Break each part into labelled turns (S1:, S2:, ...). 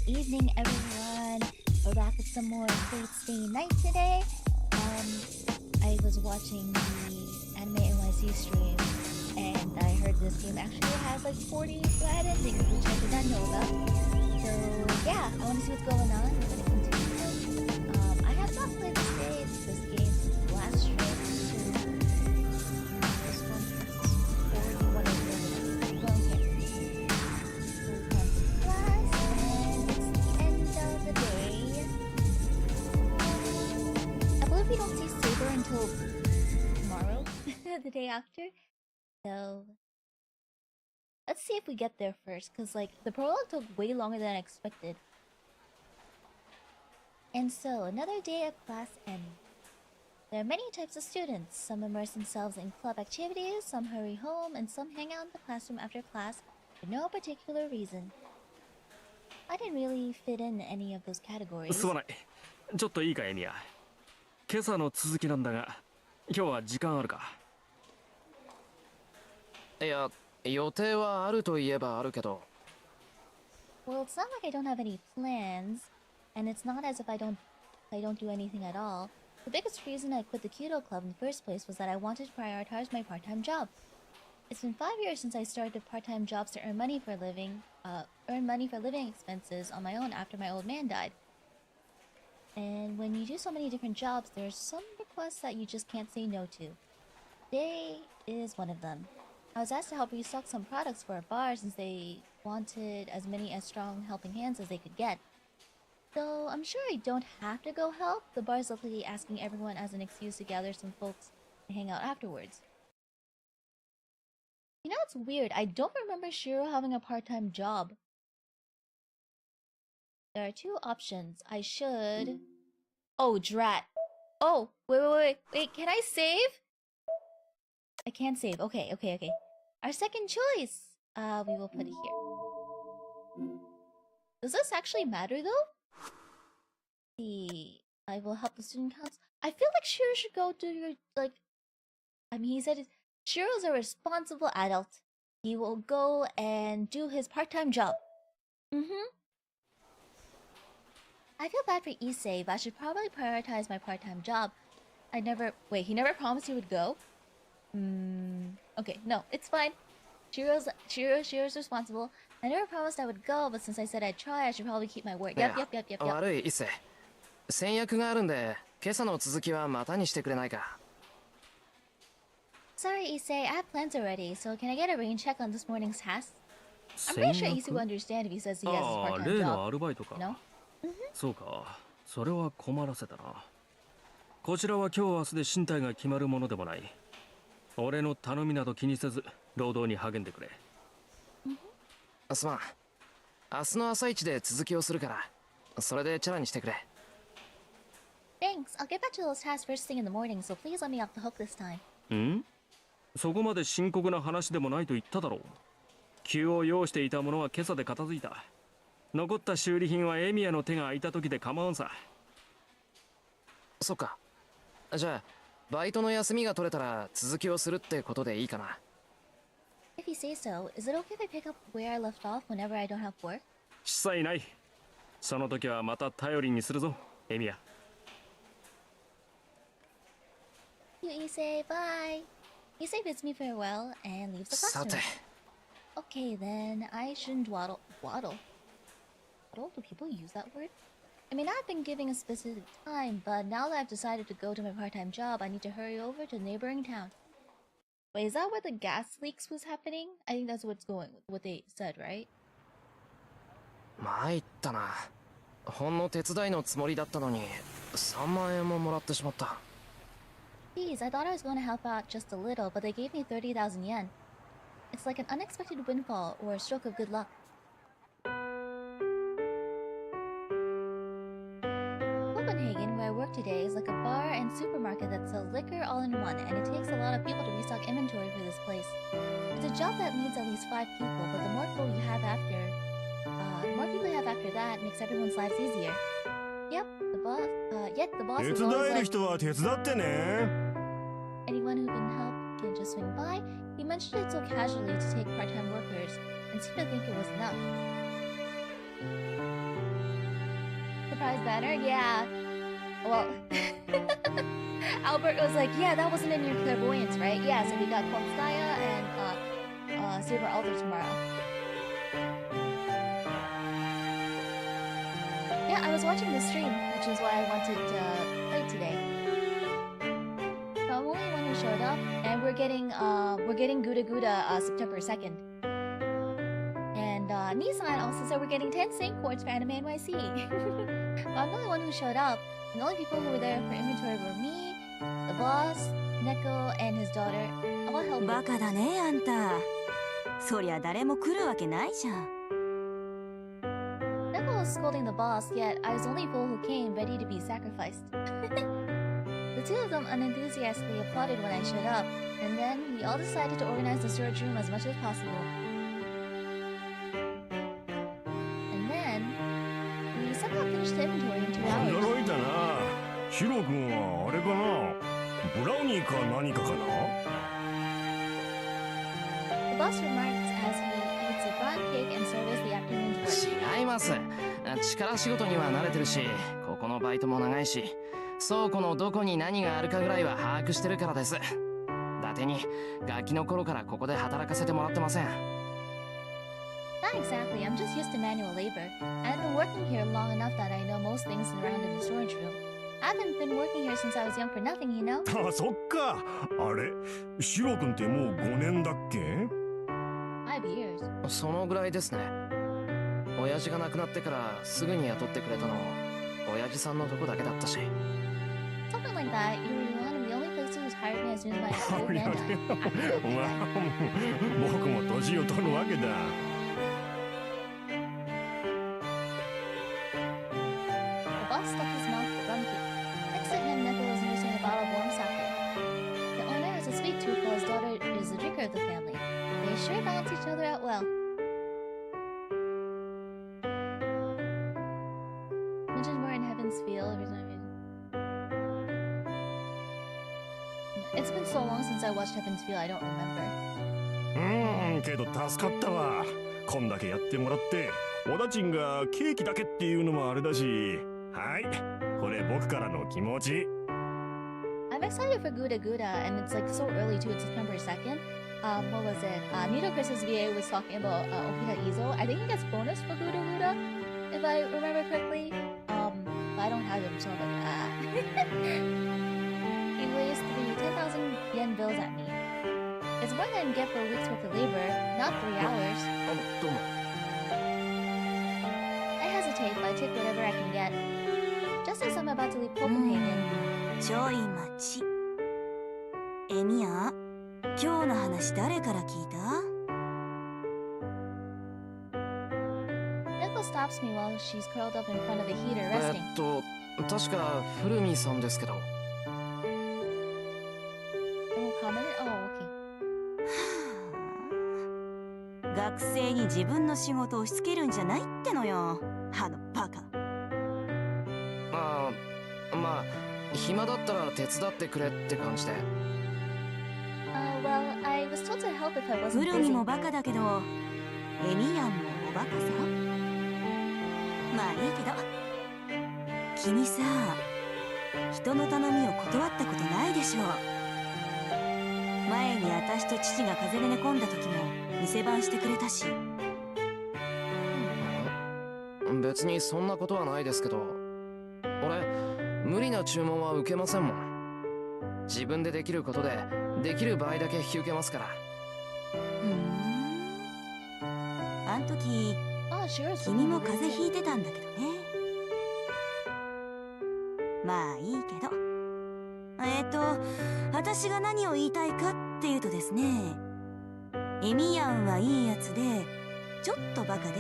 S1: evening, everyone. We're back with some more Fate Stay Night today. I was watching the Anime NYC stream, and I heard this game actually has like 40 flat endings, which I did not know about. So yeah, I want to see what's going on. We're gonna continue. I have not played this game since last stream. This one has 41 of them. Well, okay. We don't see Saber until tomorrow, the day after. So let's see if we get there first, because like the prologue took way longer than I expected. And so another day of class ends. There are many types of students. Some immerse themselves in club activities, some hurry home, and some hang out in the classroom after class for no particular reason. I didn't really fit in any of those categories.
S2: すまない。ちょっといいか、エミヤ。今朝の続きなんだが、今日は時間あるか？
S3: いや、予定はあるといえばあるけど。
S1: Well, it's not like I don't have any plans, and it's not as if I don't do anything at all. The biggest reason I quit the Kudo Club in the first place was that I wanted to prioritize my part-time job. It's been 5 years since I started part-time jobs to earn money for living expenses on my own after my old man died. And when you do so many different jobs, there's some requests that you just can't say no to. Today is one of them. I was asked to help restock some products for a bar since they wanted as many as strong helping hands as they could get. Though I'm sure I don't have to go help, the bar's luckily asking everyone as an excuse to gather some folks and hang out afterwards. You know, it's weird. I don't remember Shirou having a part-time job. There are two options. I should... Oh, drat. Oh, wait, can I save? I can't save. Okay. Our second choice. We will put it here. Does this actually matter, though? See, I will help the student council. I feel like Shirou should go do your, like... I mean, he said Shirou's a responsible adult. He will go and do his part-time job. I feel bad for Issei, but I should probably prioritize my part-time job. He never promised he would go? Okay, no, it's fine. Shirou's responsible. I never promised I would go, but since I said I'd try, I should probably keep my word. Yep.
S3: 悪い、Issei。先約があるんで、今朝の続きはまたにしてくれないか。
S1: Sorry, Issei, I have plans already, so can I get a rain check on this morning's task? I'm pretty sure Issei will understand if he says he has his part-time job.
S2: 例のアルバイトか。
S1: You know?
S2: そうか、それは困らせたな。こちらは今日明日で進退が決まるものでもない。俺の頼みなど気にせず労働に励んでくれ。
S3: すまん。明日の朝一で続きをするから、それでチャラにしてくれ。
S1: Thanks. I'll get back to those tasks first thing in the morning, so please let me off the hook this time.
S2: ん？そこまで深刻な話でもないと言っただろう。急を要していたものは今朝で片付いた。残った修理品はエミヤの手が空いた時で構わんさ。
S3: そっか。じゃあバイトの休みが取れたら続きをするってことでいいかな。
S1: If you say so, is it okay if I pick up where I left off whenever I don't have work?
S2: 一切ない。その時はまた頼りにするぞ、エミヤ。
S1: You Issei, bye. Issei bids me farewell and leaves the classroom.
S3: さて。
S1: Okay, then I shouldn't waddle. Do people use that word? I mean, I've been giving a specific time, but now that I've decided to go to my part-time job, I need to hurry over to the neighboring town. Wait, is that where the gas leaks was happening? I think that's what they said, right?
S3: 参ったな。ほんの手伝いのつもりだったのに、3万円ももらってしまった。
S1: Geez, I thought I was going to help out just a little, but they gave me 30,000 yen. It's like an unexpected windfall or a stroke of good luck. Copenhagen, where I work today, is like a bar and supermarket that sells liquor all in one, and it takes a lot of people to restock inventory for this place. It's a job that needs at least 5 people, but the more people you have after that makes everyone's lives easier. Yet the boss is always like,
S4: 人は手伝ってね。
S1: anyone who can help can just swing by. He mentioned it so casually to take part-time workers and seemed to think it was enough. surprise banner? Yeah. Well, Albert was like, yeah, that wasn't in your clairvoyance, right? Yeah, so we got Konstaya and Saber Alter tomorrow. Yeah, I was watching the stream, which is why I wanted to play today. So I'm only one who showed up, and we're getting Gouda Gouda September 2nd. And Nissan also said we're getting 10 sync codes for Anime NYC. But I'm the only one who showed up. And the only people who were there for inventory were me, the boss, Neko, and his daughter. All helped.
S4: バカだねあんた。そりゃ誰も来るわけないじゃん。
S1: Neko was scolding the boss, yet I was the only fool who came ready to be sacrificed. The two of them unenthusiastically applauded when I showed up, and then we all decided to organize the storage room as much as possible. And then we somehow finished the inventory in 2 hours.
S5: 驚いたな。シロ君はあれかな。ブラウニーか何かかな。
S1: The boss remarks as he eats a broad cake and surveys the afternoon's work.
S3: 違います。力仕事には慣れてるし、ここのバイトも長いし、倉庫のどこに何があるかぐらいは把握してるからです。伊達にガキの頃からここで働かせてもらってません。
S1: Not exactly. I'm just used to manual labor, and I've been working here long enough that I know most things around in the storage room. I haven't been working here since I was young for nothing, you know?
S5: あ、そっか。あれ、シロ君ってもう5年だっけ？
S1: 5 years.
S3: そのぐらいですね。親父が亡くなってからすぐに雇ってくれたの親父さんのとこだけだったし。
S1: Something like that. You were one of the only places who's hired me as soon as my old man died.
S5: 僕も年を取るわけだ。
S1: The boss stuffed his mouth with rum cake. Next to him, Neko was nursing a bottle of warm sake. The owner has a sweet tooth while his daughter is the drinker of the family. They sure balance each other out well. Mentioned more in Heaven's Feel. It's been so long since I watched Heaven's Feel, I don't remember.
S5: けど助かったわ。こんだけやってもらって、おだちんがケーキだけっていうのもあれだし。はい、これ僕からの気持ち。
S1: I'm excited for Gouda Gouda, and it's like so early too. It's September 2nd. What was it? Nito Chris's VA was talking about Okita Izo. I think he gets bonus for Gouda Gouda, if I remember correctly. But I don't have him, so I'm like, He weighs 10,000 yen bills at me. It's more than I get for a week's worth of labor, not 3 hours.
S3: どうも。
S1: I hesitate, but I take whatever I can get. Just as I'm about to leave Copenhagen.
S4: ちょい待ち。エミヤ、今日の話誰から聞いた？
S1: Neko stops me while she's curled up in front of the heater resting.
S3: 確か古見さんですけど。
S1: No comment? Oh, okay.
S4: 学生に自分の仕事を押し付けるんじゃないってのよ。あのバカ。
S3: まあ暇だったら手伝ってくれって感じで。
S1: Well, I was told to help if I wasn't
S4: 古見
S1: busy.
S4: もバカだけど、エミヤンもおバカさ。まあいいけど。君さ、人の頼みを断ったことないでしょ。前に私と父が風邪で寝込んだ時も店番してくれたし。
S3: 別にそんなことはないですけど、俺無理な注文は受けませんもん。自分でできることでできる場合だけ引き受けますから。
S4: あん時
S1: Oh, sure.
S4: 君も風邪ひいてたんだけどね。まあいいけど、私が何を言いたいかっていうとですね、エミヤンはいいやつでちょっとバカで、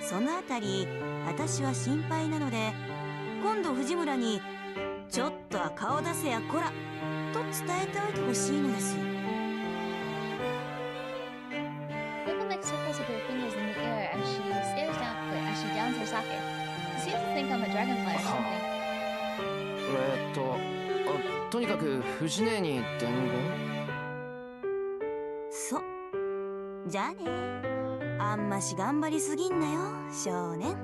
S4: そのあたり私は心配なので、今度藤村にちょっとは顔出せやこらと伝えておいてほしいのです。
S1: Neko makes circles with her fingers in the air as she downs her sake. She seems to think I'm a dragonfly or something.
S3: とにかく藤姉に伝言。
S4: そう。じゃあね。あんまし頑張りすぎんなよ、少年。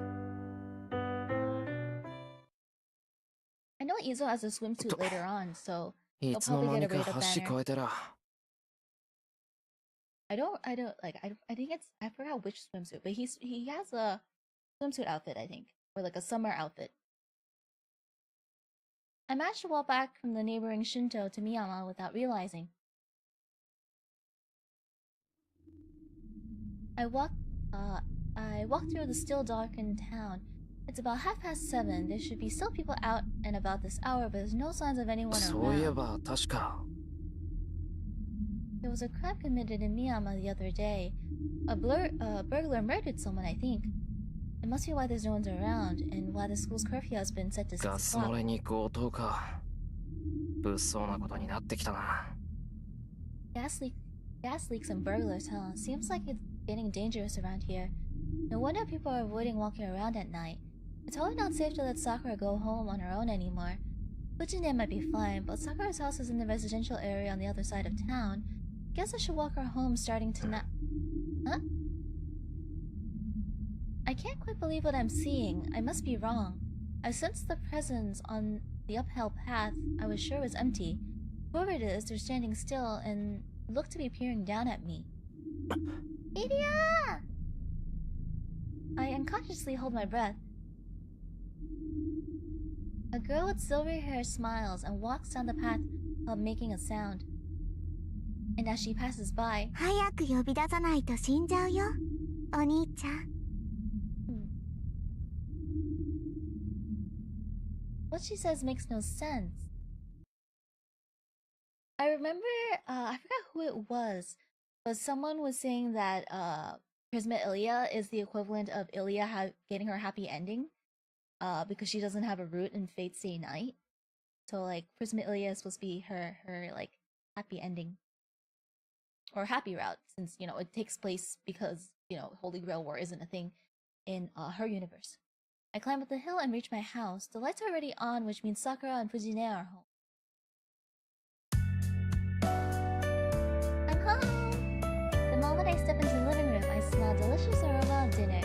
S1: Fuyuki has a swimsuit later on, so
S3: いつの間にか
S1: They'll probably get a rate of
S3: 橋
S1: banner.
S3: 越えてら。
S1: I think it's, I forgot which swimsuit, but he has a swimsuit outfit, I think, or like a summer outfit. I managed to walk back from the neighboring Shinto to Miyama without realizing. I walked through the still darkened town. It's about 7:30. There should be still people out and about this hour, but there's no signs of anyone
S3: そういえ
S1: around.
S3: ば確か。
S1: There was a crime committed in Miyama the other day. A burglar murdered someone, I think. It must be why there's no one around, and why the school's curfew has been set to
S3: ガ
S1: 6
S3: ス漏
S1: o'clock.
S3: れに強盗か。物騒なことになってきたな。
S1: Gas leaks and burglars, huh? Seems like it's getting dangerous around here. No wonder people are avoiding walking around at night. It's totally not safe to let Sakura go home on her own anymore. Fujine might be fine, but Sakura's house is in the residential area on the other side of town. Guess I should walk her home starting tonight. Huh? I can't quite believe what I'm seeing. I must be wrong. I sensed the presence on the uphill path I was sure was empty. Whoever it is, they're standing still and look to be peering down at me. Idia! I unconsciously hold my breath. A girl with silvery hair smiles and walks down the path while making a sound. And as she passes by,
S6: 早く呼び出さないと死んじゃうよ、お兄ちゃん。
S1: what she says makes no sense. I remember, I forgot who it was, but someone was saying that Prisma Ilya is the equivalent of Ilya getting her happy ending, because she doesn't have a root in Fate's Stay Night. So like Prisma Ilya is supposed to be her like happy ending. Or happy route, since, you know, it takes place because, you know, Holy Grail War isn't a thing in her universe. I climb up the hill and reach my house. The lights are already on, which means Sakura and Fujine are home. I'm home! The moment I step into the living room, I smell a delicious aroma of dinner.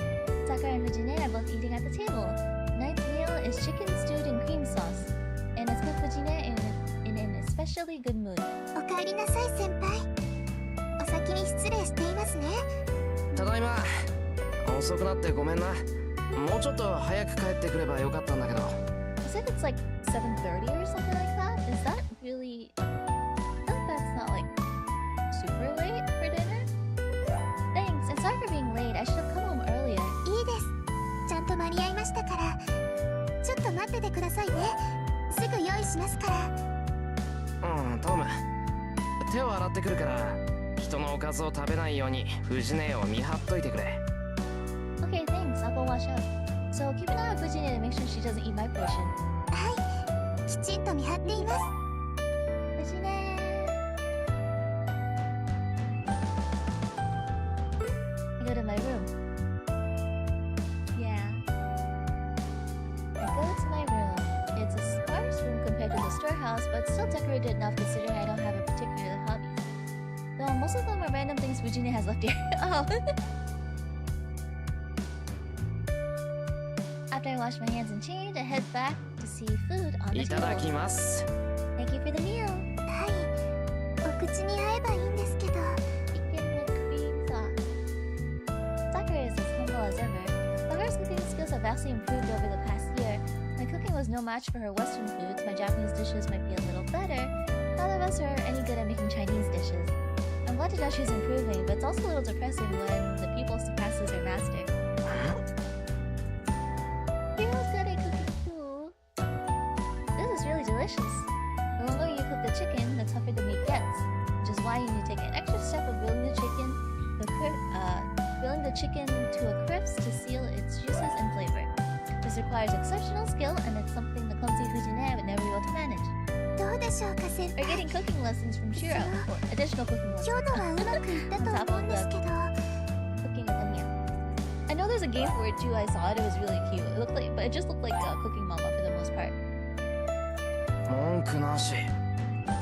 S1: Sakura and Fujine are both eating at the table. Tonight's meal is chicken stewed in cream sauce, and it's put Fujine in an especially good mood.
S6: おかえりなさい先輩。お先に失礼していますね。
S3: ただいま。遅くなってごめんな。もうちょっと早く帰ってくればよかったんだけど。
S1: You said it's like 7:30 or something like that? Is that really... I feel like that's not like super late for dinner? Thanks, and sorry for being late. I should have come home earlier.
S6: いいです。ちゃんと間に合いましたから。ちょっと待っててくださいね。すぐ用意しますから。
S3: うん、頼む。手を洗ってくるから、人のおかずを食べないように藤根を見張っといてくれ。
S1: Okay, thanks. I'll go wash up. So keep an eye on Fujine to make sure she doesn't eat my portion.
S6: はい。きちんと見張っています。
S1: Fujine! I go to my room. Yeah. I go to my room. It's a sparse room compared to the storehouse, but still decorated enough considering I don't have a particular hobbies. Though most of them are random things Fujine has left here. Oh. After I wash my hands and change, I head back to see food on the
S3: いただき
S1: table.
S3: ます。
S1: Thank you for the meal.
S6: はい。お口に合えばいいんですけど。
S1: Chicken with cream sauce. Sakura is as humble as ever. Sakura's cooking skills have vastly improved over the past year. My cooking was no match for her Western foods. My Japanese dishes might be a little better. None of us are any good at making Chinese dishes. I'm glad to know she's improving, but it's also a little depressing when the pupil surpasses her master. Shirou's good at cooking too. This is really delicious. The longer you cook the chicken, the tougher the meat gets, which is why you need to take an extra step of grilling the chicken to a crisp to seal its juices and flavor. This requires exceptional skill, and it's something the clumsy Fujine would never be able to manage.
S6: どうでしょうか先
S1: We're
S6: 輩。
S1: getting cooking lessons from Shirou, or additional cooking
S6: 今
S1: lessons.
S6: 日のはうまくいったと思うんですけど。
S1: Cooking with them, yeah. I know there's a game for it too. I saw it. It was really cute. It looked like, but it just looked like a cooking mama for the most part.
S3: 文句なし。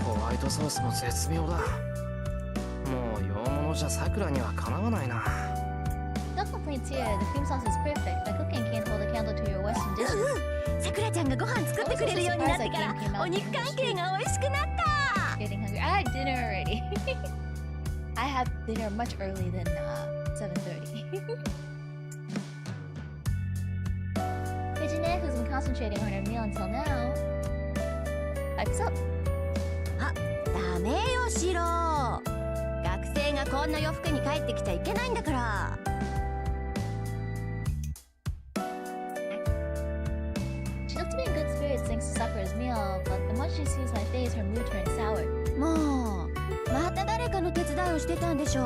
S3: ホワイトソースも絶妙だ。もう洋物じゃさくらにはかなわないな。
S1: No complaints here. The cream sauce is perfect. My cooking can't hold a candle to your Western dishes.
S4: さくらちゃんがご飯作ってくれるようになってからお肉関係が美味しくなった。
S1: Getting hungry. I had dinner already. I had dinner much early than 7:30. Vijine, who's been concentrating on her meal until now, pipes up.
S4: あ、ダメよシロ。学生がこんな洋服に帰ってきちゃいけないんだから。
S1: She looked to be in good spirits thanks to Sakura's meal, but the moment she sees my face, her mood turns sour.
S4: もうまた誰かの手伝いをしてたんでしょう。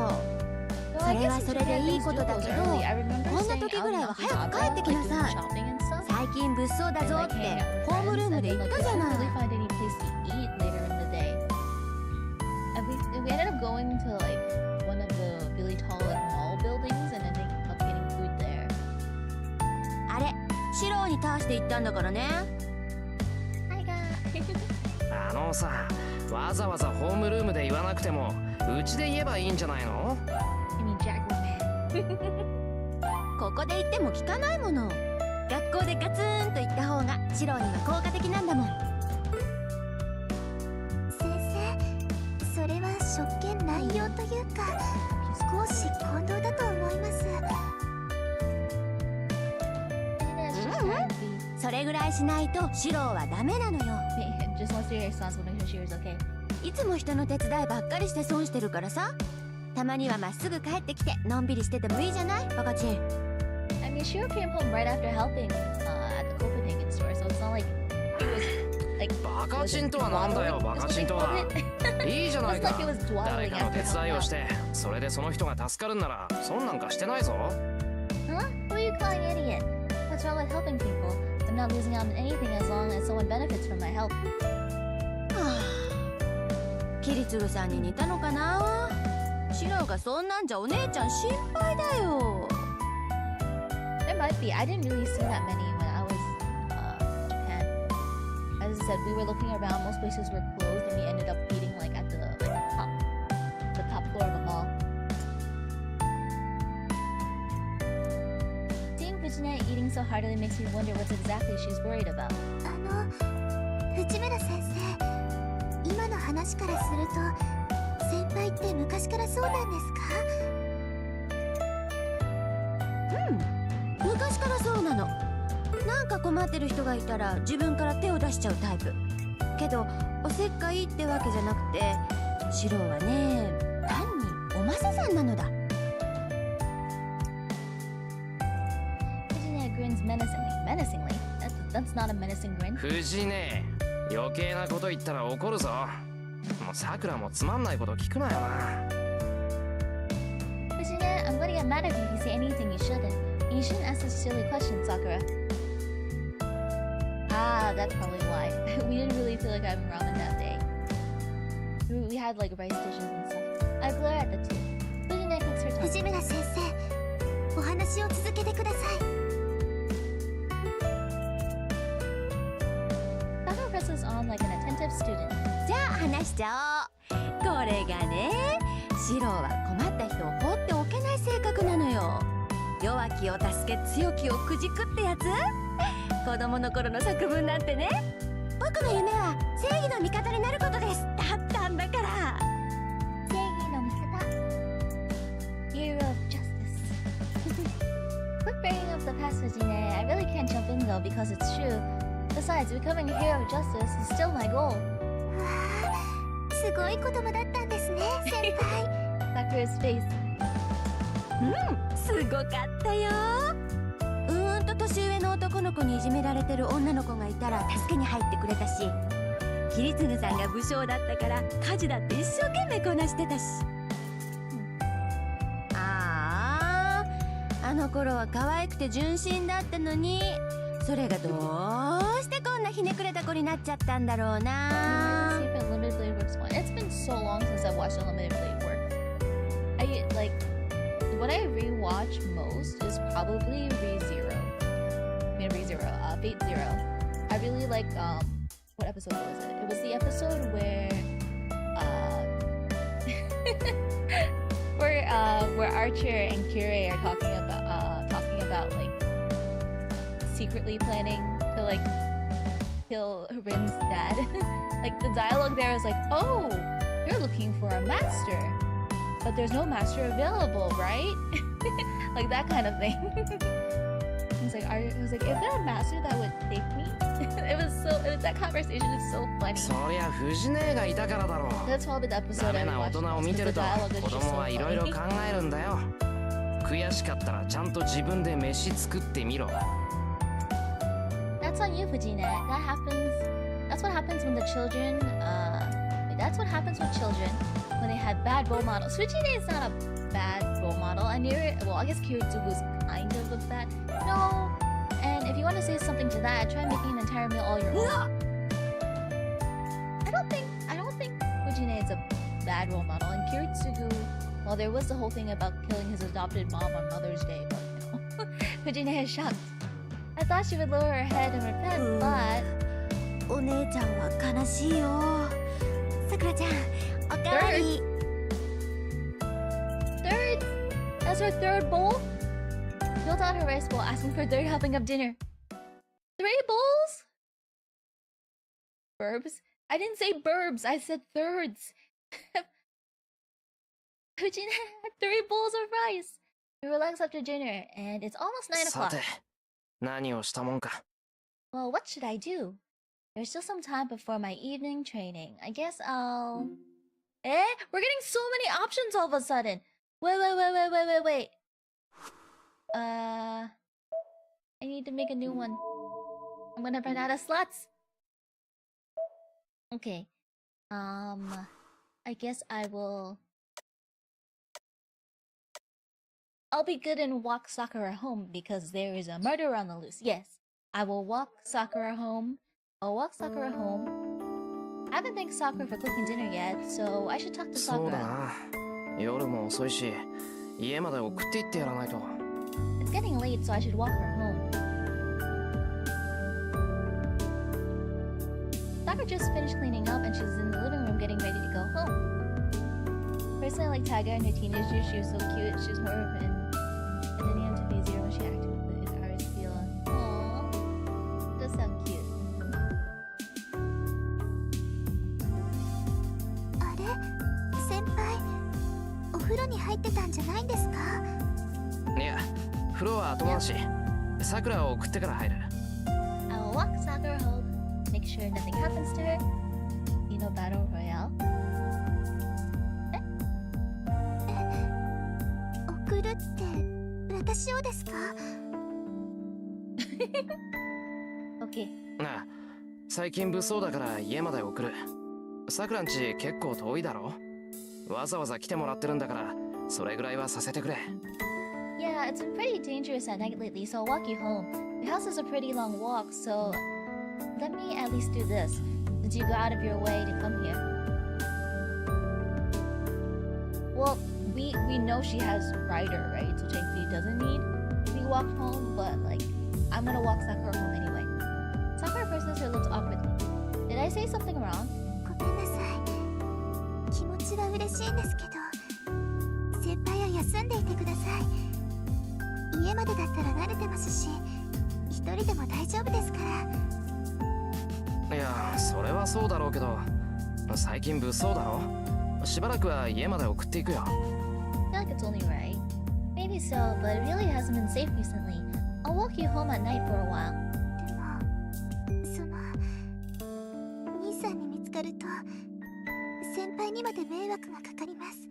S1: Well, I
S4: それ
S1: guess
S4: は
S1: in
S4: それで
S1: Japan
S4: いい
S1: things
S4: こ
S1: do
S4: とだ
S1: close
S4: けど、
S1: early. I remember
S4: こんな
S1: staying
S4: 時
S1: out
S4: ぐらい
S1: in
S4: は早く
S1: Okinawa,
S4: 帰ってき
S1: like
S4: な
S1: doing
S4: さい。
S1: shopping and stuff.
S4: 最近物騒だぞって
S1: Hanging out with
S4: ホームルー
S1: friends,
S4: ム
S1: and
S4: で
S1: then
S4: 言っ
S1: like
S4: たじゃ
S1: we
S4: な
S1: couldn't
S4: い。
S1: really find any place to eat later in the day. And we ended up going to like one of the really tall like mall buildings and ending up getting food there.
S4: あれ、シロにターして言ったんだからね。
S1: Hi guys.
S3: あのさ、わざわざホームルームで言わなくてもうちで言えばいいんじゃないの？
S1: I mean Jackman.
S4: ここで言っても聞かないもの。学校でガツンと言った方がシロには効果的なんだもん。
S6: 先生、それは職権乱用というか公私混同だと思います。
S1: Vijine is just trying to be.
S4: それぐらいしないとシロはダメなのよ。
S1: Just wants to be responsible, make sure she was okay.
S4: いつも人の手伝いばっかりして損してるからさ。たまにはまっすぐ帰ってきてのんびりしててもいいじゃないバカチン。
S1: I mean, Shirou came home right after helping at the Copenhagen store, so it's not like it was like.
S3: バカチンとはなんだよ、バカチンとは。いいじゃないか。
S1: It was like it was dwaddling
S3: 誰かの手
S1: after
S3: 伝いを
S1: helping
S3: し
S1: out.
S3: て、それでその人が助かるんなら損なんかしてないぞ。
S1: Huh? Who are you calling idiot? What's wrong with helping people? I'm not losing out on anything as long as someone benefits from my help.
S4: はあ、キリツグさんに似たのかな。シロがそんなんじゃお姉ちゃん心配だよ。
S1: There might be. I didn't really see that many when I was in Japan. As I said, we were looking around. Most places were closed, and we ended up eating like at the top floor of a mall. Seeing Vijine eating so heartily makes me wonder what exactly she's worried about.
S6: 内村先生、今の話からすると先輩って昔からそうなんですか？
S4: 昔からそうなの。なんか困ってる人がいたら自分から手を出しちゃうタイプ。けどおせっかいってわけじゃなくて、シロはね、単におまささんなのだ。
S1: Vijine grins menacingly. Menacingly? That's not a menacing grin.
S3: 藤ね、余計なこと言ったら怒るぞ。もうさくらもつまんないこと聞くなよな。
S1: Vijine, I'm gonna get mad at you if you say anything you shouldn't. And you shouldn't ask such silly questions, Sakura. Ah, that's probably why. We didn't really feel like having ramen that day. We had like rice dishes and stuff. I glare at the two. Vijine clicks her tongue.
S6: 内村先生、お話を続けてください。
S1: Sakura presses on like an attentive student.
S4: じゃあ話しちゃおう。これがね、シロは困った人を放っておけない性格なのよ。弱きを助け強きをくじくってやつ。子供の頃の作文なんてね、僕の夢は正義の味方になることですだったんだから。
S1: Seigi no Mikata. Hero of justice. Quick bringing up the past, Vijine. I really can't jump in though because it's true. Besides, becoming a hero of justice is still my goal.
S6: わあ、すごい子供だったんですね、先輩。
S1: Sakura's face.
S4: すごかったよ。年上の男の子にいじめられてる女の子がいたら助けに入ってくれたし、キリツグさんが武将だったから家事だって一生懸命こなしてたし。あの頃は可愛くて純真だったのに、それがどうしてこんなひねくれた子になっちゃったんだろうな。
S1: Limited Blade Works one. It's been so long since I've watched Unlimited Blade Work. I like what I rewatch most is probably ReZero. I mean ReZero, Fate Zero. I really like what episode was it? It was the episode where where Archer and Kirei are talking about like secretly planning to to like kill Rin's dad. Like the dialogue there is like, oh, you're looking for a master, but there's no master available, right? Like that kind of thing. I was like, is there a master that would take me? That conversation is so funny.
S3: そりゃ藤姉がいたからだろう。
S1: That's probably the episode
S3: ダメ
S1: I
S3: な大
S1: watched
S3: 人を
S1: most
S3: 見
S1: because
S3: て
S1: the
S3: ると
S1: dialogue is
S3: 子
S1: just
S3: 供
S1: so
S3: はいろいろ
S1: funny.
S3: 考えるんだよ。悔しかったらちゃんと自分で飯作ってみろ。
S1: That's on you, Fujine. That happens. That's what happens when the children. That's what happens with children when they had bad role models. Fujine is not a bad role model. I guess Kiritsugu's kind of a bad. No. And if you want to say something to that, try making an entire meal all your own. I don't think Fujine is a bad role model. And Kiritsugu, well, there was the whole thing about killing his adopted mom on Mother's Day, but you know, Fujine is shocked. I thought she would lower her head and repent, but
S4: お姉ちゃんは悲しいよ。さくらちゃん、おかわり。
S1: third, that's her third bowl. Filled out her rice bowl, asking for a third helping of dinner. 3 bowls? Burbs? I didn't say burbs. I said thirds. Fujine had 3 bowls of rice. We relax after dinner, and it's almost 9 o'clock.
S3: さて、何をしたもんか。
S1: Well, what should I do? There's still some time before my evening training. I guess I'll... We're getting so many options all of a sudden. Wait. I need to make a new one. I'm gonna run out of slots. Okay. I guess I will... I'll be good and walk Sakura home because there is a murder on the loose. Yes, I will walk Sakura home. I'll walk Sakura home. I haven't thanked Sakura for cooking dinner yet, so I should talk to
S3: そうだ
S1: Sakura.
S3: な。夜も遅いし、家まで送って行ってやらないと。
S1: It's getting late, so I should walk her home. Sakura just finished cleaning up and she's in the living room getting ready to go home. Personally, I like Taiga in her teenage years. She was so cute. She was more of an Adenium to be 0 when she acted with the Iris feel. Aww. Does sound cute.
S6: あれ先輩お風呂に入ってたんじゃないんですか？
S3: いや、風呂は後回し。さくらを送ってから入る。
S1: I will walk Sakura home, make sure nothing happens to her. You know, battle royale.
S6: 送るって私をですか？
S1: Okay.
S3: なあ、最近物騒だから家まで送る。さくらんち結構遠いだろ。わざわざ来てもらってるんだから、それぐらいはさせてくれ。
S1: Yeah, it's been pretty dangerous at night lately, so I'll walk you home. The house is a pretty long walk, so let me at least do this, since you go out of your way to come here. Well, we know she has Rider, right? So technically doesn't need to be walked home, but like, I'm gonna walk Sakura home anyway. Sakura purses her lips awkwardly. Did I say something wrong?
S6: ごめんなさい。気持ちは嬉しいんですけど、先輩は休んでいてください。家までだったら慣れてますし、一人でも大丈夫ですから。
S3: いや、それはそうだろうけど、最近物騒だろ。しばらくは家まで送っていくよ。
S1: I feel like it's only right. Maybe so, but it really hasn't been safe recently. I'll walk you home at night for a while.
S6: でも、その、兄さんに見つかると、先輩にまで迷惑がかかります。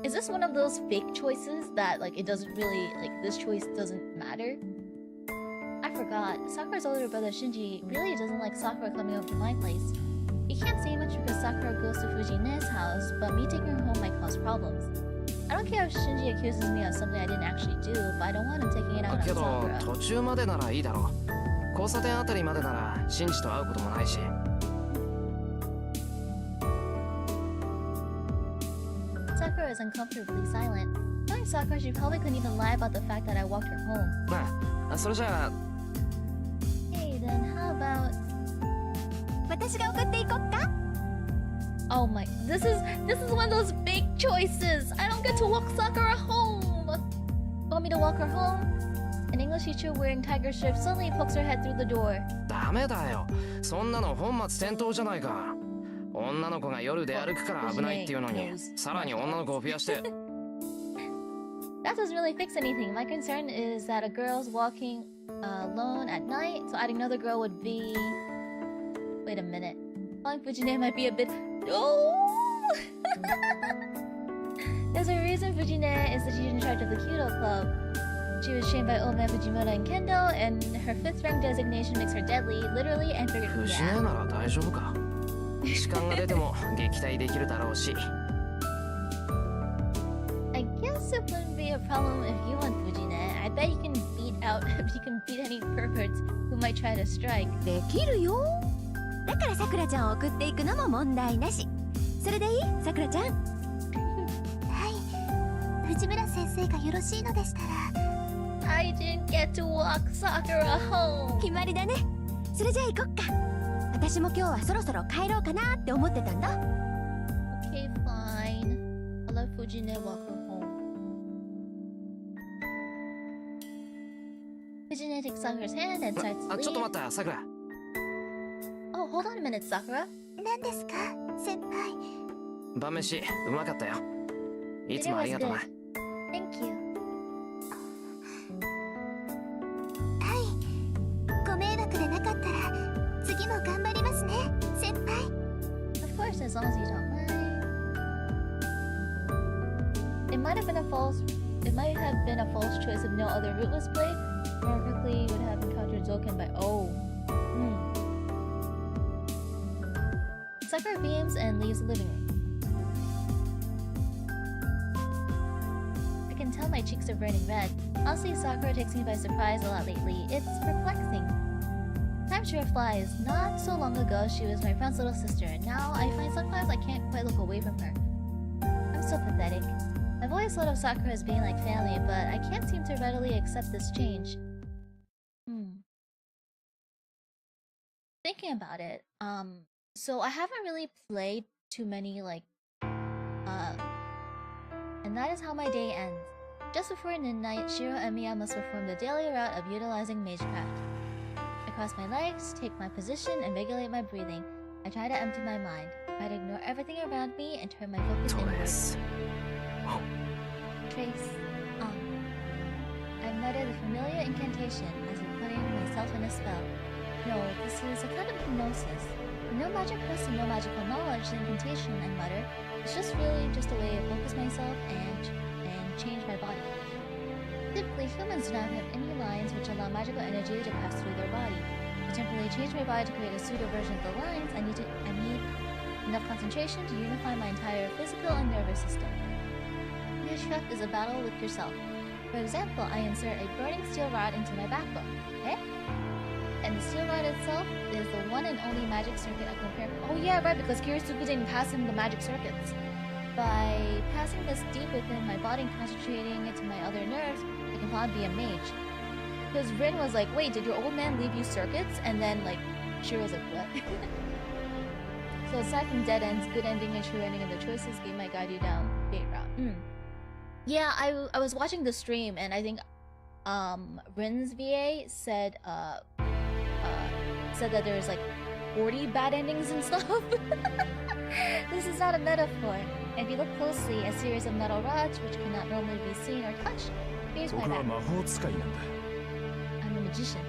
S1: Is this one of those fake choices that, like, it doesn't really, like, this choice doesn't matter? I forgot. Sakura's older brother Shinji really doesn't like Sakura coming over to my place. He can't say much because Sakura goes to Fujine's house, but me taking her home might cause problems. I don't care if Shinji accuses me of something I didn't actually do, but I don't want him taking it out on
S3: けど、
S1: Sakura.
S3: 途中までならいいだろう。交差点あたりまでなら、シンジと会うこともないし。
S1: Sakura is uncomfortably silent. Knowing Sakura, she probably couldn't even lie about the fact that I walked her home.
S3: まあ、それじゃあ、
S1: Hey, then how about...
S6: 私が送っていこっか？
S1: Oh my... This is one of those big choices! I don't get to walk Sakura home! Want me to walk her home? An English teacher wearing tiger strips suddenly pokes her head through the door.
S3: ダメだよ。そんなの本末転倒じゃないか。女の子が夜出歩くから危ないっていうのに、さらに女の子を増やして。
S1: That doesn't really fix anything. My concern is that a girl's walking alone at night, so adding another girl would be... Wait a minute. Calling Fujine might be a bit... Oh! There's a reason Fujine is the teacher in charge of the Kyudo Club. She was trained by old man Fujimura in Kendo, and her 5th rank designation makes her deadly, literally and figuratively.
S3: 藤根なら大丈夫か。時間が出ても撃退できるだろうし。
S1: I guess it wouldn't be a problem if you want Fujine. I bet you can beat any perverts who might try to strike.
S4: できるよ。だからさくらちゃんを送っていくのも問題なし。それでいい？さくらちゃん。
S6: はい。藤村先生がよろしいのでしたら。
S1: I didn't get to walk Sakura home.
S4: 決まりだね。それじゃあ行こっか。私も今日はそろそろ帰ろうかなって思ってたんだ。
S1: Okay, fine. I'll let Fujine walk her home. Fujine takes Sakura's hand and starts to
S3: ちょっと
S1: leave.
S3: 待った、さくら。
S1: Oh, hold on a minute, Sakura.
S6: 何ですか、先輩。
S3: 晩飯うまかったよ。いつもありがとうな。
S1: Thank you.
S6: ご迷惑でなかったら次も頑張りますね、先輩。
S1: Of course, as long as you don't mind. It might have been a false choice if no other route was played. More quickly, you would have encountered Zoken by Sakura beams and leaves the living room. I can tell my cheeks are burning red. Honestly, Sakura takes me by surprise a lot lately. It's perplexing. Time sure flies. Not so long ago, she was my friend's little sister, and now I find sometimes I can't quite look away from her. I'm so pathetic. I've always thought of Sakura as being like family, but I can't seem to readily accept this change. Thinking about it, so I haven't really played too many, and that is how my day ends. Just before midnight, Shirou and Miya must perform the daily route of utilizing magecraft. I cross my legs, take my position, and regulate my breathing. I try to empty my mind, try to ignore everything around me, and turn my focus inwards. Trace. I mutter the familiar incantation as if putting myself in a spell. No, this is a kind of hypnosis. No magic quest and no magical knowledge, the incantation, I mutter, is just really just a way to focus myself and change my body. Typically, humans do not have any lines which allow magical energy to pass through their body. To temporarily change my body to create a pseudo version of the lines, I need enough concentration to unify my entire physical and nervous system. Magecraft is a battle with yourself. For example, I insert a burning steel rod into my backbone, okay? And the steel rod itself is the one and only magic circuit I compare. Oh yeah, right, because Kirisuke didn't pass him the magic circuits. By passing this deep within my body and concentrating it to my other nerves, I can probably be a mage. Because Rin was like, wait, did your old man leave you circuits? And then, Shirou was like, what? So aside from dead ends, good ending and true ending, and the choices game might guide you down fate route. Yeah, I was watching the stream, and I think Rin's VA said that there's 40 bad endings and stuff. This is not a metaphor. If you look closely, a series of metal rods, which cannot normally be seen or touched, appears my back. I'm a magician.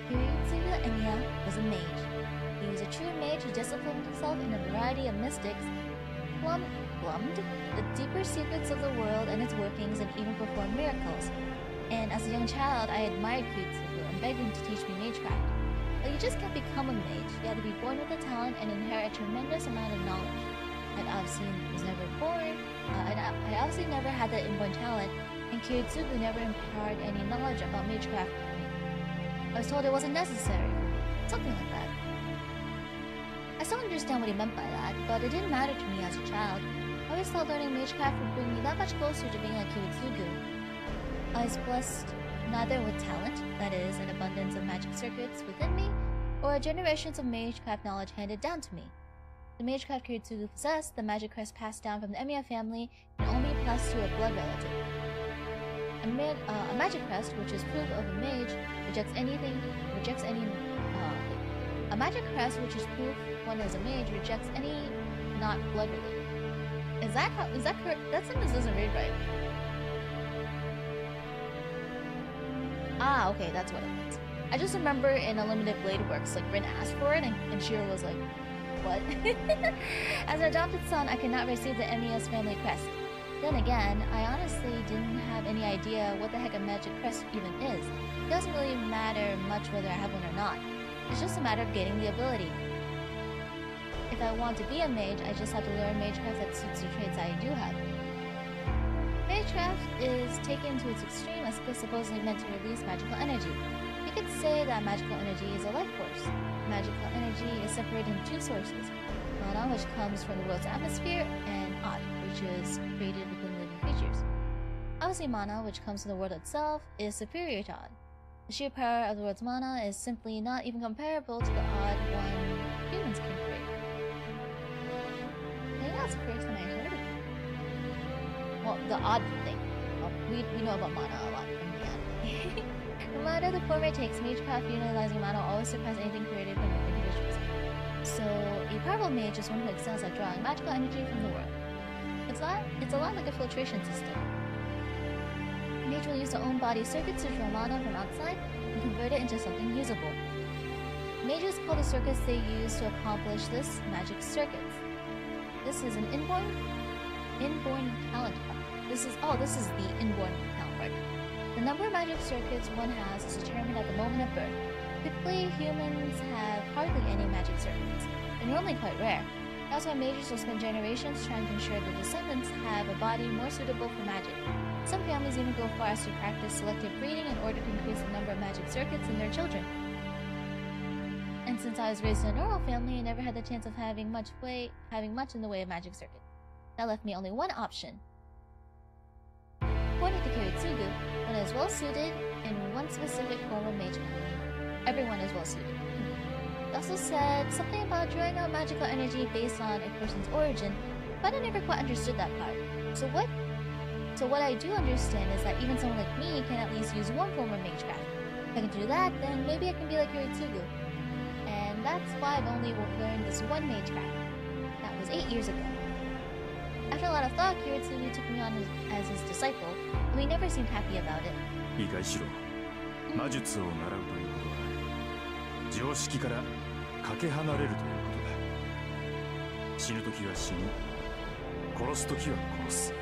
S1: Fuyuki Emiya was a mage. He was a true mage who disciplined himself in a variety of mystics, plumbed the deeper secrets of the world and its workings, and even performed miracles. And as a young child, I admired Fuyuki and begged him to teach me magecraft. But you just can't become a mage. You have to be born with a talent and inherit a tremendous amount of knowledge. I obviously never had that inborn talent, and Kiritsugu never imparted any knowledge about magecraft to me. I was told it wasn't necessary. Something like that. I still understand what he meant by that, but it didn't matter to me as a child. I always thought learning magecraft would bring me that much closer to being like Kiritsugu. I was blessed neither with talent, that is, an abundance of magic circuits within me, or generations of magecraft knowledge handed down to me. The magecraft Kiritsugu possessed, the magic crest passed down from the Emiya family, and only passed to a blood relative. A magic crest, which is proof of a mage, rejects any. A magic crest, which is proof one is a mage, rejects any not blood related. Is that correct? That sentence doesn't read right. Ah, okay, that's what it means. I just remember in Unlimited Blade Works, like Rin asked for it, and Shirou was like, "What?" As an adopted son, I could not receive the MES family crest. Then again, I honestly didn't have any idea what the heck a magic crest even is. It doesn't really matter much whether I have one or not. It's just a matter of getting the ability. If I want to be a mage, I just have to learn magecraft that suits the traits I do have. Magecraft is taken to its extreme as it's supposedly meant to release magical energy. You could say that magical energy is a life force. Magical energy is separated into two sources. Mana, which comes from the world's atmosphere, and Odd, which is created within living creatures. Obviously, mana, which comes from the world itself, is superior to Odd. The sheer power of the world's mana is simply not even comparable to the Odd one humans can create. I think that's the first time I heard of it. Well, the Odd thing. Well, we know about mana a lot from the anime. No matter the form it takes, magecraft utilizing mana always surpasses anything created by individuals. So, a powerful mage is one who excels at drawing magical energy from the world. It's a lot like a filtration system. A mage will use their own body circuits to draw mana from outside and convert it into something usable. Mages call the circuits they use to accomplish this magic circuits. This is an inborn talent part. This is the inborn talent part. The number of magic circuits one has is determined at the moment of birth. Typically, humans have hardly any magic circuits. They're normally quite rare. That's why mages will spend generations trying to ensure their descendants have a body more suitable for magic. Some families even go far as to practice selective breeding in order to increase the number of magic circuits in their children. And since I was raised in a normal family, I never had the chance of having much in the way of magic circuits. That left me only one option. According to Kiritsugu, one is well suited in one specific form of mage. Everyone is well suited. He also said something about drawing out magical energy based on a person's origin, but I never quite understood that part. So what I do understand is that even someone like me can at least use one form of magecraft. If I can do that, then maybe I can be like Kiritsugu. And that's why I've only learned this one magecraft. That was 8 years ago. After a lot of thought, Kiritsugu took me on as his disciple, though he never seemed happy about it.
S5: いいかいシロ、魔術を習うということは常識からかけ離れるということだ。死ぬ時は死ぬ、殺す時は殺す。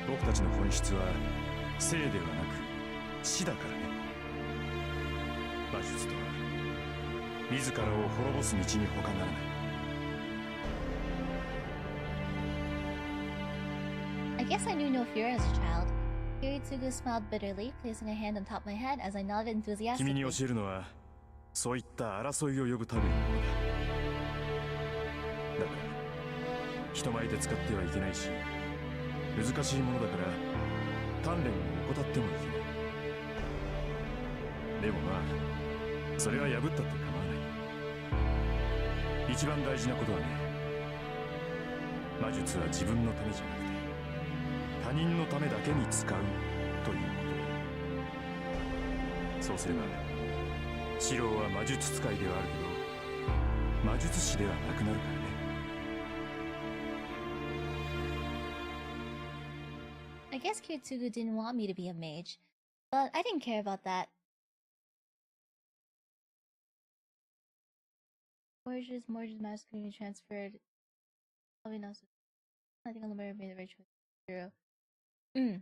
S5: 僕たちの本質は生ではなく死だからね。魔術とは自らを滅ぼす道に他ならない。
S1: I guess I knew no fear as a child. Kiritsugu smiled bitterly, placing a hand on top of my head as I nodded enthusiastically.
S5: 君に教えるのはそういった争いを呼ぶためのものだ。だから人前で使ってはいけないし、難しいものだから鍛錬を怠ってもいけない。でもまあそれは破ったって構わない。一番大事なことはね、魔術は自分のためじゃなくて他人のためだけに使うということだ。そうすればシローは魔術使いではあるけど魔術師ではなくなるからね。
S1: I guess Kiritsugu didn't want me to be a mage, but I didn't care about that. Mortgages masculine transferred. Probably not. I think I'll made the right choice. Shirou. I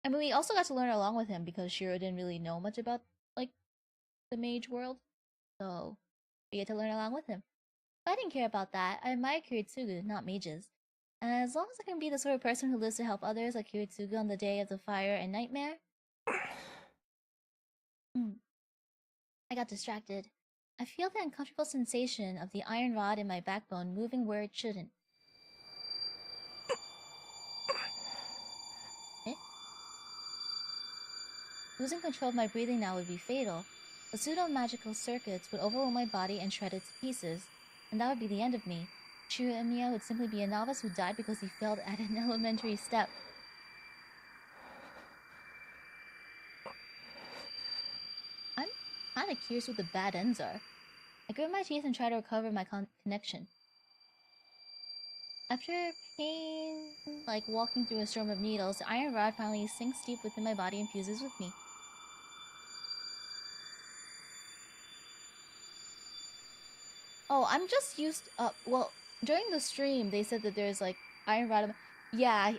S1: mean, we also got to learn along with him because Shirou didn't really know much about, like, the mage world. So, we get to learn along with him. But I didn't care about that. I admire Kiritsugu, not mages. And as long as I can be the sort of person who lives to help others like Kiritsugu on the day of the fire and nightmare. I got distracted. I feel the uncomfortable sensation of the iron rod in my backbone moving where it shouldn't. Losing control of my breathing now would be fatal. The pseudo-magical circuits would overwhelm my body and shred it to pieces, and that would be the end of me. Shirou Emiya would simply be a novice who died because he failed at an elementary step. I'm kinda curious what the bad ends are. I grit my teeth and try to recover my connection. After pain, like walking through a storm of needles, the iron rod finally sinks deep within my body and fuses with me. Oh, I'm just used well, during the stream they said that there's like iron rod. Yeah.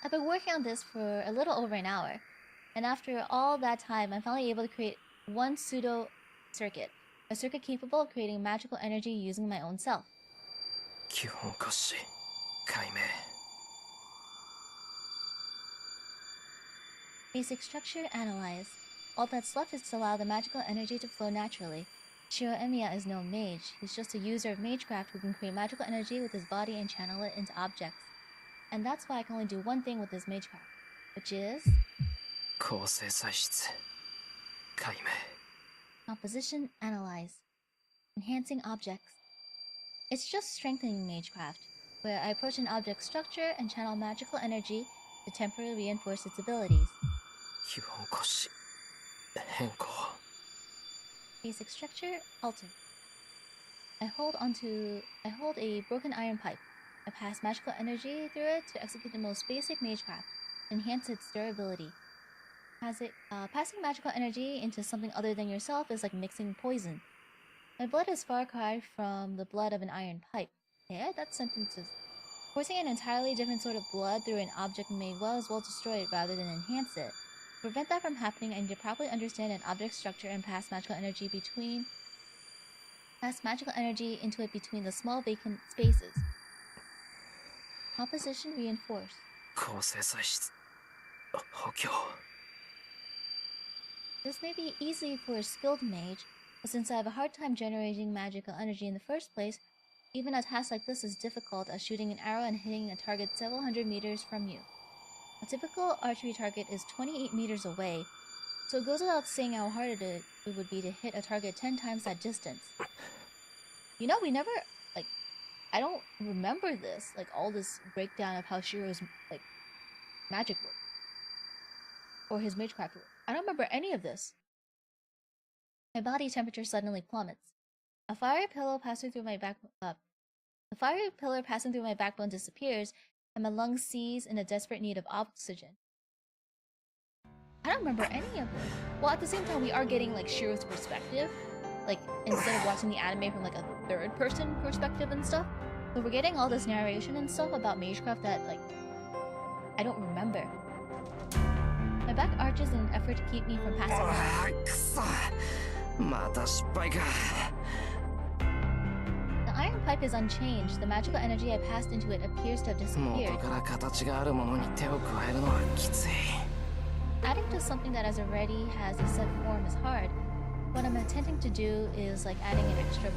S1: I've been working on this for a little over an hour, and after all that time, I'm finally able to create one pseudo circuit. A circuit capable of creating magical energy using my own self.
S3: 基本骨子解明
S1: Basic structure analyzed. All that's left is to allow the magical energy to flow naturally. Shirou Emiya is no mage. He's just a user of magecraft who can create magical energy with his body and channel it into objects. And that's why I can only do one thing with this magecraft, which is
S3: 構成材質解明
S1: composition analyze. Enhancing objects. It's just strengthening magecraft, where I approach an object's structure and channel magical energy to temporarily reinforce its abilities.
S3: 基本骨子変更
S1: Basic structure alter. I hold a broken iron pipe. I pass magical energy through it to execute the most basic magecraft, enhance its durability. Passing magical energy into something other than yourself is like mixing poison. My blood is far cry from the blood of an iron pipe. Yeah, that sentence is... Forcing an entirely different sort of blood through an object may well as well destroy it rather than enhance it. To prevent that from happening, I need to properly understand an object's structure and pass magical energy into it between the small vacant spaces. Composition reinforced.
S3: 構成材質補強
S1: This may be easy for a skilled mage, but since I have a hard time generating magical energy in the first place, even a task like this is difficult as shooting an arrow and hitting a target several hundred meters from you. A typical archery target is 28 meters away, so it goes without saying how hard it would be to hit a target 10 times that distance. You know, we never, like, I don't remember this, like, all this breakdown of how Shirou's, like, magic worked. Or his magecraft worked. I don't remember any of this. My body temperature suddenly plummets. A fiery pillar passing through my backbone disappears, and my lungs seize in a desperate need of oxygen. I don't remember any of it. Well, at the same time, we are getting like Shirou's perspective, like instead of watching the anime from like a third-person perspective and stuff. So we're getting all this narration and stuff about magecraft that like I don't remember. My back arches in an effort to keep me from passing out.
S3: くそまた失敗か
S1: The iron pipe is unchanged. The magical energy I passed into it appears to have disappeared.
S3: 元から形があるものに手を加えるのはきつい
S1: Adding to something that already has a set form is hard. What I'm attempting to do is like adding an extra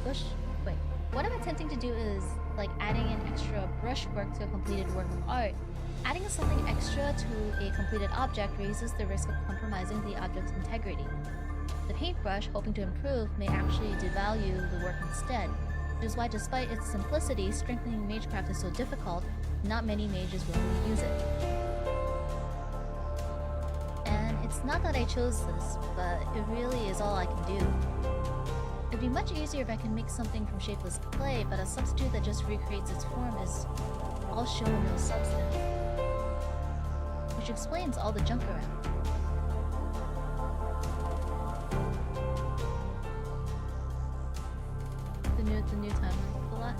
S1: brushwork to a completed work of art. Adding something extra to a completed object raises the risk of compromising the object's integrity. The paintbrush, hoping to improve, may actually devalue the work instead, which is why despite its simplicity, strengthening magecraft is so difficult, not many mages willingly use it. And it's not that I chose this, but it really is all I can do. It'd be much easier if I can make something from shapeless clay, but a substitute that just recreates its form is all show no substance. Which explains all the junk around. The new timeline a lot.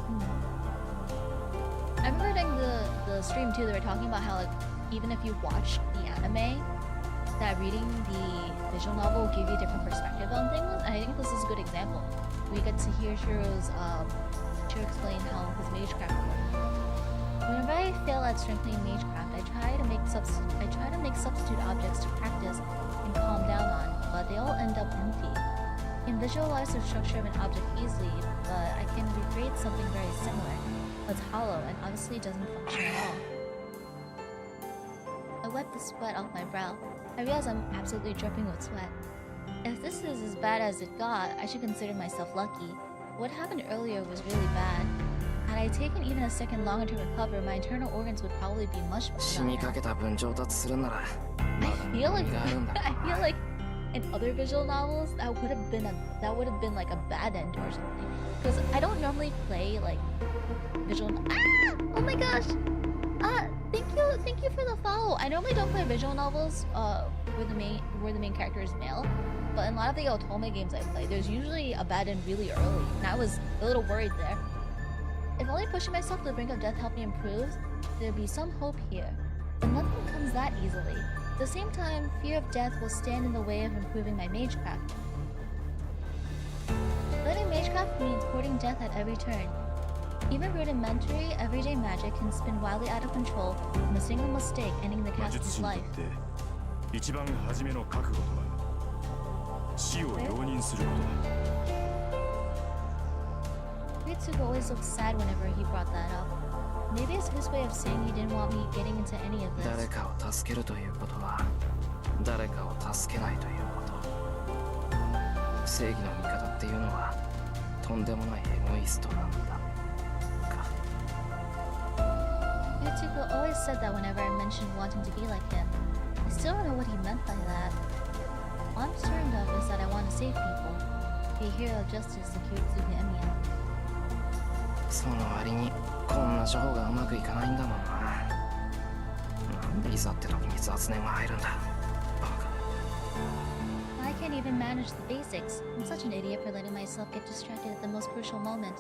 S1: I remember during the stream too, they were talking about how like even if you watch the anime, that reading the visual novel will give you a different perspective on things. And I think this is a good example. We get to hear Shirou's explain how his magecraft works. Whenever I fail at strengthening magecraft, I try to make substitute objects to practice and calm down on, but they all end up empty. I can visualize the structure of an object easily, but I can recreate something very similar, but it's hollow and obviously doesn't function at all. I wipe the sweat off my brow. I realize I'm absolutely dripping with sweat. If this is as bad as it got, I should consider myself lucky. what happened earlier was really bad. Had I taken even a second longer to recover, my internal organs would probably be much better
S3: 死
S1: by
S3: にか
S1: now.
S3: けた分上達するなら
S1: I
S3: まだ
S1: feel
S3: 意
S1: like
S3: 味があるんだ
S1: I feel like in other visual novels that would have been like a bad end or something. Because I don't normally play like visual. Oh my gosh! Thank you for the follow. I normally don't play visual novels where the main character is male, but in a lot of the Otome games I play, there's usually a bad end really early, and I was a little worried there. If only pushing myself to the brink of death helped me improve, there'd be some hope here. But nothing comes that easily. At the same time, fear of death will stand in the way of improving my magecraft. Learning magecraft means courting death at every turn. Even rudimentary, everyday magic can spin wildly out of control from a single mistake ending the
S5: 魔術
S1: caster's
S5: 師にと
S1: life.
S5: って一番初めの覚悟とは死を容認することだ。
S1: Ritsuko always looked sad whenever he brought that up. Maybe it's his way of saying he didn't want me getting into any of
S3: 誰
S1: this.
S3: かを助けるということは誰かを助けないということ正義の味方っていうのはとんでもないエゴイストなんだか
S1: Ritsuko always said that whenever I mentioned wanting to be like him. I still don't know what he meant by that. All I'm certain of is that I want to save people. Be a hero of justice to Kiritsugu Emiya.
S3: その割にこんな処方がうまくいかないんだもんななんでいざって時に雑念が入るんだバカ
S1: I can't even manage the basics. I'm such an idiot for letting myself get distracted at the most crucial moment.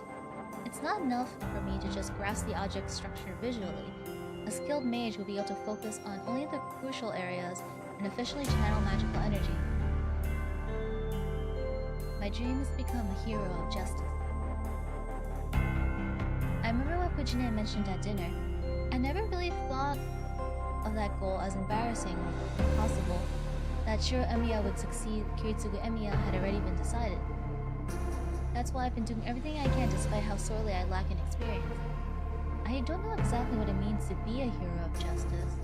S1: It's not enough for me to just grasp the object structure visually. A skilled mage will be able to focus on only the crucial areas and efficiently channel magical energy. My dream is to become a hero of justice. I remember what Fujine mentioned at dinner. I never really thought of that goal as embarrassing or impossible. That Shirou Emiya would succeed Kiritsugu Emiya had already been decided. That's why I've been doing everything I can despite how sorely I lack in experience. I don't know exactly what it means to be a hero of justice.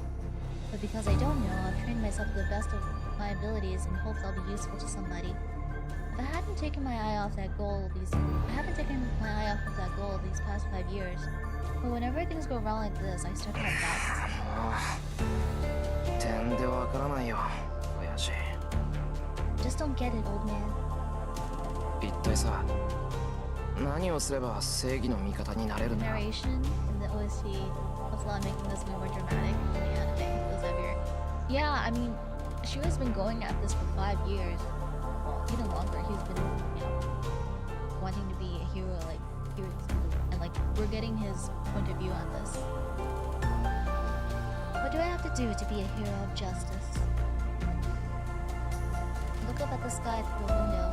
S1: But because I don't know, I've trained myself to the best of my abilities in hopes I'll be useful to somebody. If I haven't taken my eye off that goal these past 5 years. But whenever things go wrong like this, I start to have doubts.
S3: 点でわからないよ親父
S1: Just don't get it, old man.
S3: 一体さ何をすれば正義の味方になれるんだ
S1: Narration in the OST helps a lot making this more dramatic in the anime. It feels heavier. Yeah, I mean, Shirou's been going at this for 5 years. Well, even longer. He's been, wanting to be a hero like Kiritsugu. And like, we're getting his point of view on this. What do I have to do to be a hero of justice? Look up at the sky through a window.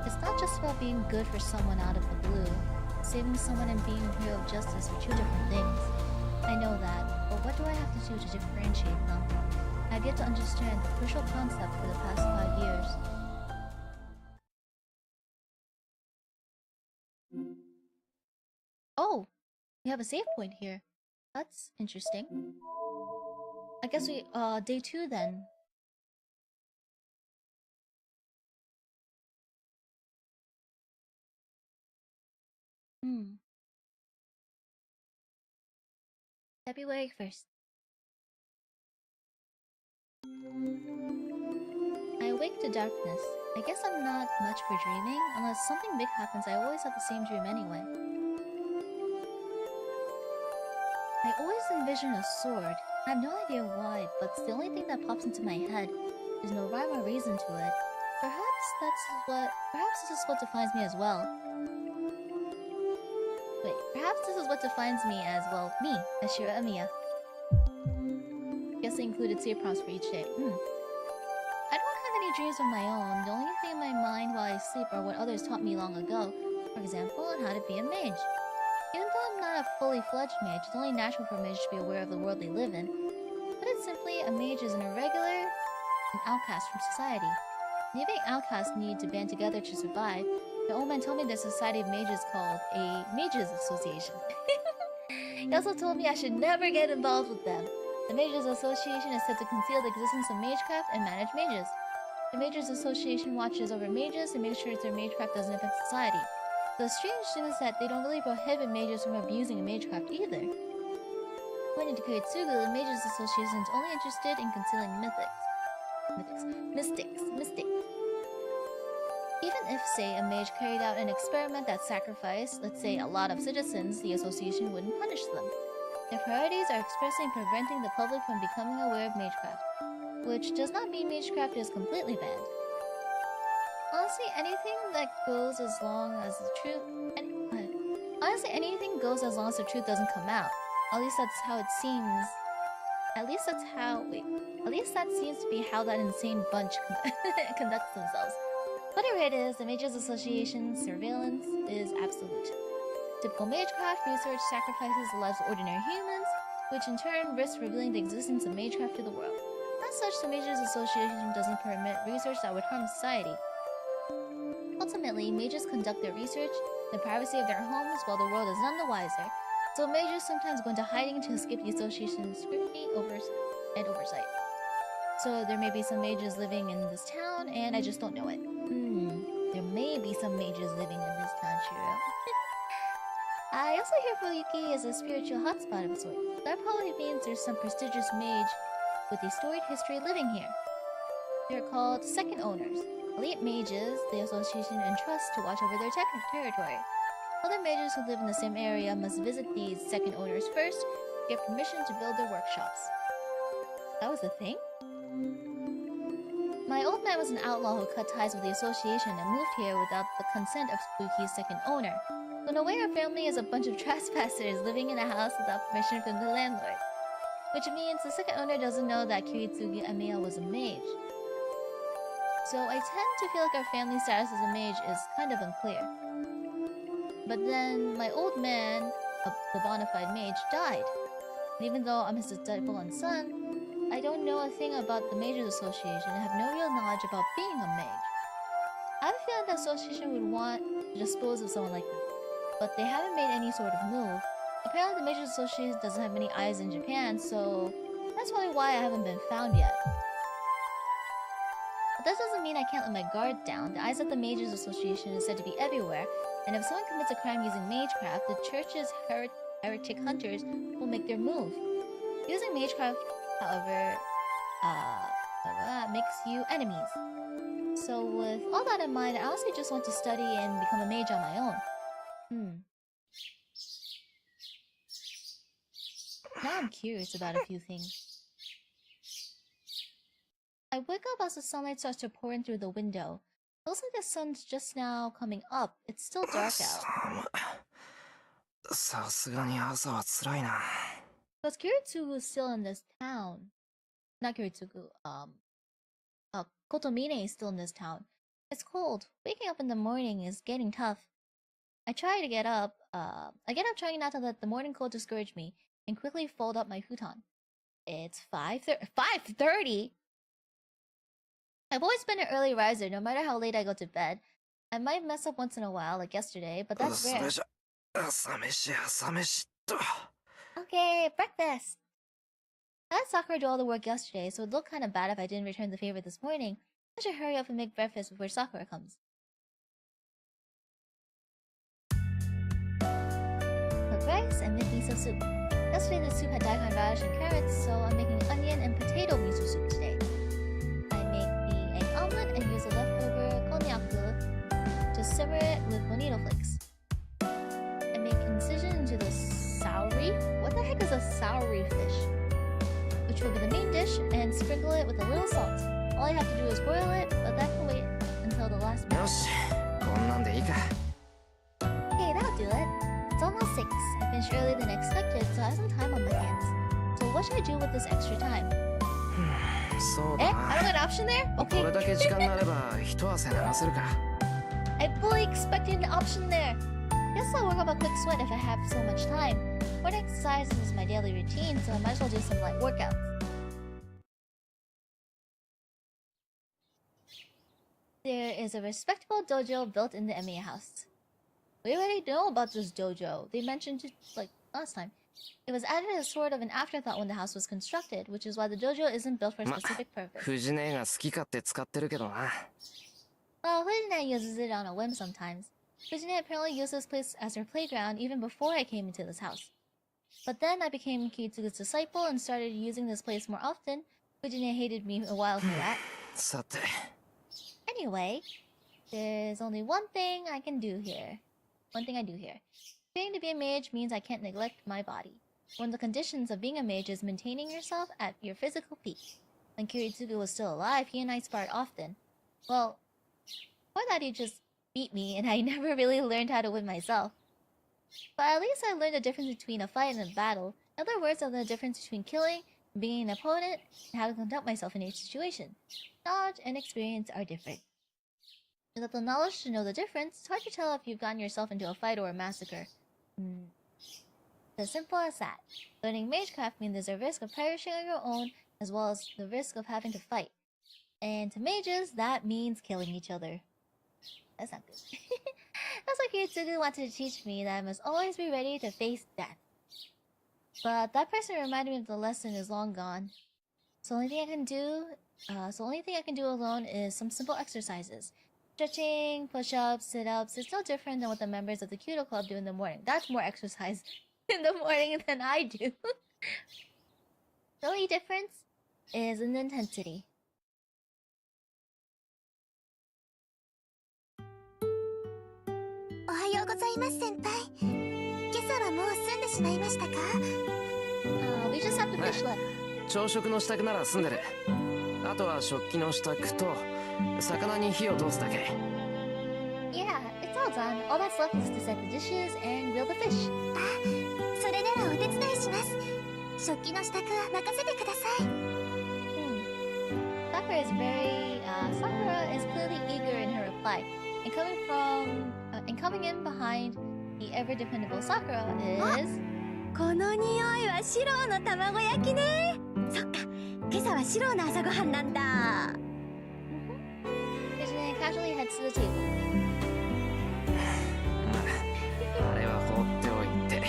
S1: It's not just about being good for someone out of the blue. Saving someone and being a hero of justice are two different things. I know that, but what do I have to do to differentiate them? I've yet to understand the crucial concept for the past 5 years. Oh, we have a save point here. That's interesting. I guess we, day 2 then. February 1st. I awake to darkness. I guess I'm not much for dreaming. Unless something big happens, I always have the same dream anyway. I always envision a sword. I have no idea why, but it's the only thing that pops into my head. There's no rhyme or reason to it. Perhaps this is what defines me as well. Wait, perhaps this is what defines me as, well, me, as Shirou Emiya. Guess I included save prompts for each day. I don't have any dreams of my own. The only thing in my mind while I sleep are what others taught me long ago. For example, on how to be a mage. Even though I'm not a fully fledged mage, it's only natural for a mage to be aware of the world they live in. Put it simply, a mage is an irregular, an outcast from society. Maybe outcasts need to band together to survive. My old man told me there's a society of mages called a Mages Association. He also told me I should never get involved with them. The Mages Association is said to conceal the existence of magecraft and manage mages. The Mages Association watches over mages and makes sure their magecraft doesn't affect society. The strange thing is that they don't really prohibit mages from abusing a magecraft either. According to Kiritsugu, the Mages Association is only interested in concealing mystics. Even if, say, a mage carried out an experiment that sacrificed, let's say, a lot of citizens, the association wouldn't punish them. Their priorities are expressly preventing the public from becoming aware of magecraft, which does not mean magecraft is completely banned. Honestly, anything that goes as long as the truth... Honestly, anything goes as long as the truth doesn't come out. At least that's how it seems. At least that seems to be how that insane bunch conducts themselves. Whatever it is, the Mages Association's surveillance is absolute. Typical magecraft research sacrifices the lives of ordinary humans, which in turn risks revealing the existence of magecraft to the world. As such, the Mages Association doesn't permit research that would harm society. Ultimately, mages conduct their research in the privacy of their homes while the world is none the wiser, so mages sometimes go into hiding to escape the association's scrutiny and oversight. So there may be some mages living in this town, and I just don't know it. There may be some mages living in this town, Shirou. I also hear Fuyuki is a spiritual hotspot of sorts. That probably means there's some prestigious mage with a storied history living here. They're called second owners, elite mages the association entrusts to watch over their territory. Other mages who live in the same area must visit these second owners first to get permission to build their workshops. That was the thing? My old man was an outlaw who cut ties with the association and moved here without the consent of Spooky's second owner. So in a way, our family is a bunch of trespassers living in a house without permission from the landlord. Which means the second owner doesn't know that Kiritsugu Amiya was a mage. So I tend to feel like our family status as a mage is kind of unclear. But then, my old man, the bona fide mage, died. And even though I'm his disciple son, I don't know a thing about the Mages Association and have no real knowledge about being a mage. I have a feeling the association would want to dispose of someone like me, but they haven't made any sort of move. Apparently the Mages Association doesn't have many eyes in Japan, so that's probably why I haven't been found yet. But that doesn't mean I can't let my guard down. The eyes of the Mages Association is said to be everywhere, and if someone commits a crime using magecraft, the church's heretic hunters will make their move. Using magecraft, however, makes you enemies. So with all that in mind, I honestly just want to study and become a mage on my own. Now I'm curious about a few things. I wake up as the sunlight starts to pour in through the window. Looks like the sun's just now coming up. It's still dark out. Because Kiritsugu is still in this town. Not Kiritsugu, Kotomine is still in this town. It's cold. Waking up in the morning is getting tough. I try to get up. I get up trying not to let the morning cold discourage me, and quickly fold up my futon. It's 5:30? I've always been an early riser, no matter how late I go to bed. I might mess up once in a while, like yesterday, but that's rare. Okay, breakfast! I had Sakura do all the work yesterday, so it'd look kinda bad if I didn't return the favor this morning. I should hurry up and make breakfast before Sakura comes. Cook rice and make miso soup. Yesterday the soup had daikon radish and carrots, so I'm making onion and potato miso soup today. I make the egg omelet and use the leftover konnyaku to simmer it with bonito flakes. I make incision into the sauri. What the heck is a sauri fish? Which will be the main dish, and sprinkle it with a little salt. All I have to do is boil it, but that can wait until the last minute. Okay, that'll do it. It's almost 6. I finished earlier than expected, so I have some time on my hands. So what should I do with this extra time? I don't get an option there? Okay. I fully expected an option there. Guess I'll work up a quick sweat if I have so much time. Morning exercise is my daily routine, so I might as well do some light workouts. There is a respectable dojo built in the Emiya house. We already know about this dojo. They mentioned it, like, last time. It was added as sort of an afterthought when the house was constructed, which is why the dojo isn't built for a specific purpose.
S3: 藤姉が好き勝手使ってるけどな。
S1: Well, Fujine uses it on a whim sometimes. Fujine apparently used this place as her playground even before I came into this house. But then I became Kitsugu's disciple and started using this place more often. Fujine hated me a while for that.
S3: さて。
S1: Anyway, there's only one thing I can do here. One thing I do here. Training to be a mage means I can't neglect my body. One of the conditions of being a mage is maintaining yourself at your physical peak. When Kiritsugu was still alive, he and I sparred often. Well, before that he just beat me and I never really learned how to win myself. But at least I learned the difference between a fight and a battle. In other words, I learned the difference between killing and being an opponent and how to conduct myself in each situation. Knowledge and experience are different. Without the knowledge to know the difference, it's hard to tell if you've gotten yourself into a fight or a massacre. It's as simple as that. Learning magecraft means there's a risk of perishing on your own, as well as the risk of having to fight. And to mages, that means killing each other. That's not good. That's why Kiritsugu wanted to teach me that I must always be ready to face death. But that person reminded me of the lesson is long gone. So the only thing I can do alone is some simple exercises. Stretching, push-ups, sit-ups. It's no different than what the members of the Kudo Club do in the morning. That's more exercise in the morning than I do. The only difference is in the intensity.
S6: おはようございます先輩。今朝はもう済んでしまいましたか？
S1: We just have to fish left.
S3: 朝食の支度なら済んでる。あとは食器の支度と魚に火を通すだけ。
S1: Yeah, it's all done. All that's left is to set the dishes and grill the fish.
S6: それならお手伝いします。食器の支度は任せてください。
S1: Sakura is clearly eager in her reply. And coming in behind the ever dependable Sakura is...
S4: この匂いはシローの卵焼きね。そっか、今朝はシローの朝ごはんなんだ。
S1: Fujine casually heads to the table.
S3: あれは放っておいて。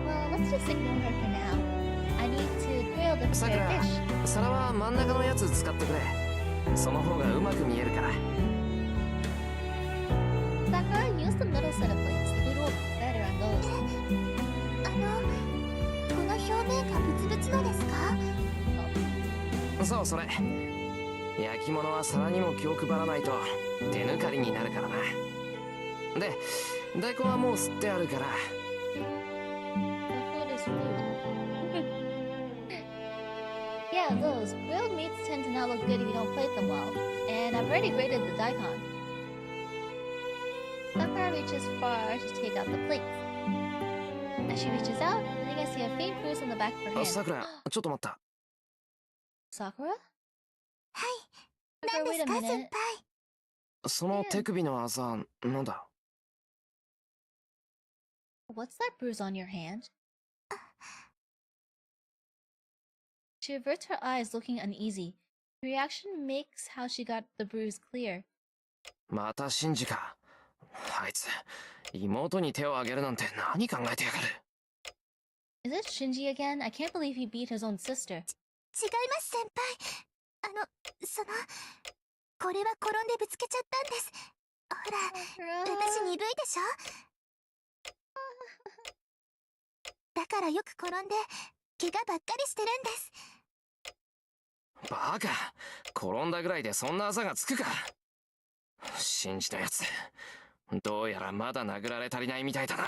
S1: Well, let's just ignore her for now. I need to grill the
S3: さく
S1: prepared
S3: ら、
S1: fish.
S3: 皿は真ん中のやつ使ってくれ。その方がうまく見えるから。
S1: Sakura, use the middle set of plates. The food will look better on those.
S6: この表面がブツブツのですか？
S3: そうそれ。焼き物は皿にも気を配らないと手抜かりになるからな。で、大根はもう吸ってあるから。
S1: The food is food. Yeah, those grilled meats tend to not look good if you don't plate them well. And I've already grated the daikon. Sakura reaches far to take out the plates. As she reaches out, I think I see a faint bruise on the back of her hand.
S3: さくら、ちょっと待った。
S1: Sakura?
S6: はい。何
S1: Sakura,
S6: で
S1: wait
S6: す
S1: a
S6: か
S1: minute.
S6: 先輩？
S3: その手首のあざ、なんだ？
S1: What's that bruise on your hand? She averts her eyes, looking uneasy. The reaction makes how she got the bruise clear.
S3: またシンジか。あいつ、妹に手をあげるなんて何考えてやがる。
S1: Is it Shinji again? I can't believe he beat his own sister.
S6: 違います先輩。これは転んでぶつけちゃったんです。ほら、私鈍いでしょ？だからよく転んで怪我ばっかりしてるんです。
S3: バカ、転んだぐらいでそんなあざがつくか。信じたやつ、どうやらまだ殴られ足りないみたいだな。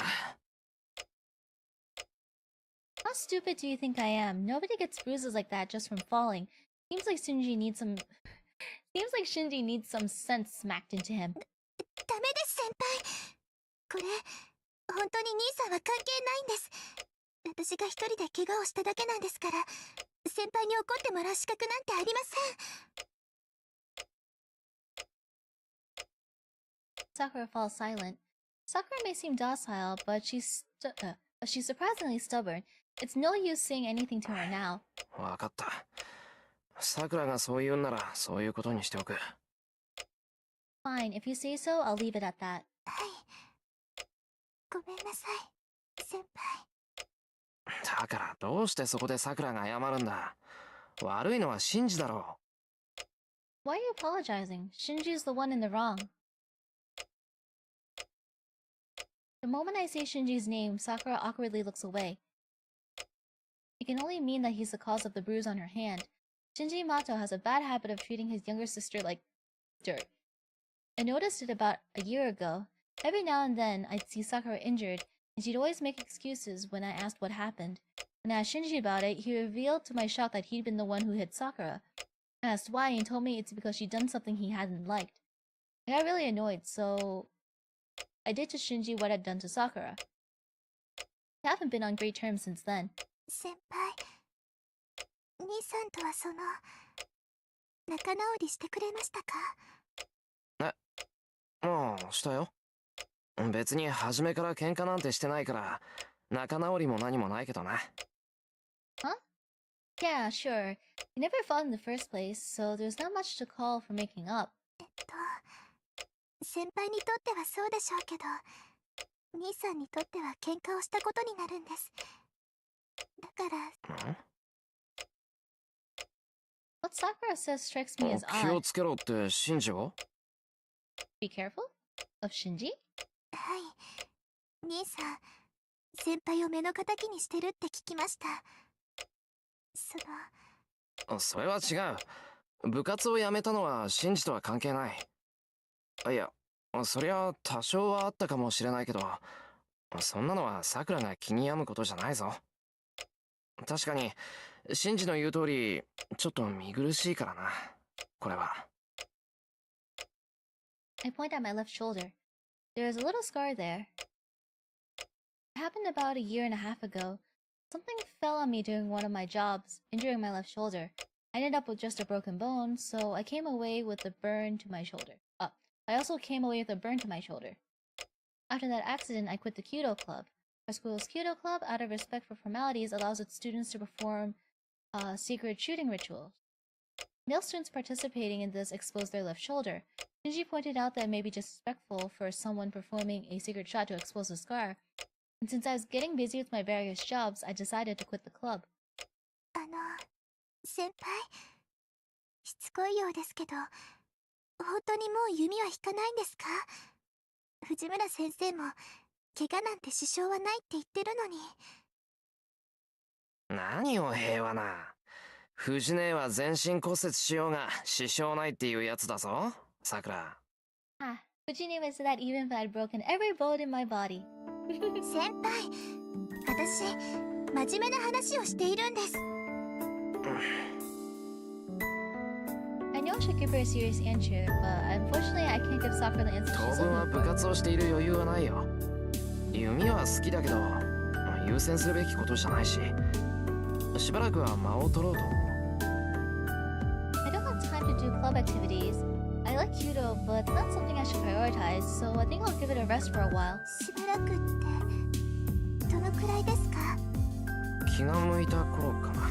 S1: How stupid do you think I am? Nobody gets bruises like that just from falling. Seems like Shinji needs some sense smacked into him.
S6: ダメです先輩。これ本当に兄さんは関係ないんです。私が一人で怪我をしただけなんですから、先輩に怒ってもらう資格なんてありません。
S1: Sakura falls silent. Sakura may seem docile, but she's surprisingly stubborn. It's no use saying anything to her now.
S3: わかった。さくらがそう言うんならそういうことにしておく。
S1: Fine, if you say so, I'll leave it at that.
S6: はい。ごめんなさい。先輩。
S3: だからどうしてそこでさくらが謝るんだ。悪いのはシンジだろ
S1: Why are you apologizing? Shinji's the one in the wrong. The moment I say Shinji's name, Sakura awkwardly looks away. It can only mean that he's the cause of the bruise on her hand. Shinji Mato has a bad habit of treating his younger sister like dirt. I noticed it about a year ago. Every now and then, I'd see Sakura injured, and she'd always make excuses when I asked what happened. When I asked Shinji about it, he revealed to my shock that he'd been the one who hit Sakura. I asked why, and he told me it's because she'd done something he hadn't liked. I got really annoyed, so I did to Shinji what I'd done to Sakura. We haven't been on great terms since then.
S6: 先輩。兄さんとは仲直りしてくれましたか？
S3: う。したよ。別に初めから喧嘩なんてしてないから、仲直りも何もないけどな。
S1: Huh? Yeah, sure. We never fought in the first place, so there's not much to call for making up.
S6: 先輩にとってはそうでしょうけど、兄さんにとっては喧嘩をしたことになるんです。だから。
S1: What Sakura says strikes me as
S3: 気を
S1: odd.
S3: つけろってシンジを
S1: Be careful? Of Shinji?
S6: はい。兄さん、先輩を目の敵にしてるって聞きました。
S3: それは違う。部活を辞めたのはシンジとは関係ない。いや、そりゃ多少はあったかもしれないけど、そんなのはさくらが気に病むことじゃないぞ。確かに、シンジの言う通り、ちょっと見苦しいからな、これは。
S1: I point at my left shoulder. There is a little scar there. It happened about a year and a half ago. Something fell on me during one of my jobs, injuring my left shoulder. I ended up with just a broken bone, so I came away with a burn to my shoulder. I also came away with a burn to my shoulder. After that accident, I quit the Kyudo club. Our school's Kyudo club, out of respect for formalities, allows its students to perform secret shooting rituals. Male students participating in this exposed their left shoulder. Shinji pointed out that it may be disrespectful for someone performing a secret shot to expose a scar. And since I was getting busy with my various jobs, I decided to quit the club.
S6: 先輩、しつこいようですけど、本当にもう弓は引かないんですか？藤村先生も怪我なんて支障はないって言ってるのに。
S3: 何を平和な。藤姉は全身骨折しようが支障ないっていうやつだぞ、さくら。
S1: Fujine would say that even if I had broken every bone in my body.
S6: 先輩、私、真面目な話をしているんです。
S1: I know I should give her a serious answer, but unfortunately I can't give Sakura the answer
S3: 当
S1: she's
S3: 分は
S1: looking
S3: 部
S1: for.
S3: 活をしている余裕はないよ。弓は好きだけど、優先するべきことじゃないし、しばらくは間を取ろうと思う。
S1: I don't have time to do club activities. I like Kyudo, but it's not something I should prioritize, so I think I'll give it a rest for a while.
S6: しばらくって、どのくらいですか？
S3: 気が向いた頃かな。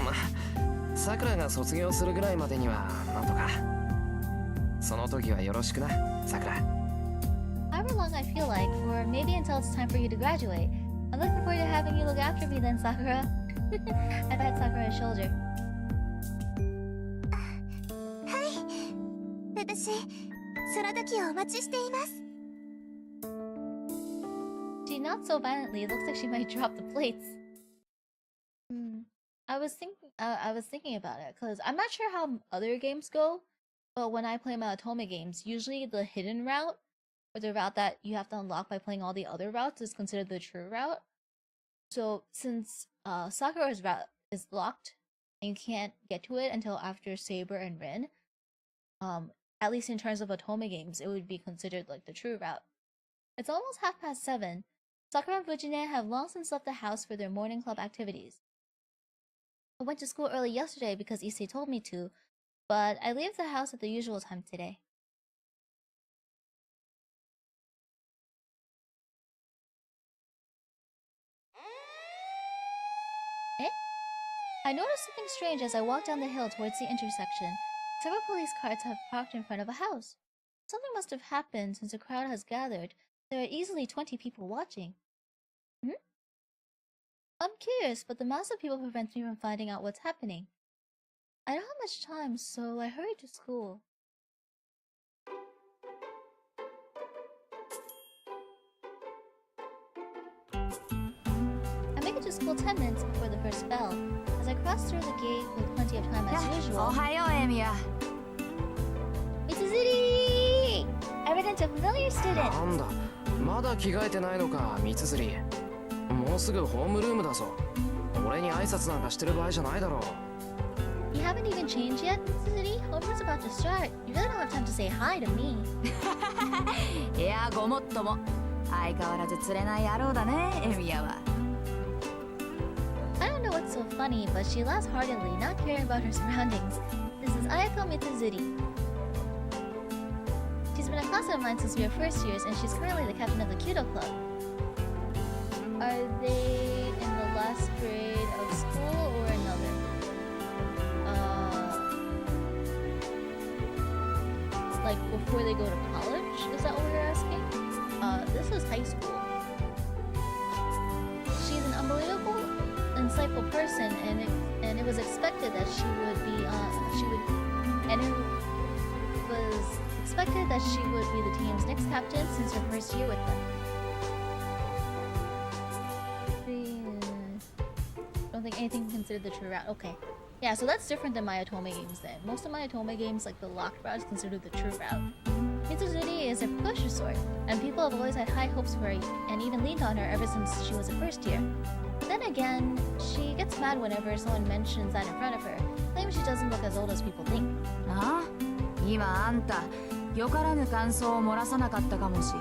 S3: まあ、さくらが卒業するぐらいまでにはなんとか。その時はよろしくな、さくら。
S1: However long I feel like, or maybe until it's time for you to graduate. I'm looking forward to having you look after me then, Sakura. I pat Sakura's shoulder.
S6: はい。私、その時をお待ちしています。
S1: She nods so violently, it looks like she might drop the plates. I was thinking about it, because I'm not sure how other games go, but when I play my Otome games, usually the hidden route, or the route that you have to unlock by playing all the other routes, is considered the true route. So since Sakura's route is locked, and you can't get to it until after Saber and Rin, at least in terms of Otome games, it would be considered like the true route. It's almost 7:30. Sakura and Fujine have long since left the house for their morning club activities. I went to school early yesterday because Issei told me to, but I leave the house at the usual time today. Eh? I noticed something strange as I walked down the hill towards the intersection. Several police cars have parked in front of a house. Something must have happened since a crowd has gathered. There are easily 20 people watching. I'm curious, but the mass of people prevents me from finding out what's happening. I don't have much time, so I hurried to school. I make it to school 10 minutes before the first bell. As I cross through the gate with plenty of time as usual.
S4: おはようエミヤ。
S1: Mitsuzuri! I ran into a familiar student.
S3: なんだ、まだ着替えてないのか、三つ釣り。もうすぐホームルームだぞ。俺に挨拶なんかしてる場合じゃないだろう。
S1: You haven't even changed yet, Mitsuzuri? Homeroom's about to start. You really don't have time to say hi to me.
S4: いや、ごもっとも。相変わらず釣れない野郎だね、エミヤは。
S1: I don't know what's so funny, but she laughs heartily, not caring about her surroundings. This is Ayako Mitsuzuri. She's been a classmate of mine since we were first years, and she's currently the captain of the Kudo Club. Are they in the last grade of school or another? Like before they go to college? Is that what we're asking? This is high school. She's an unbelievable, insightful person, and it was expected that she would be the team's next captain since her first year with them. Don't think anything considered the true route. Okay. Yeah, so that's different than my Otome games then. Most of my Otome games, like the locked route, is considered the true route. Mitsuzuri is a precocious sort, and people have always had high hopes for her and even leaned on her ever since she was a first year. Then again, she gets mad whenever someone mentions that in front of her, claiming she doesn't look as old as people think.
S4: ああ、今あんたよからぬ感想を漏らさなかったかもし。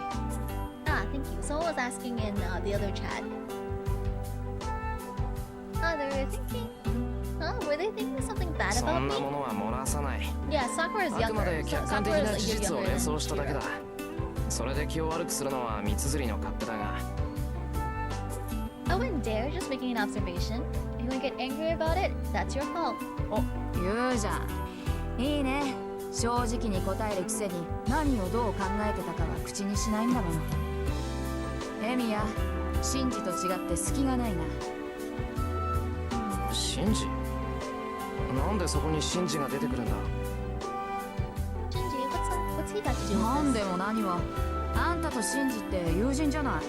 S1: Ah, thank you. Someone was asking in the other chat. They were thinking... were they thinking something bad
S3: そ
S1: about
S3: ん
S1: me?
S3: なものは漏らさない。
S1: Yeah, Sakura is
S3: あくま
S1: younger.
S3: で客観的
S1: Sakura
S3: な
S1: is
S3: 事
S1: a year
S3: 実を
S1: younger
S3: 連
S1: than
S3: 想しただけだ。
S1: Shirou.
S3: それで気を悪くするのは三つ釣りの勝手だが。
S1: I wouldn't dare, just making an observation. If you want to get angry about it, that's your fault.
S4: お、言うじゃん。いいね。正直に答えるくせに何をどう考えてたかは口にしないんだもの。エミヤ、シンジと違って隙がないな。
S3: シンジ？なんでそこにシンジが出てくるんだ？
S1: Shinji, what's he got to do
S4: な
S1: with
S4: ん
S1: this?
S4: でも何は。あんたとシンジって友人じゃない。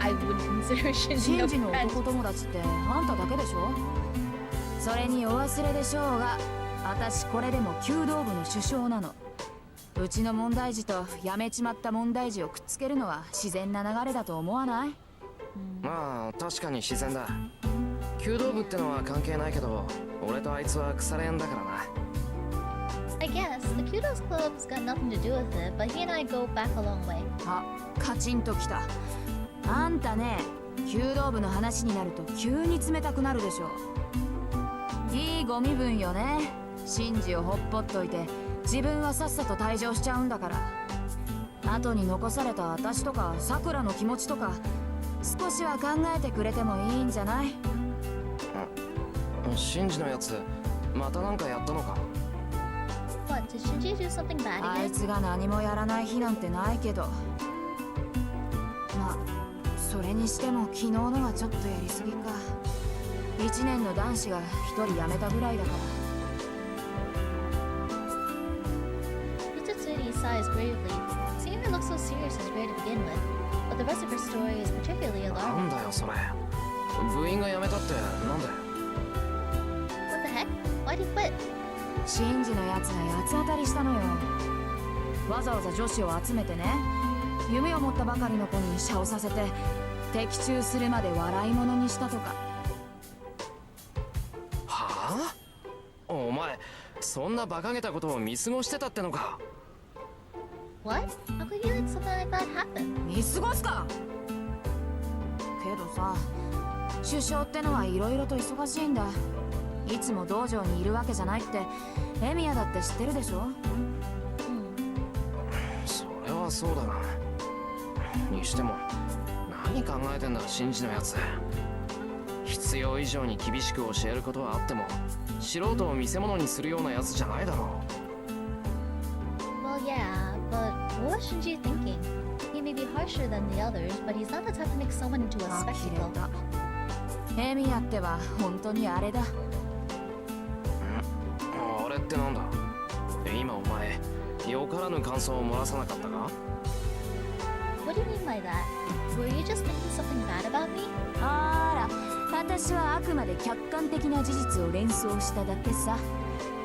S1: I wouldn't consider
S4: シ
S1: Shinji
S4: ン
S1: a
S4: ジの
S1: friend.
S4: 男友達ってあんただけでしょ。それにお忘れでしょうが、私これでも弓道部の主将なの。うちの問題児とやめちまった問題児をくっつけるのは自然な流れだと思わない？
S3: まあ確かに自然だ。弓道部ってのは関係ないけど、俺とあいつは腐れ縁だからな。
S1: I guess the Kudos Club's got nothing to do with it, but he and I go back a long way.
S4: あ、カチンときた。あんたね、弓道部の話になると急に冷たくなるでしょ。いいご身分よね。シンジをほっぽっといて自分はさっさと退場しちゃうんだから。後に残された私とかさくらの気持ちとか少しは考えてくれてもいいんじゃない？
S3: シンジのやつまたなんかやったのか？
S1: What, did Shinji do something bad
S4: あい
S1: again?
S4: つが何もやらない日なんてないけど。まあそれにしても昨日のはちょっとやりすぎか。1年の男子が1人辞めたぐらいだから。
S1: Mitsuzuri sighs gravely. Seeing her look so serious is rare to begin with, but the rest of her story is particularly
S3: な
S1: alarming.
S3: んだよそれ。部員が辞めたってなんだよ。
S1: What the heck? Why'd he quit?
S4: シンジのやつが八つ当たりしたのよ。わざわざ女子を集めてね、夢を持ったばかりの子にシャをさせて的中するまで笑い物にしたとか。
S3: はあ？お前そんな馬鹿げたことを見過ごしてたってのか？
S1: What? How could he let something like that happen?
S4: 見過ごすか。けどさ、首相ってのはいろいろと忙しいんだ。いつも道場にいるわけじゃないってエミヤだって知ってるでしょ。
S3: それはそうだな。にしても何考えてんだシンジのやつ。必要以上に厳しく教えることはあっても素人を見せ物にするようなやつじゃないだろう。
S1: Well, yeah, but what was Shinji thinking? He he may be harsher than the others, but he's not the type to make someone into a
S4: 呆れ
S1: spectacle.
S4: た。エミヤっては本当にあれだ。
S3: あれってなんだ。今お前よからぬ感想を漏らさなかったか。
S1: What do you mean by that? Were you just thinking something bad about me?
S4: あら、私はあくまで客観的な事実を連想しただけさ。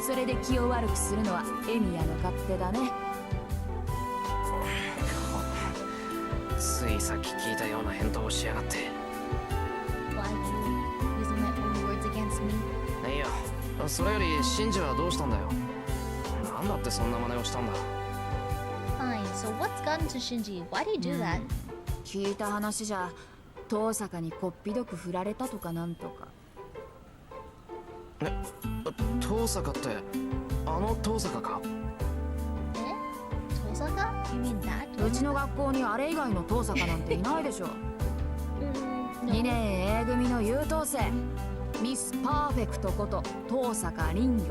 S4: それで気を悪くするのはエミヤの勝手だね。
S3: ついさっき聞いたような返答をしやがって。
S1: Why you using my own words against me?
S3: いや、それよりシンジはどうしたんだよ。なんだってそんな真似をしたんだ。
S1: Fine, so what's gotten to Shinji? Why do you do that?
S4: 聞いた話じゃ、遠坂にこっぴどく振られたとかなんとか。
S3: 遠坂ってあの遠坂か。
S1: Eh? Tosaka? You mean that?
S4: うちの学校にあれ以外の遠坂なんていないでしょ。
S1: No.
S4: 2年 A 組の優等生、ミスパーフェクトこと遠坂凛よ。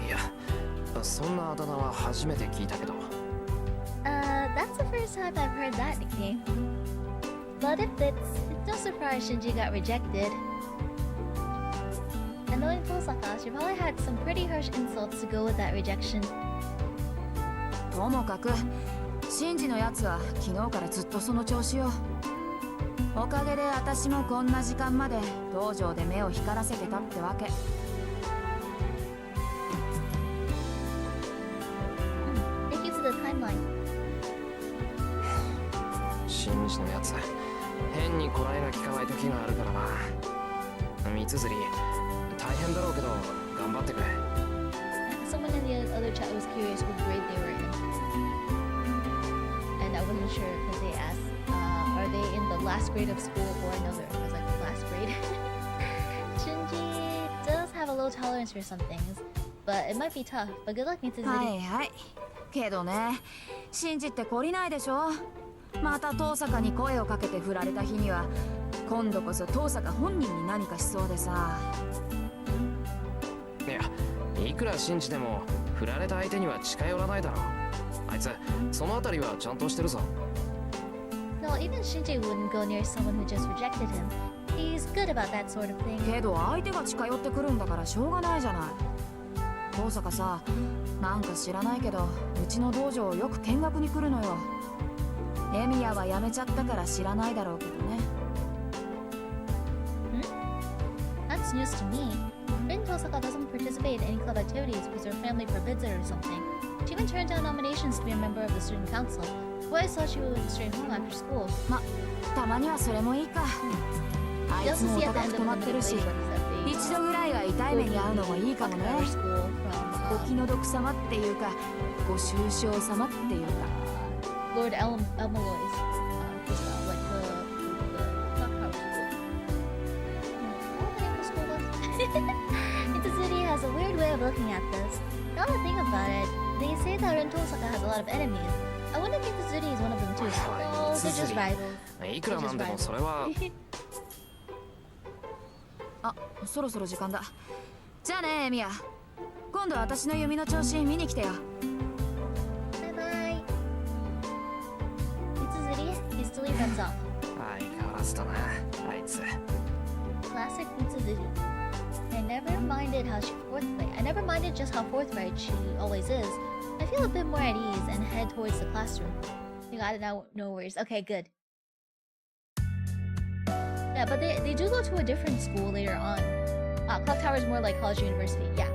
S3: いや、そんなあだ名は初めて聞いたけど。
S1: That's the first time I've heard that nickname. But if it's no surprise Shinji got rejected. And knowing Tosaka, she probably had some pretty harsh insults to go with that rejection.
S4: ともかくシンジのやつは昨日からずっとその調子よ。おかげで私もこんな時間まで道場で目を光らせてたってわけ。
S1: Thank you for the timeline.
S3: シンジのやつ変にこらえが効かない時があるからな。三つ釣り大変だろうけど頑張ってくれ。
S1: Someone in the other chat was curious what grade they were in. And I wasn't sure because they asked, are they in the last grade of school or another? I was like, last grade? Shinji does have a low tolerance for some things, but it might be tough. But good luck, Mitsuzuri.
S4: はいはい。けどね、シンジって懲りないでしょ。また遠坂に声をかけて振られた日には、今度こそ遠坂本人に何かしそうでさ。
S3: いや、いくら信じても振られた相手には近寄らないだろう。あいつそのあたりはちゃんとしてるぞ。
S1: No, even Shinji wouldn't go near someone who just rejected him. He's good about that sort of thing.
S4: けど相手が近寄ってくるんだからしょうがないじゃない。遠坂さ、なんか知らないけどうちの道場よく見学に来るのよ。エミヤは辞めちゃったから知らないだろうけどね。
S1: That's news to me. Rin Tosaka doesn't participate in any club activities because her family forbids it or something. She even turned down nominations to be a member of the student council. I always thought she would stay home after school.
S4: ま、たまにはそれもいいか。あい
S1: You
S4: つ
S1: also
S4: もお
S1: see at the
S4: 高
S1: end
S4: く
S1: of
S4: 止まってるし、
S1: the that they
S4: 一度ぐらいは痛い目に遭うのもいいかもね。
S1: cover school from
S4: お気の毒様っていうか、ご愁傷様っていうか。
S1: Lord Elmaloy's like not power school. What the name of the school was? Mitsuzuri has a weird way of looking at this. Now that I think about it, they say that Rin Tosaka has a lot of enemies. I wonder if Mitsuzuri is one of them too. Oh, they're just rivals.
S3: いくらなんでもそれは。
S4: あ、そろそろ時間だ。じゃあね、エミヤ。今度私の弓の調子見に来てよ。
S1: Bye bye. Mitsuzuri is to leave friends off.
S3: 相変わらずだな、あいつ。
S1: Classic Mitsuzuri. I never minded just how forthright she always is. I feel a bit more at ease and head towards the classroom. You got it now, no worries. Okay, good. Yeah, but they do go to a different school later on. Clock Tower is more like college or university, yeah.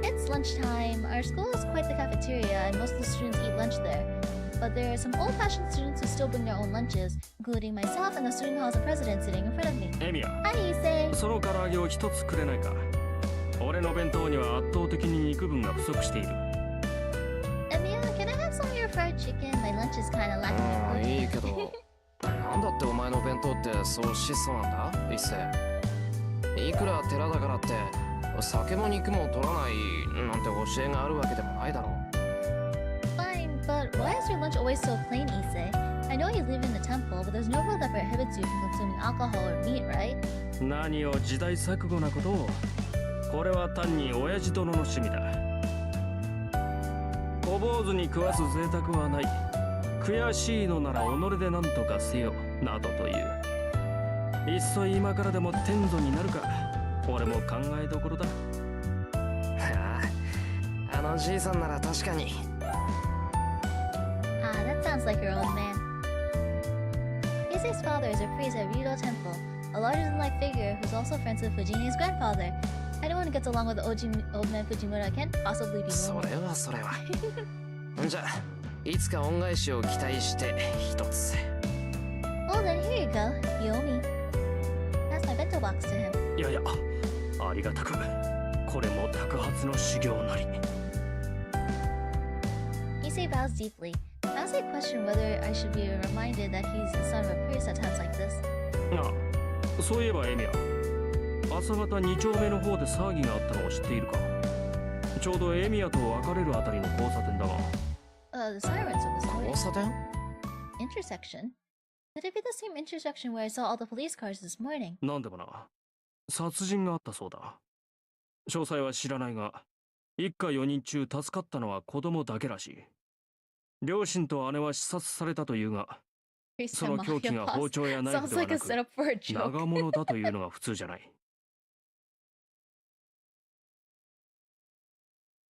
S1: It's lunchtime. Our school is quite the cafeteria and most of the students eat lunch there. But there are some old-fashioned students who still bring their own lunches, including myself and the student hall's president sitting in front of me.
S2: エミヤ、
S1: Hi, Issei.
S2: その唐揚げを一つくれないか。俺の弁当には圧倒的に肉分が不足している。
S1: Emiya, can I have some of your fried chicken? My lunch is kind of
S3: あ
S1: lacking
S3: あ、
S1: in
S3: いいけど。なんだってお前の弁当ってそう質素なんだ、一世。いくら寺だからって酒も肉も取らないなんて教えがあるわけでもないだろう。
S1: Fine, but why is your lunch always so plain, Issei? I know you live in the temple, but there's no rule that prohibits you from consuming alcohol or meat, right?
S2: 何を時代錯誤なことを。これは単に親父殿の趣味だ。小坊主に食わす贅沢はない。悔しいのなら己で何とかせよ、などという。いっそ今からでも天祖になるか。俺も考えどころだ。
S3: ああ、あのじいさんなら確かに。
S1: Ah, that sounds like your old man. Issei's father is a priest at Ryudo Temple, a larger-than-life figure who's also friends with Fujine's grandfather. Anyone who gets along with the old man Fujimura can't possibly be
S3: そ
S1: normal.
S3: れはそれは。じゃあいつか恩返しを期待して一つ。
S1: Well then, here you go. You owe me. Pass my bento box to him.
S2: いやいや、ありがたく。これも托発の修行なり。
S1: Issei bows deeply. I honestly question whether I should be reminded that he's the son of a priest at times like this.
S2: ああ、そういえばエミヤ、朝方2丁目の方で騒ぎがあったのを知っているか。ちょうどエミヤと別れるあたりの交差点だが。
S1: The sirens of this
S3: 交差点？
S1: intersection? Could it be the same intersection where I saw all the police cars this morning?
S2: なんでもな、殺人があったそうだ。詳細は知らないが、一家4人中助かったのは子供だけらしい。両親と姉は刺殺されたというが、その凶器が包丁やナイフ
S1: Sounds
S2: では
S1: like a
S2: なく、
S1: setup for a joke.
S2: 長物だというのが普通じゃない。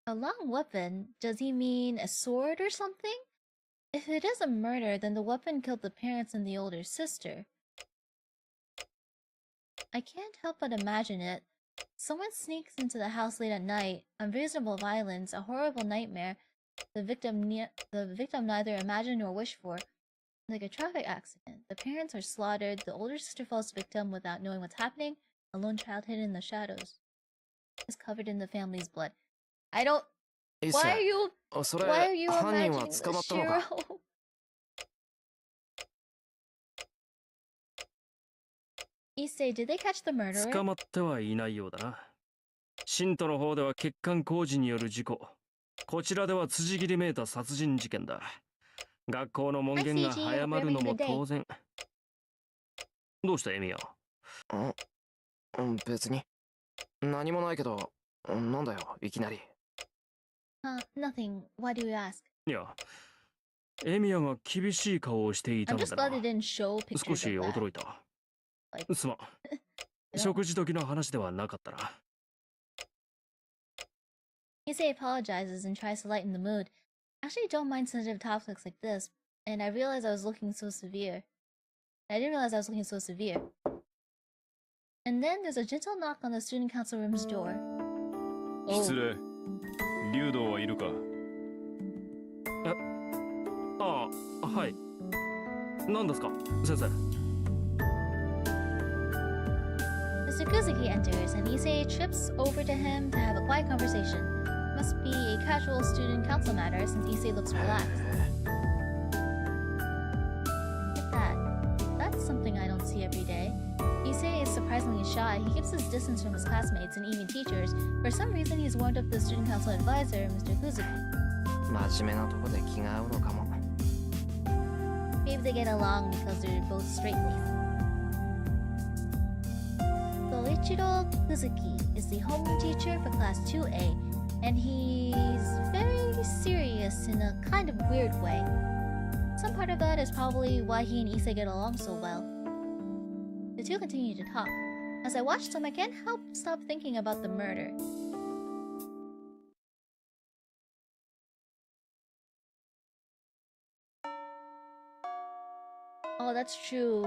S1: A long weapon? Does he mean a sword or something? If it is a murder, then the weapon killed the parents and the older sister. I can't help but imagine it. Someone sneaks into the house late at night, unreasonable violence, a horrible nightmare, the victim neither imagined nor wished for, like a traffic accident. The parents are slaughtered, the older sister falls victim without knowing what's happening, a lone child hidden in the shadows is covered in the family's blood. I don't.
S3: いいっす
S1: Why are you?
S3: それ
S1: Why are you
S3: 犯人
S1: imagining
S3: は
S1: this,
S3: 捕まったのか？
S1: Shirou? Issei, did they catch the murderer?
S2: 捕まってはいないようだな。信徒の方では欠陥工事による事故。こちらでは辻切りめいた殺人事件だ。学校の門限が早まるのも当然。どうしたエミヤ？
S3: 別に。何もないけど、なんだよ、いきなり。
S1: Nothing. Why do you ask?
S2: いや、エミヤが厳しい顔をしていた
S1: I'm
S2: の
S1: just
S2: だ
S1: glad
S2: な。
S1: they didn't show
S2: 少
S1: pictures
S2: し
S1: of that.
S2: 驚いた。
S1: Like,
S2: すまん。
S1: Yeah.
S2: 食事時の話ではなかったな。
S1: Issei apologizes and tries to lighten the mood. I actually don't mind sensitive topics like this, and I realized I was looking so severe. I didn't realize I was looking so severe. And then there's a gentle knock on the student council room's door.
S5: 失礼。竜道はいるか？
S2: ああ、はい。何ですか、先生。
S1: Mr. Kuzuki enters, and Issei trips over to him to have a quiet conversation. Must be a casual student council matter since Issei looks relaxed. Look at that. That's something I don't see every day. Issei is surprisingly shy. He keeps his distance from his classmates and even teachers. For some reason, he's warmed up the student council advisor, Mr. Kuzuki.
S3: 真面目なとこで気が合うのかも。
S1: Maybe they get along because they're both straight-laced. Soichiro Kuzuki is the homeroom teacher for class 2A, and he's very serious in a kind of weird way. Some part of that is probably why he and Issei get along so well. The two continue to talk. As I watch them, I can't help stop thinking about the murder. Oh, that's true.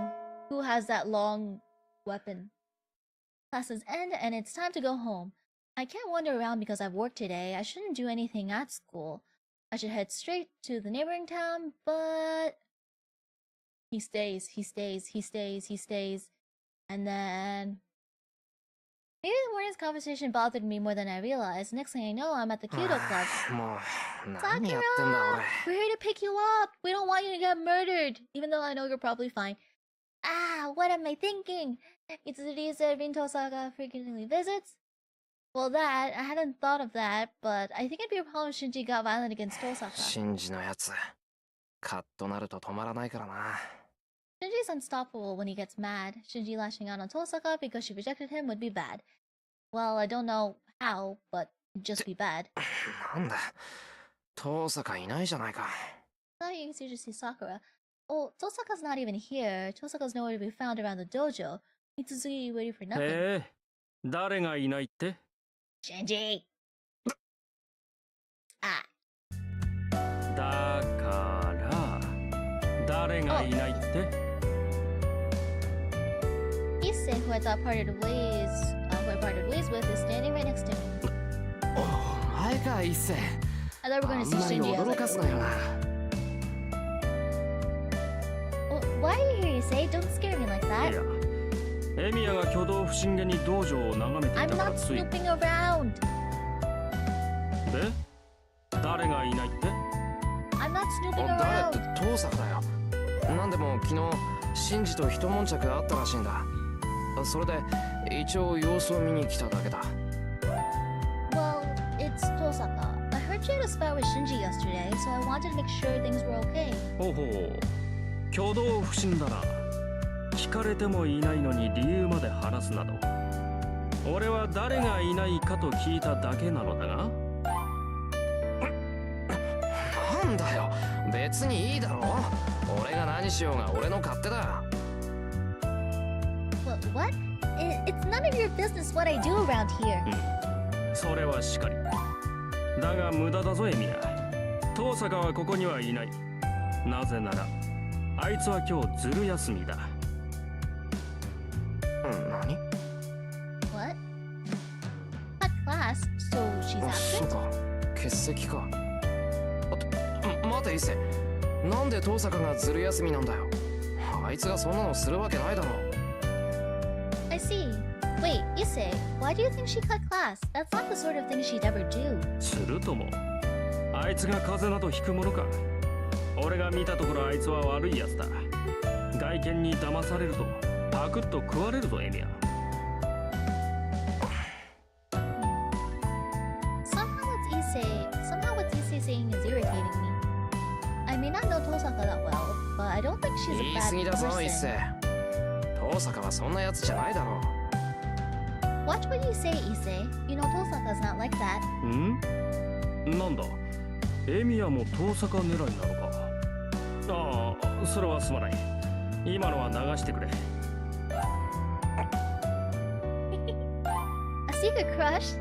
S1: Who has that long weapon? Classes end and it's time to go home. I can't wander around because I've work today. I shouldn't do anything at school. I should head straight to the neighboring town, but... He stays. And then... Maybe the morning's conversation bothered me more than I realized. Next thing I know, I'm at the Kyudo club.
S3: もう、何やってんだ
S1: Sakura!
S3: 俺。
S1: We're here to pick you up! We don't want you to get murdered! Even though I know you're probably fine. Ah, what am I thinking? Mitsuri said Rinto Saga frequently visits? Well, I hadn't thought of that, but I think it'd be a problem if Shinji got violent against Tosaka.
S3: シンジのやつ、カッとなると止まらないからな。
S1: Shinji's unstoppable when he gets mad. Shinji lashing out on Tosaka because she rejected him would be bad. Well, I don't know how, but it'd just be bad.
S3: なんだ、遠坂いないじゃないか。
S1: I thought you could just say Sakura. Oh, Tosaka's not even here. Tosaka's nowhere to be found around the dojo. Mitsuzuki waiting for nothing.
S2: ええ、誰がいないって？
S1: Shinji! Ah.
S2: だから誰がいないって？
S1: Issei, who I thought parted ways, who I parted ways with, is standing right next to me.
S3: お前か、一世。
S1: I thought we were
S3: あ
S1: gonna
S3: ん
S1: see
S3: まり
S1: Shinji. I was
S3: 驚
S1: like,
S3: かすなよな。
S1: why are you here, Issei? Don't scare me like
S2: い
S1: that.
S2: や、エミヤが挙動不審げに道場を眺めてい
S1: I'm
S2: たから
S1: not
S2: つい。
S1: snooping around.
S2: で、誰がいないって？
S1: I'm not snooping
S3: 誰
S1: around.
S3: って遠坂だよ。なんでも昨日、シンジと一悶着あったらしいんだ。それで、一応様子を見に来ただけだ。
S1: Well, it's Tosaka. I heard she had a spat with Shinji yesterday, so I wanted to make sure things were okay.
S2: ほうほう、挙動不審だな。聞かれてもいないのに理由まで話すなど。俺は誰がいないかと聞いただけなのだが。
S3: なんだよ、別にいいだろ。俺が何しようが俺の勝手だ。
S1: What? It's none of your business what I do around here.
S2: それはしかり。だが無駄だぞエミヤ。遠坂はここにはいない。なぜならあいつは今日ずる休みだ。
S3: 何？
S1: What? At class, so she's
S3: そう
S1: absent?
S3: か、欠席か。待て、一世。なんで遠坂がずる休みなんだよ。あいつがそんなのするわけないだろ。
S1: I see. Wait, Issei, why do you think she cut class? That's not the sort of thing she'd ever do.
S2: するともあいつが風邪などひくものか。俺が見たところあいつは悪いやつだ。外見に騙されるとパクッと食われるぞエミヤ。
S1: Somehow what Issei saying is irritating me. I may not know Tosaka that well, but I don't think she's
S3: 言
S1: a
S3: い過
S1: bad
S3: ぎだぞ、一
S1: person.
S3: 世。遠坂はそんなやつじゃないだろう。
S1: Watch what you say, Issei. You know Tosaka's not like that.
S2: ん？なんだ、エミヤも遠坂狙いなのか。ああ、それはすまない。今のは流してくれ。
S1: A secret crush?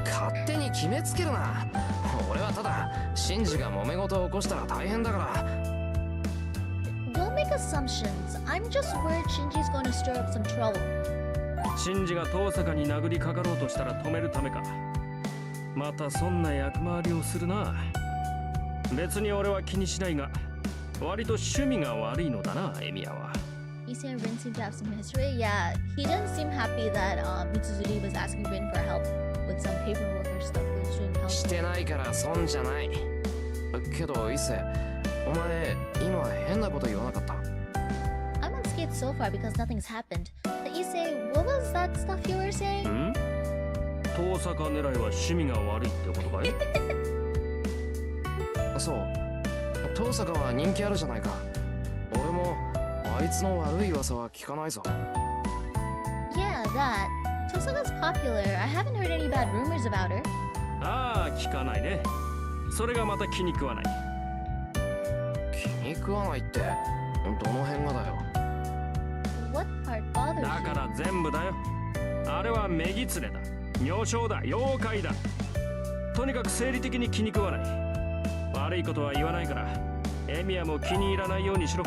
S3: 勝手に決めつけるな。俺はただシンジが揉め事を起こしたら大変だから。
S1: Don't make assumptions. I'm just worried Shinji's going to stir up some trouble.
S2: シンジが遠坂に殴りかかろうとしたら止めるためか。またそんな役回りをするな。別に俺は気にしないが、割と趣味が悪いのだな、エミヤは。
S1: Issei and Rin seem to have some history. Yeah, he didn't seem happy that Mitsuzuki was asking Rin for help with some paperwork or stuff with student council.
S3: してないから損じゃない。けど一世、お前今変なこと言わなかった？
S1: I'm unscathed so far because nothing's happened. But Issei, what was that stuff you were saying?
S2: ん？遠坂狙いは趣味が悪いってことかい？
S3: そう。遠坂は人気あるじゃないか。俺もあいつの悪い噂は聞かないぞ。
S1: Yeah, that. Tosaka's popular. I haven't heard any bad rumors about her.
S2: ああ、聞かないね。それがまた気に食わない。
S3: 気に食わないってどの辺がだよ。
S1: What part bothers
S2: だ
S1: you?
S2: から全部だよ。あれは女狐だ、女性だ、妖怪だ。とにかく生理的に気に食わない。悪いことは言わないから、エミヤも気に入らないようにしろ。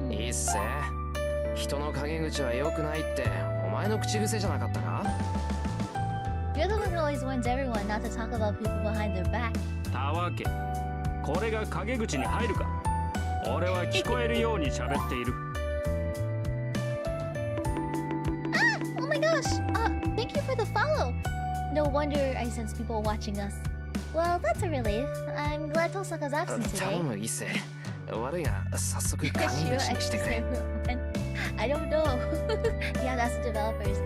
S3: いいっせ。人の陰口は良くないってお前の口癖じゃなかったか？
S1: You're the one who always warns everyone not to talk about people behind their back.
S2: たわけ、これが陰口に入るか。俺は聞こえるように喋っている。
S1: Ah! Oh my gosh! Thank you for the follow! No wonder I sense people watching us. Well, that's a relief. I'm glad Tosaka's absent
S3: 頼
S1: today.
S3: む一世。悪いが早速陰
S1: Shirou
S3: 口にしてくれ。
S1: I don't know. Yeah, that's the developers.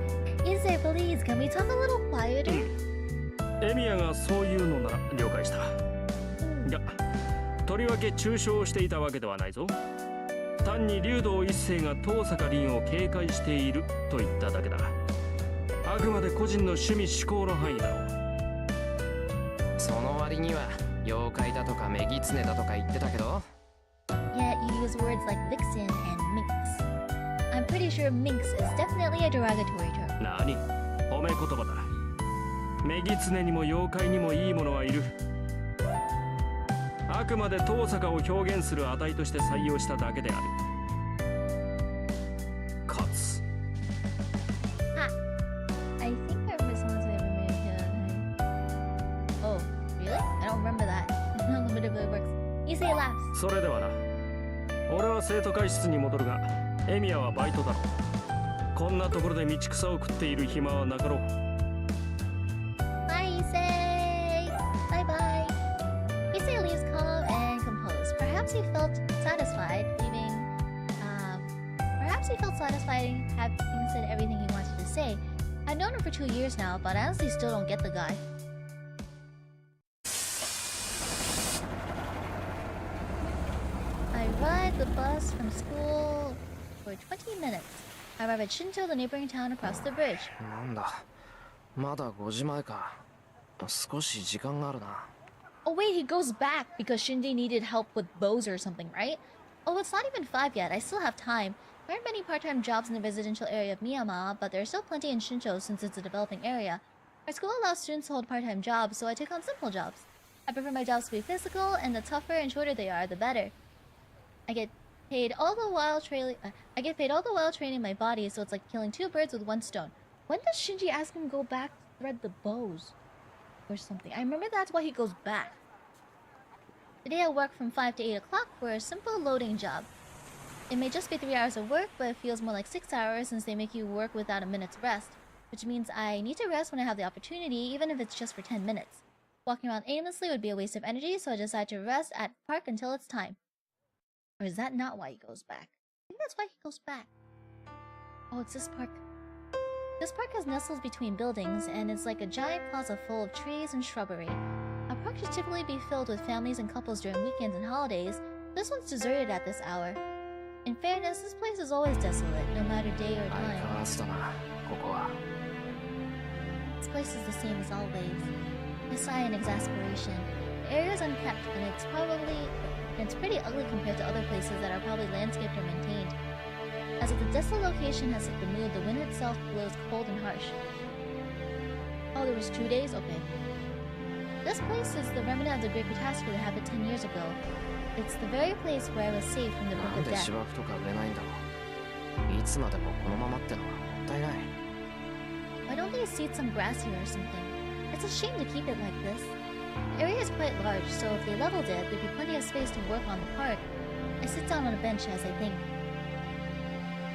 S1: Issei, please, can we talk a little quieter?
S2: エミヤがそういうのなら了解した。いや、とりわけ中傷していたわけではないぞ。単に竜道一世が遠坂凛を警戒していると言っただけだ。あくまで個人の趣味嗜好の範囲だろう。
S3: その割りには妖怪だとかメギツネだとか言ってたけど。
S1: Yet you use words like vixen and minx. I'm pretty sure minx is definitely a derogatory term.
S2: 何？褒め言葉だ。メギツネにも妖怪にもいいものはいる。あくまで遠坂を表現する値として採用しただけである。かつ。
S1: I think I remember someone saying Oh, really? I don't remember that. But it really works. You say it laughs.
S2: それではな。俺は生徒会室に戻るが、エミヤはバイトだろう。こんなところで道草を食っている暇はなかろう。
S1: Bye, Issei. Bye bye. Issei leaves calm and composed. Perhaps he felt satisfied leaving. Perhaps he felt satisfied having said everything he wanted to say. I've known him for 2 years now, but I honestly still don't get the guy. I ride the bus from school for 20 minutes. I arrive at Shinto, the neighboring town across the bridge.
S3: なんだ、まだ5時前か。少し時間があるな。
S1: Oh wait, he goes back because Shinji needed help with bows or something, right? Oh, it's not even 5 yet. I still have time. There aren't many part-time jobs in the residential area of Miyama, but there are still plenty in Shinto since it's a developing area. Our school allows students to hold part-time jobs, so I take on simple jobs. I prefer my jobs to be physical, and the tougher and shorter they are, the better. I get paid all the while training my body, so it's like killing 2 birds with 1 stone. When does Shinji ask him to go back to thread the bows? Or something. I remember that's why he goes back. Today I work from 5 to 8 o'clock for a simple loading job. It may just be 3 hours of work, but it feels more like 6 hours since they make you work without a minute's rest, which means I need to rest when I have the opportunity, even if it's just for 10 minutes. Walking around aimlessly would be a waste of energy, so I decide to rest at the park until it's time. Or is that not why he goes back? I think that's why he goes back. Oh, it's this park. This park has nestles between buildings, and it's like a giant plaza full of trees and shrubbery. A park should typically be filled with families and couples during weekends and holidays. This one's deserted at this hour. In fairness, this place is always desolate, no matter day or
S3: 相変わ
S1: time.
S3: らずだな、ここは。
S1: This place is the same as always. I sigh in exasperation. The area is unkept, and it's pretty ugly compared to other places that are probably landscaped or maintained. As if the desolate location has hit the mood, the wind itself blows cold and harsh. Oh, there was 2 days? Okay. This place is the remnant of the great catastrophe that happened 10 years ago. It's the very place where I was saved from the
S3: な
S1: brink
S3: ん
S1: of
S3: で
S1: death.
S3: 芝生とか植えないんだろう。いつまでもこのままってのはもったいない。
S1: Why don't they seed some grass here or something? It's a shame to keep it like this. The area is quite large, so if they leveled it, there'd be plenty of space to work on the park. I sit down on a bench as I think.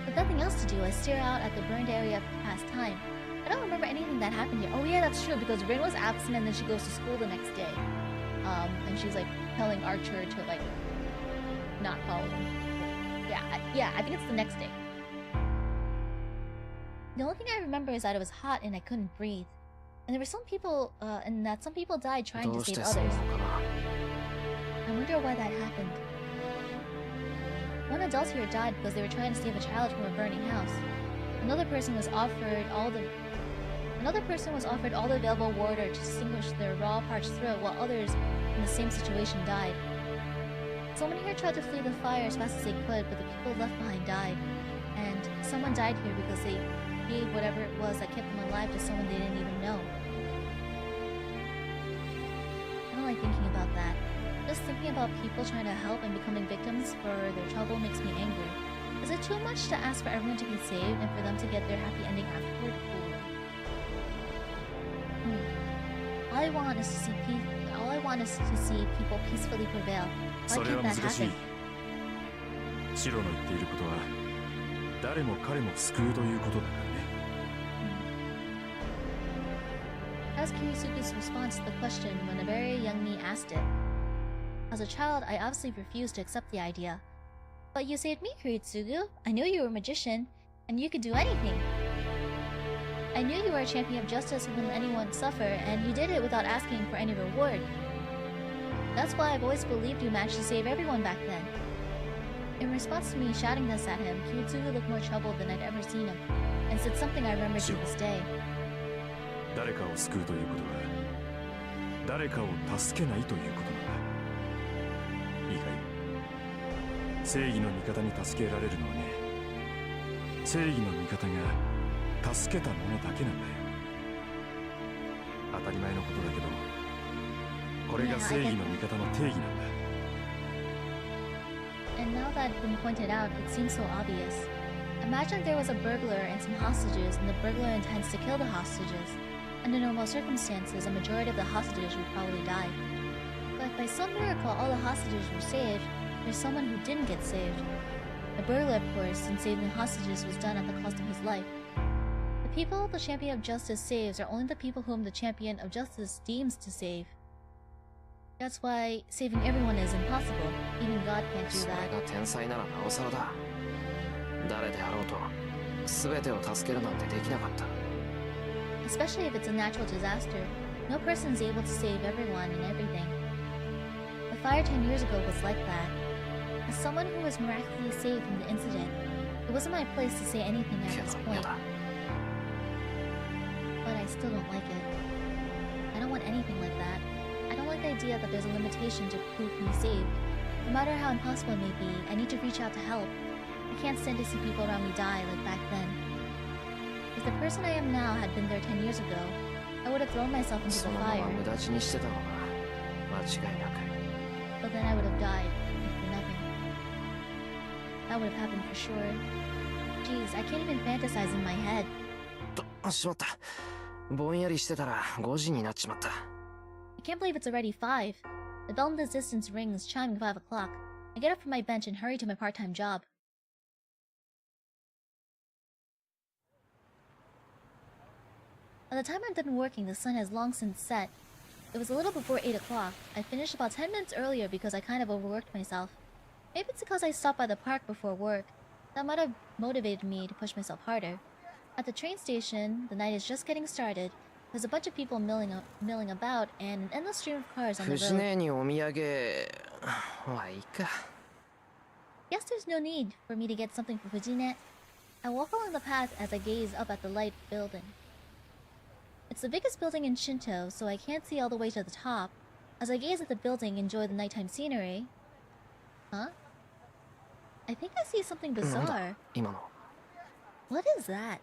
S1: With nothing else to do, I stare out at the burned area for past time. I don't remember anything that happened here. Oh yeah, that's true, because Rin was absent and then she goes to school the next day. And she's like telling Archer to like not follow him. Yeah, I think it's the next day. The only thing I remember is that it was hot and I couldn't breathe. And there were some people, and that some people died trying
S3: ど
S1: to
S3: うし
S1: save
S3: てそうな
S1: others.
S3: のかな。
S1: I wonder why that happened. One adult here died because they were trying to save a child from a burning house. Another person was offered all the available water to extinguish their raw, parched throat, while others in the same situation died. Someone here tried to flee the fire as fast as they could, but the people left behind died. And someone died here because they gave whatever it was that kept them alive to someone they didn't even know. I don't like thinking about that. Just thinking about people trying to help and becoming victims for their trouble makes me angry. Is it too much to ask for everyone to be saved and for them to get their happy ending afterward? All I want is to see people peacefully prevail. Why
S5: それ
S1: can't
S5: は
S1: that
S5: 難しい
S1: happen?。
S5: シロの言っていることは誰も彼も救うということだからね。
S1: That was Kirisuke's response to the question when a very young me asked it. As a child, I obviously refused to accept the idea. But you saved me, Kiritsugu. I knew you were a magician, and you could do anything. I knew you were a champion of justice who wouldn't let anyone suffer, and you did it without asking for any reward. That's why I've always believed you managed to save everyone back then. In response to me shouting this at him, Kiritsugu looked more troubled than I'd ever seen him, and said something I remember to this day.
S5: 誰かを救うということは誰かを助けないということなんだ。いいかい、正義の味方に助けられるのはね、正義の味方が助けた者だけなんだよ。当たり前のことだけど、これが正義の味方の定義なんだ。
S1: And now that it's been pointed out, it seems so obvious. Imagine there was a burglar and some hostages, and the burglar intends to kill the hostages. Under normal circumstances, a majority of the hostages would probably die. But if by some miracle all the hostages were saved, there's someone who didn't get saved. The burglar, of course, since saving the hostages was done at the cost of his life. The people the champion of justice saves are only the people whom the champion of justice deems to save. That's why saving everyone is impossible. Even God can't do
S3: それ
S1: that.
S3: が天才ならなおさらだ。誰であろうと全てを助けるなんてできなかった。
S1: Especially if it's a natural disaster. No person is able to save everyone and everything. The fire 10 years ago was like that. As someone who was miraculously saved from the incident, it wasn't my place to say anything at
S3: け
S1: this
S3: ど
S1: point.
S3: 嫌だ。
S1: But I still don't like it. I don't want anything like that. I don't like the idea that there's a limitation to who can be saved. No matter how impossible it may be, I need to reach out to help. I can't stand to see people around me die like back then. If the person I am now had been there 10 years ago, I would have thrown myself into
S3: そ
S1: the
S3: のまま
S1: fire,
S3: 無駄死にしてたのが間違いなく。
S1: but then I would have died for nothing. That would have happened for sure. Jeez, I can't even fantasize in my head.
S3: と、しまった。ぼんやりしてたら5時になっちまった。
S1: I can't believe it's already 5. The bell in the distance rings, chiming 5 o'clock. I get up from my bench and hurry to my part-time job. By the time I'm done working, the sun has long since set. It was a little before 8 o'clock. I finished about 10 minutes earlier because I kind of overworked myself. Maybe it's because I stopped by the park before work. That might have motivated me to push myself harder. At the train station, the night is just getting started. There's a bunch of people milling about and an endless stream of cars on the
S3: 藤
S1: road.
S3: 姉にお土産はいいか。
S1: Guess there's no need for me to get something for Fujine. I walk along the path as I gaze up at the light building. It's the biggest building in Shinto, so I can't see all the way to the top. As I gaze at the building and enjoy the nighttime scenery... Huh? I think I see something
S3: なんだ
S1: bizarre.
S3: 今の。
S1: What is that?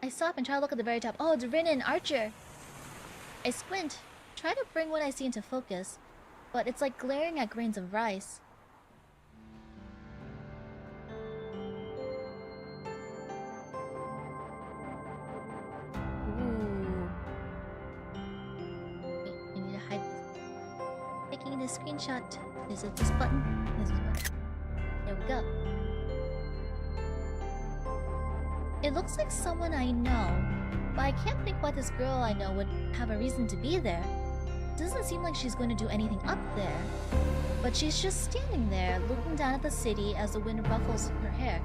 S1: I stop and try to look at the very top. Oh, it's Rin Archer! I squint, try to bring what I see into focus, but it's like glaring at grains of rice. Ooh. Wait, I need to hide this. Taking this screenshot. Is it this button? This button. There we go. It looks like someone I know, but I can't think why this girl I know would have a reason to be there. It doesn't seem like she's going to do anything up there, but she's just standing there, looking down at the city as the wind ruffles her hair.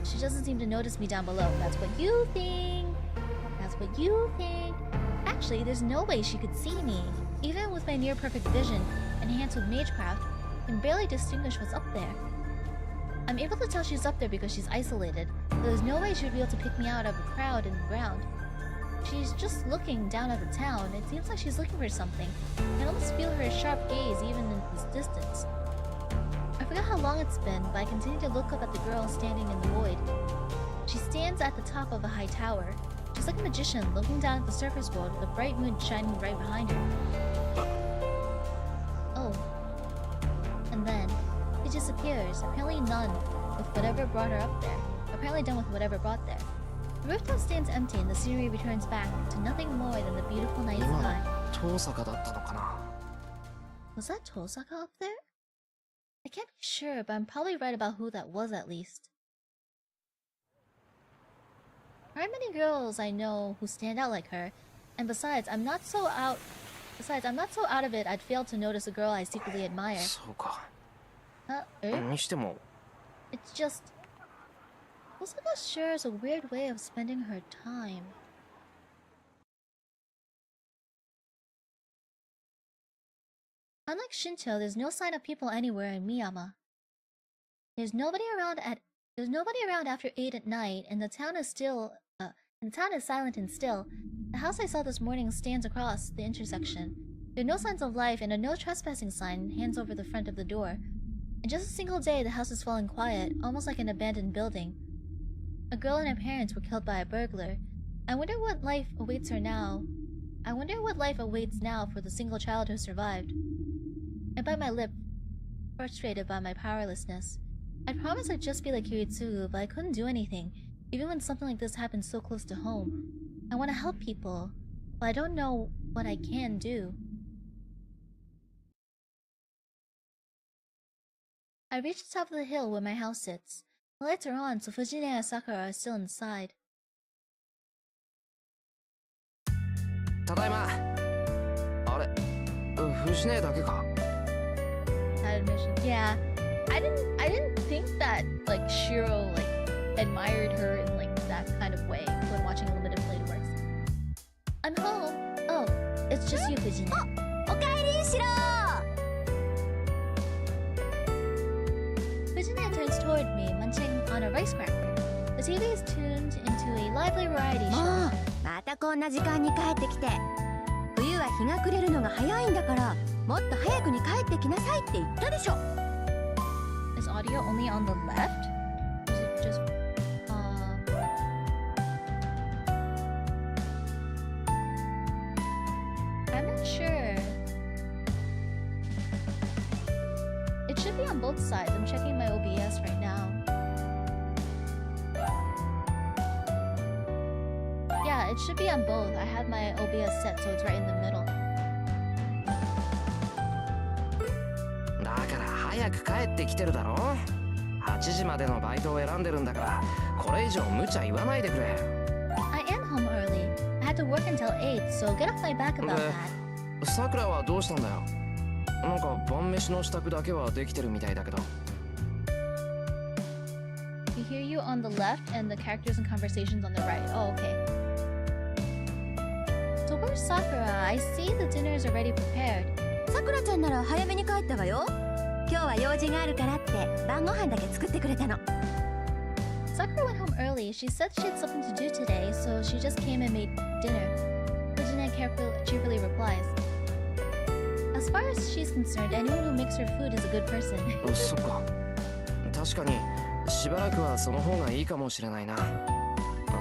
S1: She doesn't seem to notice me down below. That's what you think. That's what you think. Actually, there's no way she could see me. Even with my near-perfect vision, enhanced with magecraft, I can barely distinguish what's up there. I'm able to tell she's up there because she's isolated, but there's no way she would be able to pick me out of a crowd in the ground. She's just looking down at the town. It seems like she's looking for something. I can almost feel her sharp gaze even in this distance. I forgot how long it's been, but I continue to look up at the girl standing in the void. She stands at the top of a high tower. She's like a magician looking down at the surface world with a bright moon shining right behind her. Oh. And then she disappears, apparently done with whatever brought her up there. Apparently done with whatever brought there. The rooftop stands empty and the scenery returns back to nothing more than the beautiful night
S3: 今
S1: sky.
S3: の遠坂だったのかな。
S1: Was that Tosaka up there? I can't be sure, but I'm probably right about who that was at least. There aren't many girls I know who stand out like her, and besides, I'm not so out of it I'd fail to notice a girl I secretly admire.
S3: そうか。
S1: Eh?
S3: にしても
S1: It's just... Osaka sure is a weird way of spending her time. Unlike Shinto, there's no sign of people anywhere in Miyama. There's nobody around after 8 at night, and the town is silent and still. The The house I saw this morning stands across the intersection. There are no signs of life, and a no trespassing sign hangs over the front of the door. In just a single day, the house has fallen quiet, almost like an abandoned building. A girl and her parents were killed by a burglar. I wonder what life awaits her now. I wonder what life awaits now for the single child who survived. I bite my lip, frustrated by my powerlessness. I promised I'd just be like Kiritsugu, but I couldn't do anything, even when something like this happened so close to home. I want to help people, but I don't know what I can do. I reach the top of the hill where my house sits. The lights are on, so Fujine and Sakura are still inside.
S3: ただいま。あれ、藤音だけか。
S1: That admission, yeah. I didn't think that like Shirou like admired her in like that kind of way when watching Limited Blade Works. I'm home. Oh, it's just you, Fujine.
S4: おかえり、シロー。
S1: Fujine turns toward me, munching on a rice cracker. The TV is tuned into a lively variety
S4: も
S1: show.
S4: うまたこんな時間に帰ってきて。冬は日が暮れるのが早いんだから、もっと早くに帰ってきなさいって言ったでしょ。
S1: Is audio only on the left? Or is it just I'm not sure. It should be on both sides. I'm checking my OBS right now. Yeah, it should be on both. I have my OBS set so it's right in the middle.
S3: だから早く帰ってきてるだろ。8時までのバイトを選んでるんだから、これ以上無茶言わないでくれ。
S1: I am home early. I had to work until 8, so get off my back about that.
S3: さくらはどうしたんだよ。なんか晩飯の支度だけはできてるみたいだけど。
S1: We hear you on the left and the characters and conversations on the right. Oh, okay. So where's Sakura? I see the dinner is already prepared.
S4: さくらちゃんなら早めに帰ったわよ。今日は用事があるからって晩ご飯だけ作ってくれたの。
S1: Sakura went home early. She said she had something to do today, so she just came and made dinner. Fujine cheerfully replies. As far as she's concerned, anyone who makes her food is a good person.
S3: そっか。確かにしばらくはその方がいいかもしれないな。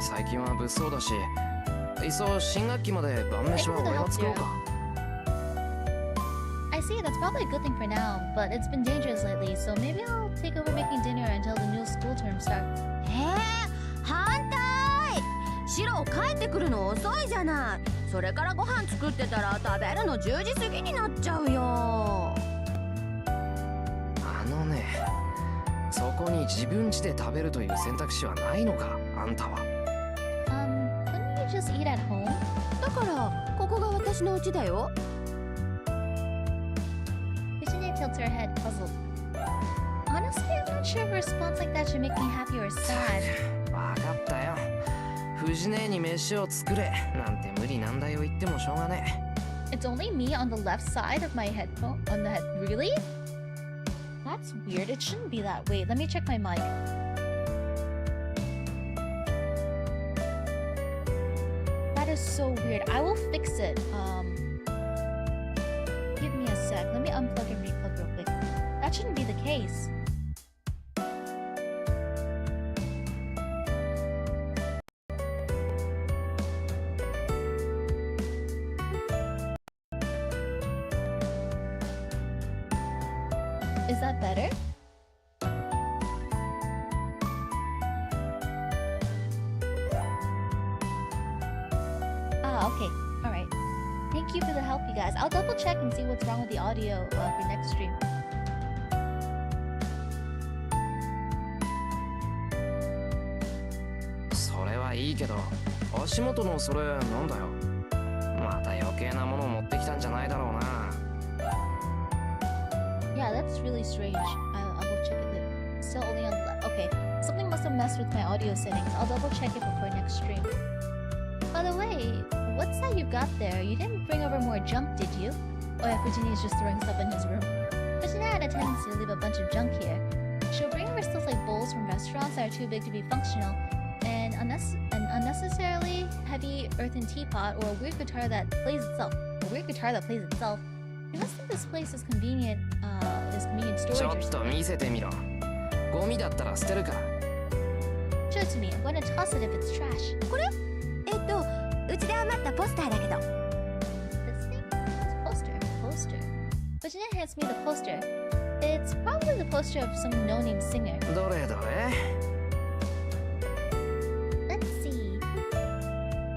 S3: 最近は物騒だし、いっそ新学期まで晩飯は俺が作ろうか。
S1: I see, that's probably a good thing for now, but it's been dangerous lately, so maybe I'll take over making dinner until the new school term starts.
S4: 反対。シロ帰ってくるの遅いじゃない。それからご飯作ってたら食べるの10時過ぎになっちゃうよ。
S3: そこに自分家で食べるという選択肢はないのか、あんたは。
S1: Couldn't you just eat at home?
S4: だからここが私の家だよ。
S1: Fujine tilts her head, puzzled. Honestly, I'm not sure if a response like that should make me happy or sad.
S3: わかったよ。藤姉に飯を作れなんて無理難題を言ってもしょうがねえ。
S1: It's only me on the left side of my headphone. On the head, really? That's weird. It shouldn't be that. Wait, let me check my mic. That is so weird. I will fix it. Give me a sec. Let me unplug and replug real quick. That shouldn't be the case. Is that better? Ah, okay. Alright. Thank you for the help, you guys. I'll double check and see what's wrong with the audio for next stream.
S3: いいけど、足元のそれなんだよ。また余計なものを持ってきたんじゃないだろうな。
S1: Yeah, that's really strange. I'll go check it. Still only on the left. Okay, something must have messed with my audio settings. I'll double check it before next stream. By the way, what's that you got there? You didn't bring over more junk, did you? Oh yeah, Fujini is just throwing stuff in his room. Fujini had a tendency to leave a bunch of junk here. She'll bring over stuff like bowls from restaurants that are too big to be functional, and an unnecessarily heavy earthen teapot or a weird guitar that plays itself. A weird guitar that plays itself. You must think this place is convenient, storage
S3: ちょ
S1: or
S3: っと
S1: something.
S3: 見せてみろ。ゴミだったら捨てるから。
S1: Show it to me. I'm going to toss it if it's trash.
S4: うちで余ったポスターだけど。
S1: This thing? This poster. Fujine hands me the poster. It's probably the poster of some no-name singer.
S3: どれどれ
S1: Let's see.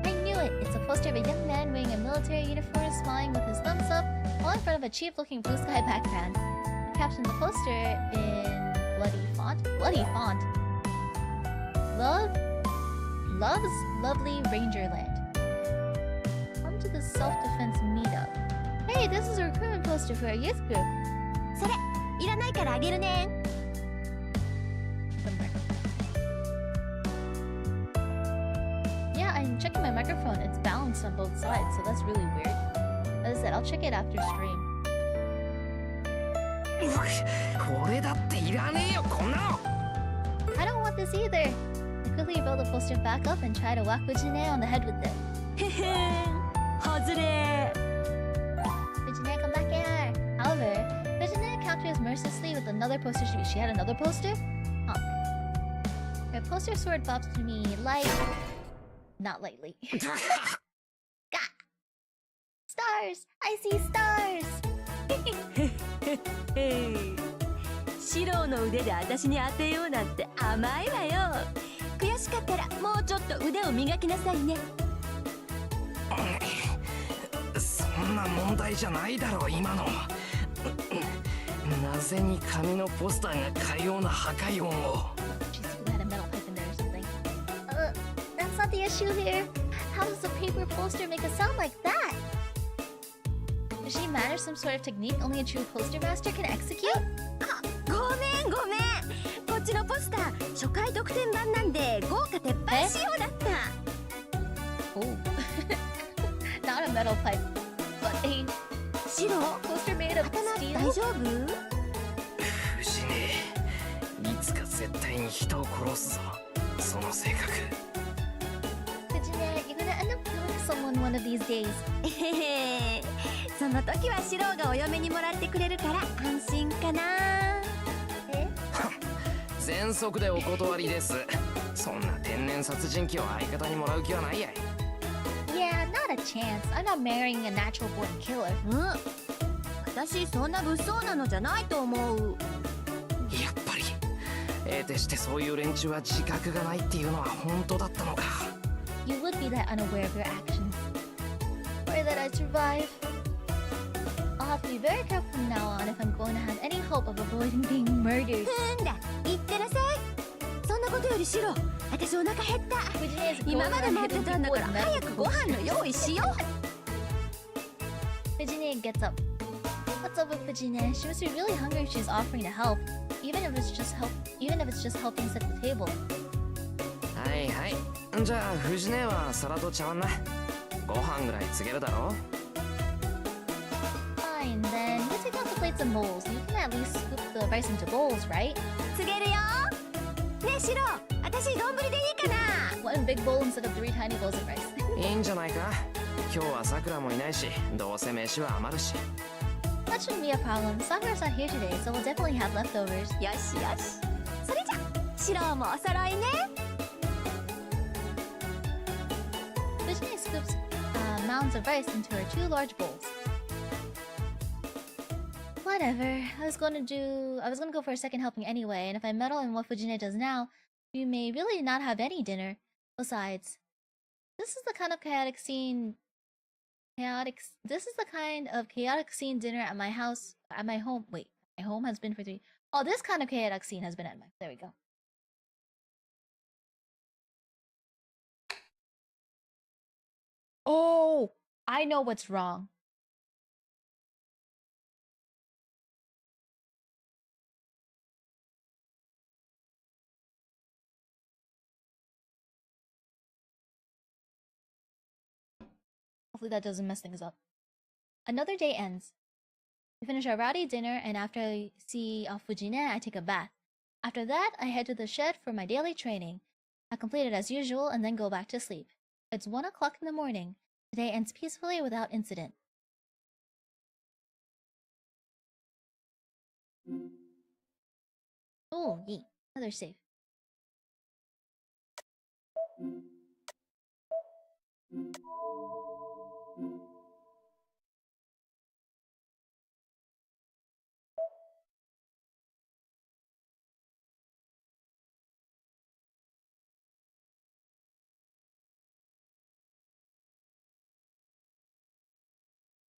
S1: I knew it. It's a poster of a young man wearing a military uniform, smiling with his thumbs up, all in front of a cheap-looking blue sky background. I captioned the poster in bloody font. Love's lovely Rangerland. Come to the self-defense meetup. Hey, this is a recruitment poster for our youth group.
S4: それいらないからあげるね。
S1: Yeah, I'm checking my microphone. It's balanced on both sides, so that's really weird. As I said, I'll check it after stream.
S3: これだっていらねえよこんなの。
S1: I don't want this either. I quickly roll the poster back up and try to whack Fujine on the head with it.
S4: へへん。外れ。
S1: Fujine, come back here. However, Fujine counters mercilessly with another poster. She had another poster? Huh. Her poster sword bops to me like... Not lightly. Gah! Stars! I see stars!
S4: シローの腕で私に当てようなんて甘いわよ。悔しかったらもうちょっと腕を磨きなさいね。
S3: そんな問題じゃないだろう今の。なぜに紙のポスターがかような破壊音を。
S1: She had a metal pipe in there or something. That's not the issue here. How does a paper poster make a sound like that? Does she master some sort of technique only a true poster master can execute?
S4: ごめん。こっちのポスター初回特典版なんで豪華鉄板仕様だった。
S1: Oh. Not a metal pipe, but a
S4: シロー、
S1: poster made of
S4: 頭
S1: steel?
S4: 大丈夫？
S3: 藤根、いつか絶対に人を殺すぞ。その性格。
S1: Fujine, you're gonna end up killing someone one of these days.
S4: へへ、その時はシローがお嫁にもらってくれるから安心かな。
S3: 全速でお断りです。そんな天然殺人鬼を相方にもらう気はないやい。
S1: Yeah, not a chance. I'm not marrying a natural born killer.
S4: 私そんな物騒なのじゃないと思う。
S3: やっぱり得てしてそういう連中は自覚がないっていうのは本当だったのか。
S1: You would be that unaware of your actions. Pray that I survive. I'll have to be very careful from now on if I'm going to have any hope of avoiding being murdered.
S4: ふんだ、いってらっしゃい。そんなことよりシロ、私お腹減った。
S1: Fujine is
S4: 今
S1: going
S4: まで
S1: around
S4: 待って
S1: hitting
S4: たんだ
S1: people
S4: から
S1: with
S4: 早
S1: metal
S4: くご飯の用意しよう。
S1: Fujine gets up. What's up with Fujine? She must be really hungry if she's offering to help, even if it's just helping set the table.
S3: はいはい。じゃあ藤根は皿と茶碗な。ご飯ぐらい告げるだろ。
S1: Fine, then you take out the plates and bowls. You can at least scoop the rice into bowls, right?
S4: 告げるよ。ねえシロ、私丼でいいかな。
S1: One big bowl instead of 3 tiny bowls of rice.
S3: いいんじゃないか。今日はさくらもいないし、どうせ飯は余るし。
S1: That shouldn't be a problem. Sakura's not here today, so we'll definitely have leftovers.
S4: よしよし。それじゃ、シロもお揃いね。
S1: Fujine scoops mounds of rice into her 2 large bowls. Whatever. I was gonna go for a second helping anyway, and if I meddle in what Fujine does now, we may really not have any dinner. Besides, this is the kind of chaotic scene dinner at my home. Wait, my home has been for 3. Oh, this kind of chaotic scene has been at my. There we go. Oh, I know what's wrong. Hopefully that doesn't mess things up. Another day ends. We finish our rowdy dinner, and after I see Fujine, I take a bath. After that, I head to the shed for my daily training. I complete it as usual and then go back to sleep. It's 1 o'clock in the morning. Today ends peacefully without incident. Oh, yeet. Another save.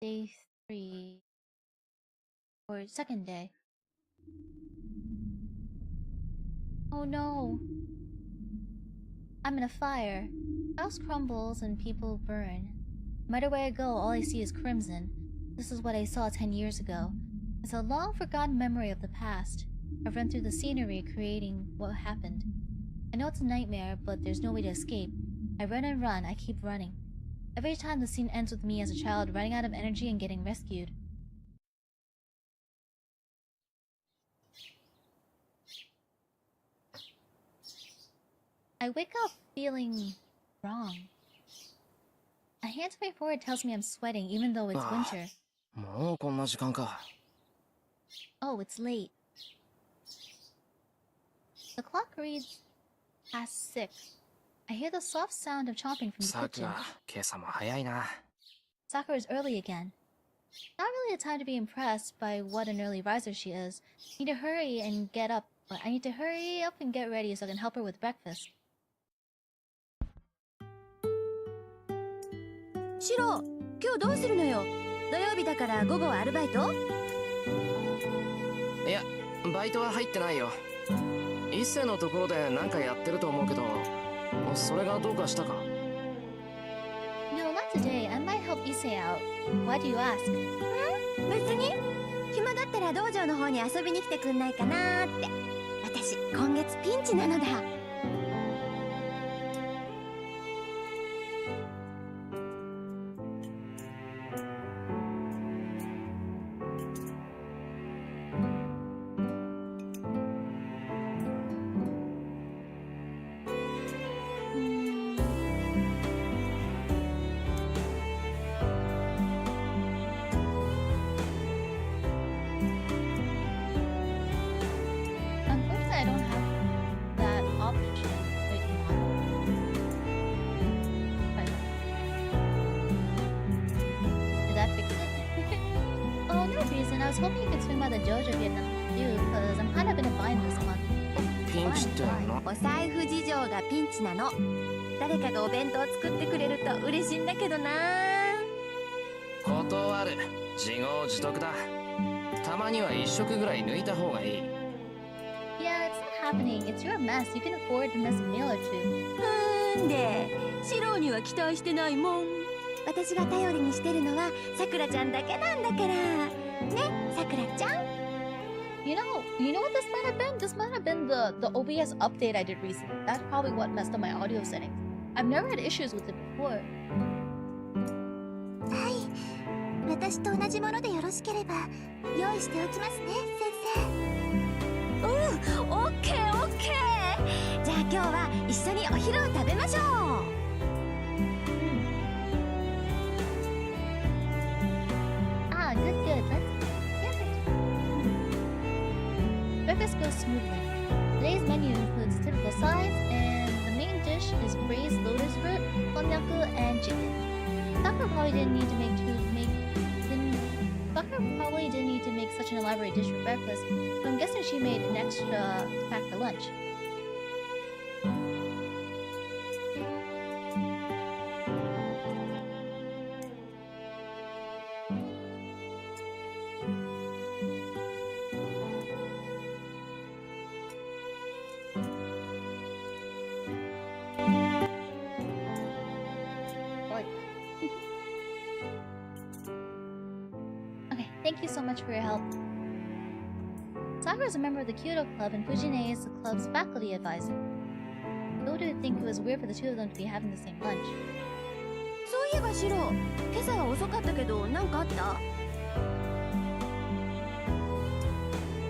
S1: Day 3. Or second day. Oh no! I'm in a fire. House crumbles and people burn. No matter where I go, all I see is crimson. This is what I saw 10 years ago. It's a long forgotten memory of the past. I've run through the scenery creating what happened. I know it's a nightmare, but there's no way to escape. I run and run, I keep running. Every time the scene ends with me as a child running out of energy and getting rescued. I wake up feeling wrong. A hand to my forehead tells me I'm sweating even though it's winter.
S3: もうこんな時間か。
S1: Oh, it's late. The clock reads past 6. I hear the soft sound of chomping from the
S3: さく
S1: kitchen.
S3: ら、今朝も早いな。
S1: Sakura is early again. Not really a time to be impressed by what an early riser she is. I need to hurry up and get ready so I can help her with breakfast.
S4: シロ、今日どうするのよ。土曜日だから午後はアルバイト？
S3: いや、バイトは入ってないよ。一世のところで何かやってると思うけど、それがどうかしたか？
S1: No, not today. I might help Issei out. Why do you ask?
S4: 別に。暇だったら道場の方に遊びに来てくんないかなーって。私、今月ピンチなのだ。
S1: Unfortunately, I don't have that option right now. Did that fix it? Oh, no reason. I was hoping you could swing by the dojo if you had nothing to do, because I'm kind of in a bind this month.
S3: ピンチってな。
S4: お財布事情がピンチなの。誰かがお弁当作ってくれると嬉しいんだけどな。
S3: 断る。自業自得だ。たまには一食ぐらい抜いた方がいい。
S1: Yeah, it's not happening. It's your mess. You can afford to miss a meal or two.
S4: で、シローには期待してないもん。私が頼りにしてるのはさくらちゃんだけなんだから。ね、さくらちゃん。
S1: You know what this might have been? This might have been the OBS update I did recently. That's probably what messed up my audio settings. I've never had issues with it before.
S6: はい。私と同じものでよろしければ用意しておきますね、先生。
S4: オッケーオッケー。じゃあ今日は一緒にお昼を食べましょう。
S1: Ah, good. Breakfast goes smoothly. Today's menu includes typical sides, and the main dish is braised lotus root, konnyaku, and chicken. Sakura probably didn't need to make such an elaborate dish for breakfast, so I'm guessing she made an extra pack for lunch. Okay, thank you so much for your help. Sakura is a member of the Kyoto Club, and Fujine is the club's faculty advisor. Though to think it was weird for the two of them to be having the same lunch.
S4: そういえばシロ、今朝は遅かったけど何かあった？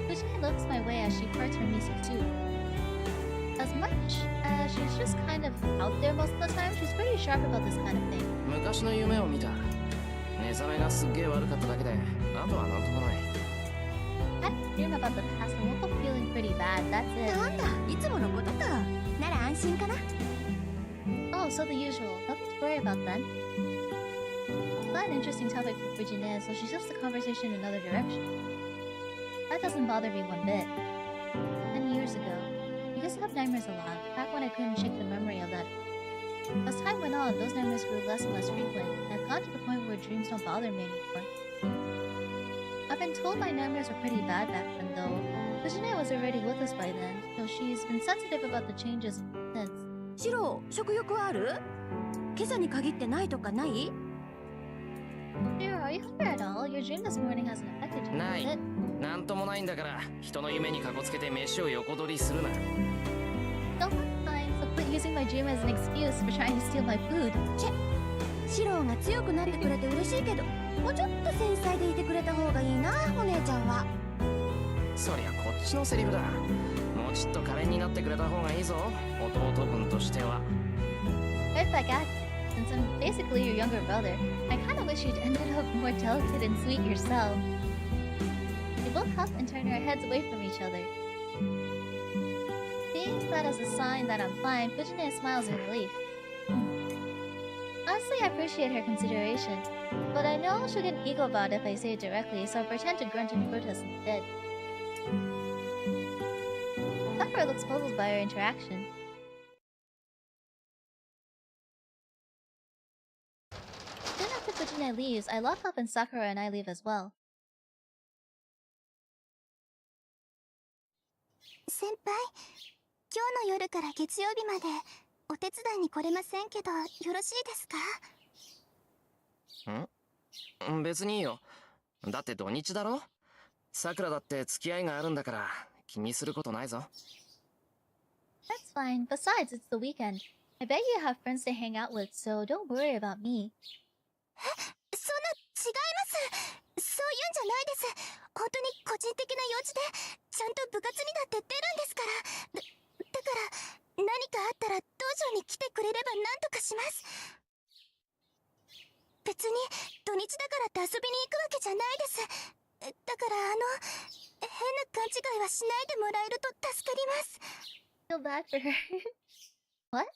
S1: Fujine looks my way as she parts her miso soup. as much as she's just kind of out there most of the time, she's pretty sharp about this kind of thing.
S3: 昔の夢を見た。目覚めがすっげえ悪かっただけで、あとはなんともない。
S1: I had a dream about the past and woke up feeling pretty bad, that's it.
S4: なんだ、いつものことか。なら安心かな。
S1: Oh, so the usual. Nothing to worry about then. Not an interesting topic for Virginia, so she shifts the conversation in another direction. That doesn't bother me one bit. 10 years ago, I used to have nightmares a lot, back when I couldn't shake the memory of that. As time went on, those nightmares grew less and less frequent, and I've gotten to the point where dreams don't bother me anymore. I've been told my nightmares were pretty bad back then, though. Virginia was already with us by then, so she's been sensitive about the changes since.
S4: シロ、食欲はある？今朝に限ってないとかない？
S1: Shirou, are you hungry at all? Your dream this morning hasn't affected you,
S3: ない
S1: has it?
S3: なんともないんだから、人の夢にかこつけて飯を横取りするな。
S1: Don't have time, so quit using my dream as an excuse for trying to steal my food.
S4: シロが強くなってくれて嬉しいけど、もうちょっと繊細でいてくれた方がいいな、お姉ちゃんは。
S3: そりゃこっちのセリフだ。もうちょっと可憐になってくれた方がいいぞ、弟分としては。
S1: Right back at you. Since I'm basically your younger brother, I kinda wish you'd ended up more delicate and sweet yourself. We both huff and turn our heads away from each other. Seeing that as a sign that I'm fine, Fujine smiles in relief. Honestly, I appreciate her consideration, but I know she'll get an ego about it if I say it directly, so I pretend to grunt and protest instead. Sakura looks puzzled by our interaction. Soon after Fujine leaves, I lock up and Sakura and I leave as well.
S6: 先輩、今日の夜から月曜日までお手伝いに来れませんけどよろしいですか？
S3: 別にいいよ。だって土日だろ。さくらだって付き合いがあるんだから気にすることないぞ。
S1: That's fine. Besides, it's the weekend. I bet you have friends to hang out with, so don't worry about me.
S6: そんな違います。そういうんじゃないです。本当に個人的な用事でちゃんと部活にだって出るんですから。だから何かあったら道場に来てくれれば何とかします。別に土日だからって遊びに行くわけじゃないです。だから変な勘違いはしないでもらえると助かります。
S1: Feel bad for her. What?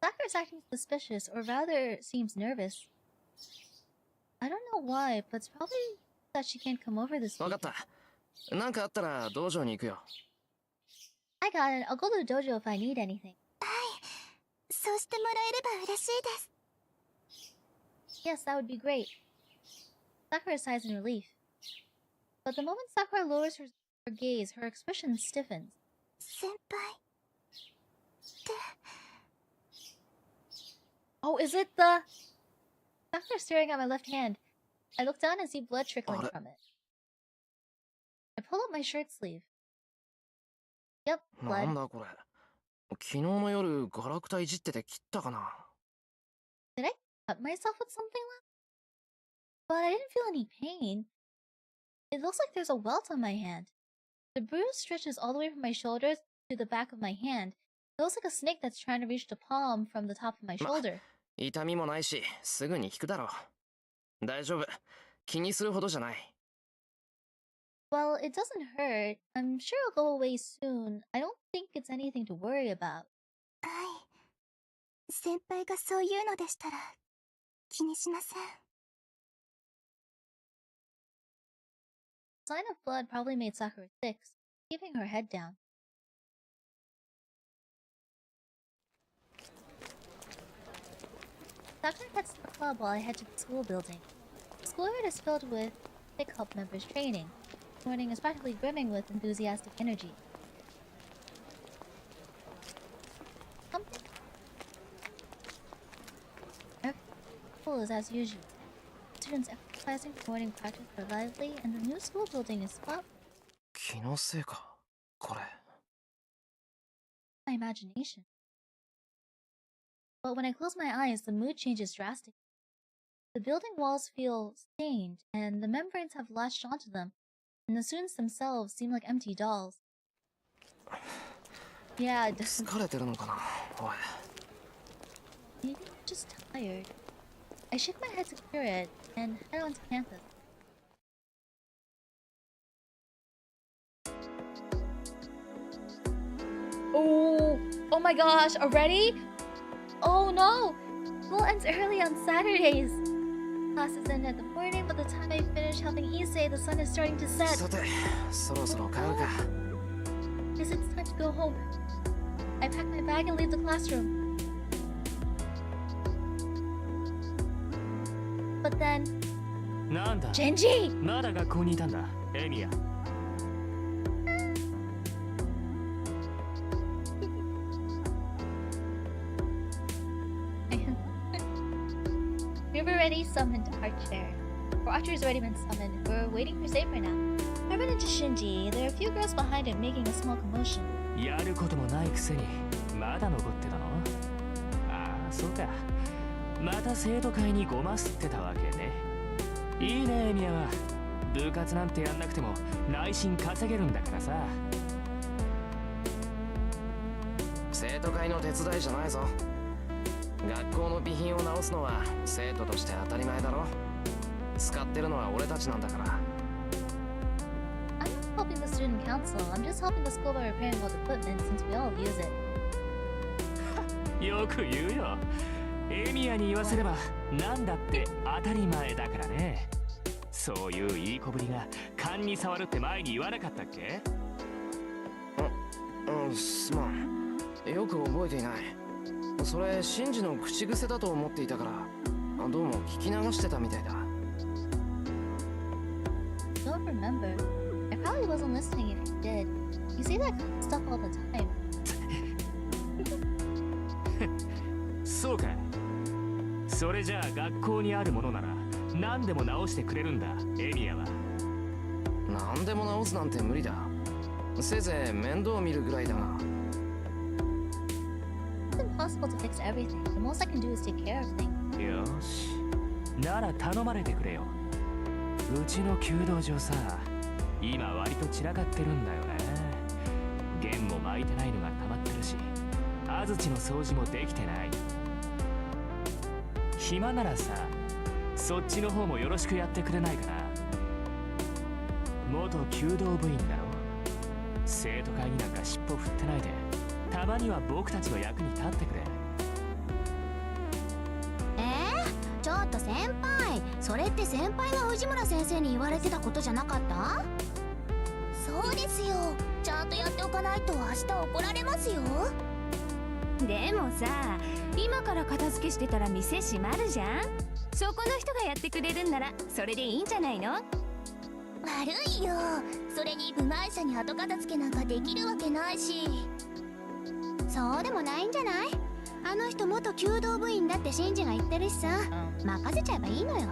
S1: Sakura's acting suspicious, or rather, seems nervous. I don't know why, but it's probably that she can't come over this
S3: わか
S1: week.
S3: った。なんかあったら道場に行くよ。
S1: I got it. I'll go to the dojo if I need anything.
S6: そうしてもらえれば嬉しいです。
S1: Yes, that would be great. Sakura sighs in relief. But the moment Sakura lowers her gaze, her expression stiffens.
S6: 先輩。
S1: Oh, is it the... Sakura's staring at my left hand. I look down and see blood trickling
S3: What?
S1: from it. I pull up my shirt sleeve. Yep,
S3: な
S1: blood.
S3: んだこれ。昨日の夜ガラクタいじってて切ったかな。
S1: Did I cut myself with something left? But I didn't feel any pain. It looks like there's a welt on my hand. The bruise stretches all the way from my shoulders to the back of my hand. It looks like a snake that's trying to reach the palm from the top of my shoulder.
S3: 痛みもないし、すぐに引くだろう。大丈夫。気にするほどじゃない。
S1: Well, it doesn't hurt. I'm sure it'll go away soon. I don't think it's anything to worry about.
S6: はい。先輩がそう言うのでしたら気にしません。
S1: The sign of blood probably made Sakura sick, keeping her head down. Sakura heads to the club while I head to the school building. The schoolyard is filled with thick club members training. The morning is practically brimming with enthusiastic energy. Something full is as usual. Students exercising for morning practice are lively, and the new school building is spotless.
S3: 気のせいか、これ。
S1: My imagination. But when I close my eyes, the mood changes drastically. The building walls feel stained, and the membranes have latched onto them, and the students themselves seem like empty dolls. Yeah,
S3: 疲れてるのかなおい。
S1: maybe I'm just tired. I shake my head to clear it and head onto campus. Oh my gosh, already? Oh no! School ends early on Saturdays. Classes end at the morning, but the time I finish helping Issei, the sun is starting to set.
S3: さて、そろそろ帰るか。
S1: Guess it's time to go home. I pack my bag and leave the classroom. But then,
S7: なんだ
S1: Genji!
S7: まだ学校にいたんだエミヤ
S1: We've already summoned Archer. Our Archer's already been summoned. We're waiting for Saber now. I run into Shinji. There are a few girls behind him making a small commotion.
S7: やることもないくせにまだ残ってたのああそうかまた生徒会にごますってたわけねいいねエミヤは部活なんてやんなくても内心稼げるんだからさ
S3: 生徒会の手伝いじゃないぞ。学校の備品を直すのは生徒として当たり前だろ。使ってるのは俺たちなんだから。
S1: I'm not helping the student council. I'm just helping the school by repairing old equipment since we all use it.
S7: よく言うよエミヤに言わせればなんだって当たり前だからねそういういい子ぶりが勘に触るって前に言わなかったっけ
S3: すまん。よく覚えていない。それ、シンジの口癖だと思っていたから、どうも聞き流してたみたいだ。
S1: Don't remember. I probably wasn't listening if you did. You say that kind of stuff all the time.
S7: そうかそれじゃあ学校にあるものなら何でも直してくれるんだエミヤは
S3: 何でも直すなんて無理だ。せいぜい面倒見るぐらいだが。
S1: It's impossible to fix everything. The most I can do is take care of things.
S7: よしなら頼まれてくれようちの弓道場さ今割と散らかってるんだよね弦も巻いてないのが溜まってるし安土の掃除もできてない暇ならさそっちの方もよろしくやってくれないかな元弓道部員だろ生徒会になんか尻尾振ってないでたまには僕たちの役に立ってくれ
S6: ちょっと先輩それって先輩が藤村先生に言われてたことじゃなかったそうですよちゃんとやっておかないと明日怒られますよ
S8: でもさ今から片付けしてたら店閉まるじゃんそこの人がやってくれるんならそれでいいんじゃないの
S6: 悪いよそれに部外者に後片付けなんかできるわけないしそうでもないんじゃないあの人元弓道部員だってシンジが言ってるしさ任せちゃえばいいのよ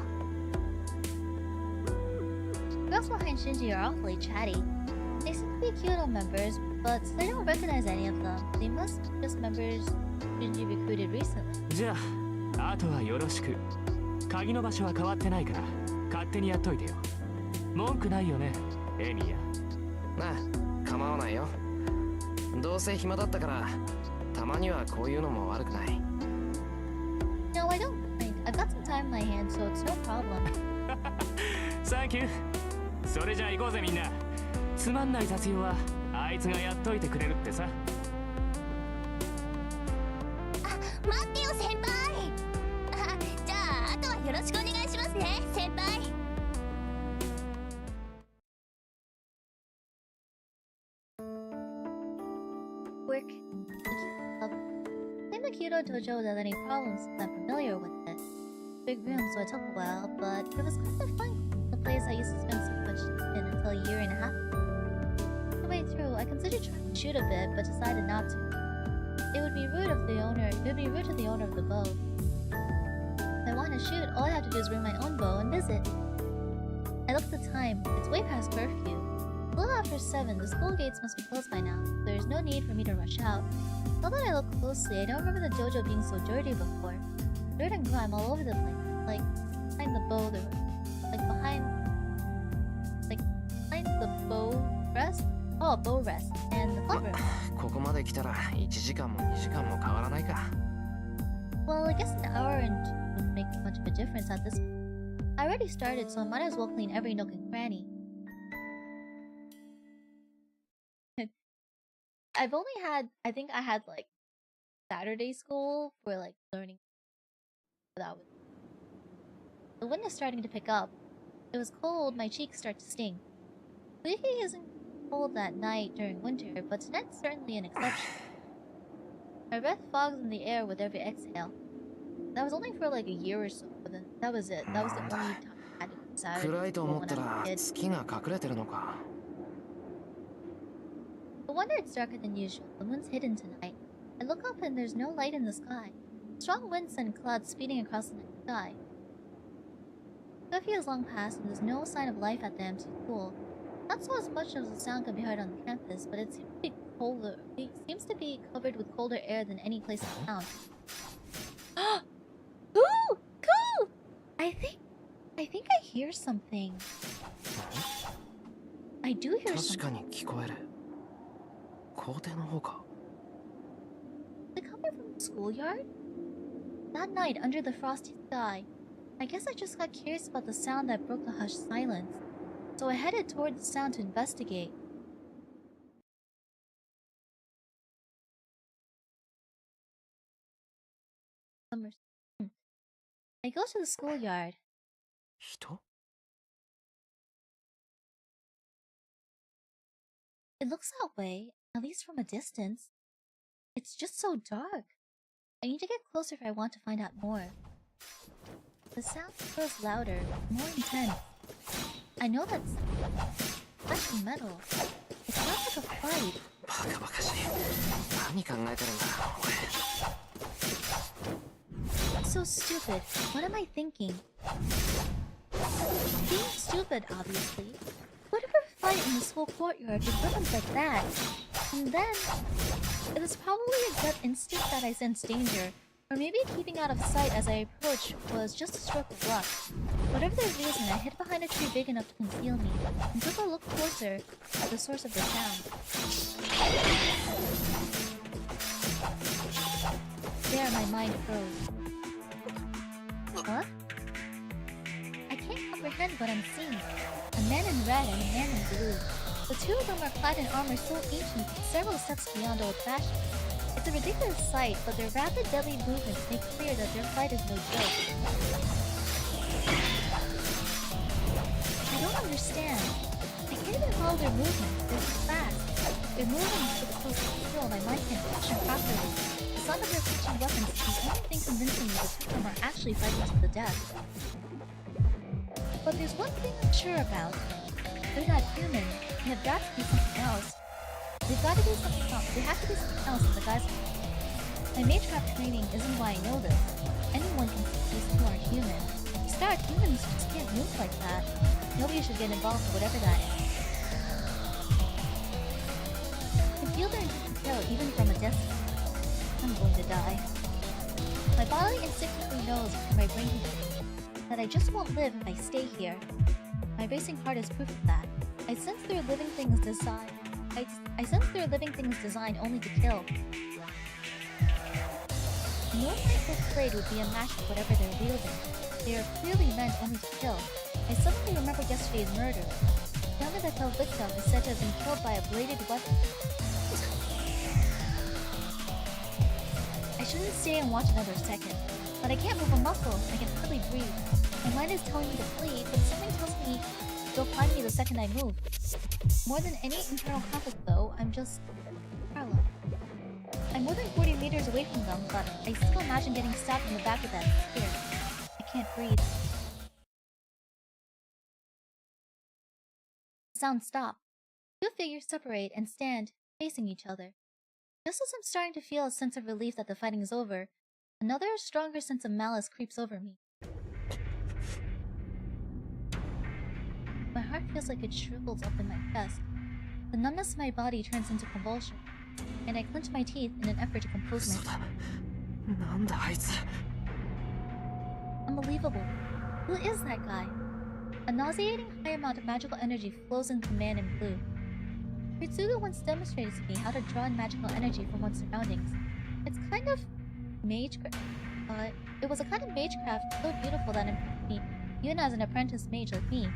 S1: Girls behind Shinji are awfully chatty. They seem to be Kyoto members, but I don't recognize any of them. They must be just members Shinji recruited recently.
S7: じゃああとはよろしく鍵の場所は変わってないから勝手にやっといてよ文句ないよねエミヤ
S3: なあ、構わないよ。どうせ暇だったからたまにはこういうのも悪くない。
S1: No, I don't mind. I've got some time in my hands, so it's no problem.
S7: サンキューそれじゃあ行こうぜみんなつまんない雑用はあいつがやっといてくれるってさ
S6: 待ってよ先輩じゃああとはよろしくお願いしますね先輩
S1: Work. Claim the Kyoto Dojo without any problems since I'm familiar with it. Big room, so it took a while, but it was kind of fun. The place I used to spend so much in until a year and a half ago. On the way through, I considered trying to shoot a bit, but decided not to. It would be rude to the owner of the bow. If I want to shoot, all I have to do is bring my own bow and visit. I looked at the time. It's way past curfew. A little after 7, the school gates must be closed by now, so there is no need for me to rush out. Now that I look closely, I don't remember the dojo being so dirty before. Dirt and grime all over the place, like behind the bow, behind the bow rest. Oh, call bow rest and the club room.
S3: ここまで来たら1時間も2時間も変わらないか。
S1: Well, I guess an hour and two wouldn't make much of a difference at this point. I already started, so I might as well clean every nook and cranny. I've only had, I think I had like Saturday school for like learning. That was. The wind is starting to pick up. It was cold, my cheeks start to sting. Fuyuki isn't cold that night during winter, but tonight's certainly an exception. My breath fogs in the air with every exhale. That was only for like a year or so, but then that was it. That was the only time I had it Saturday
S3: 暗いと
S1: school
S3: 思っ
S1: when
S3: た
S1: I was
S3: ら
S1: a kid.
S3: 月が隠れてるのか。
S1: No wonder it's darker than usual. The moon's hidden tonight. I look up and there's no light in the sky. Strong winds send clouds speeding across the night sky. Curfew has long passed and there's no sign of life at the empty school. Not so as much as the sound can be heard on the campus, but it seems to be colder. It seems to be covered with colder air than any place in town. Ooh! Cool! I think I hear something. I do hear
S3: 確か
S1: something.
S3: に聞こえる。校庭の方か。
S1: Is it coming from the schoolyard? That night, under the frosty sky, I guess I just got curious about the sound that broke the hushed silence, so I headed toward the sound to investigate. I go to the schoolyard.
S3: 人？
S1: It looks that way, at least from a distance. It's just so dark. I need to get closer if I want to find out more. The sound grows louder, more intense. I know that's actually metal. It sounds like a fight.
S3: バカバカしい。何考えてるんだ、俺。
S1: So stupid. What am I thinking? Being stupid, obviously. Whatever fight in the school courtyard with weapons like that. And then, it was probably a gut instinct that I sensed danger, or maybe keeping out of sight as I approached was just a stroke of luck. Whatever the reason, I hid behind a tree big enough to conceal me, and took a look closer at the source of the sound. There, my mind froze. What? I can't comprehend what I'm seeing. A man in red and a man in blue. The two of them are clad in armor so ancient, several steps beyond old-fashioned. It's a ridiculous sight, but their rapid, deadly movements make clear that their fight is no joke. I don't understand. I can't even follow their movements. They're too fast. They're moving so close to control my mind can't function properly. The sound of their pitching weapons is the only thing convincing me the two of them are actually fighting to the death. But there's one thing I'm sure about. They're not human. They have got to be something else. They've got to do something else. They have to be something else in the guise of... My magecraft training isn't why I know this. Anyone can see these two aren't human. To start, humans just can't move like that. Nobody should get involved in whatever that is. I can feel their intent to kill even from a distance. I'm going to die. My body instinctively knows from my brain that I just won't live if I stay here. My racing heart is proof of that. I sense their living things designed. I sense their living things designed only to kill. No life blade would be a match for whatever they're wielding. They are clearly meant only to kill. I suddenly remember yesterday's murder. The young that fell victim is said to have been killed by a bladed weapon. I shouldn't stay and watch another second, but I can't move a muscle. I can hardly breathe. My mind is telling me to flee, but something tells me they'll find me the second I move. More than any internal conflict, though, I'm just Carla. I'm more than 40 meters away from them, but I still imagine getting stabbed in the back of that spear. I can't breathe. The sound stopped. Two figures separate and stand, facing each other. Just as I'm starting to feel a sense of relief that the fighting is over, another stronger sense of malice creeps over me. My heart feels like it shrivels up in my chest. The numbness in my body turns into convulsion, and I clench my teeth in an effort to compose myself.
S3: なんだあいつ。
S1: Unbelievable. Who is that guy? A nauseating high amount of magical energy flows into the man in blue. Ritsuga once demonstrated to me how to draw in magical energy from one's surroundings. It's kind of it was a kind of magecraft so beautiful that impressed me, even as an apprentice mage like me.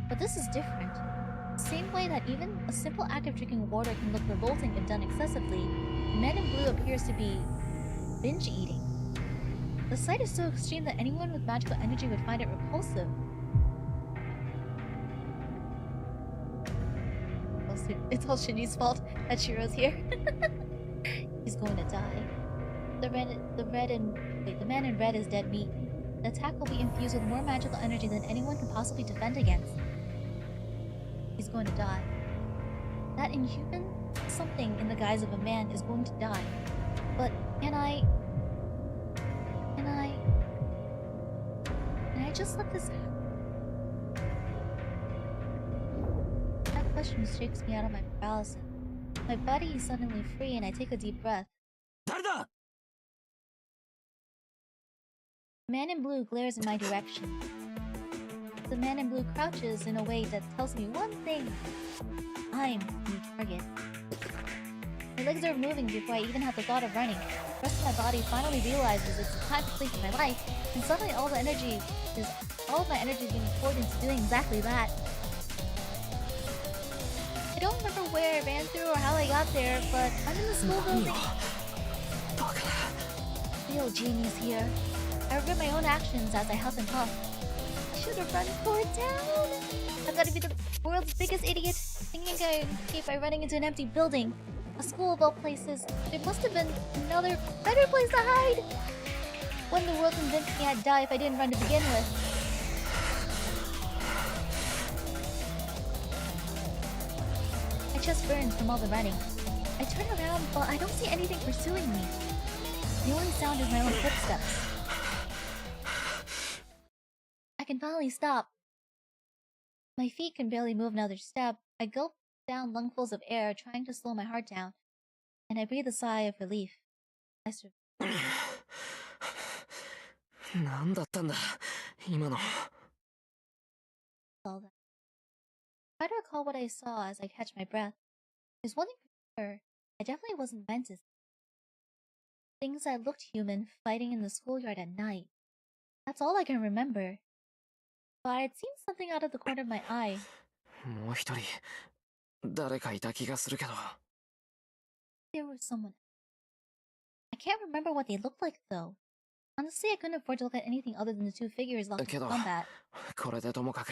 S1: But this is different. The same way that even a simple act of drinking water can look revolting if done excessively, Men in Blue appears to be binge eating. The sight is so extreme that anyone with magical energy would find it repulsive. It's all Shinji's fault that Shirou's here. He's going to die. The man in red is dead meat. The attack will be infused with more magical energy than anyone can possibly defend against. He's going to die. That inhuman something in the guise of a man is going to die. But can I just let this happen? That question shakes me out of my paralysis. My body is suddenly free and I take a deep breath.
S2: 誰だ?
S1: The man in blue glares in my direction. The man in blue crouches in a way that tells me one thing. I'm the target. My legs are moving before I even have the thought of running. The rest of my body finally realizes it's time to flee for my life, and suddenly all of my energy is being poured into doing exactly that. I don't remember where I ran through or how I got there, but I'm in the school building. Real genius here. I regret my own actions as I huff and puff. I should have run for town. I've got to be the world's biggest idiot, thinking I can escape by running into an empty building. A school of all places. There must have been another, better place to hide. When the world convinced me I'd die if I didn't run to begin with. My chest burns from all the running. I turn around, but I don't see anything pursuing me. The only sound is my own footsteps. I can finally stop. My feet can barely move another step. I gulp down lungfuls of air, trying to slow my heart down, and I breathe a sigh of relief. I survive.
S3: 何だったんだ今の
S1: All that. I try to recall what I saw as I catch my breath. There's one thing for sure, I definitely wasn't meant to see. Things that looked human fighting in the schoolyard at night. That's all I can remember. But I'd seen something out of the corner of my eye.
S3: もう一人誰かいた気がするけど
S1: There was someone. I can't remember what they looked like though. Honestly, I couldn't afford to look at anything other than the two figures locked in combat.
S3: これでともかく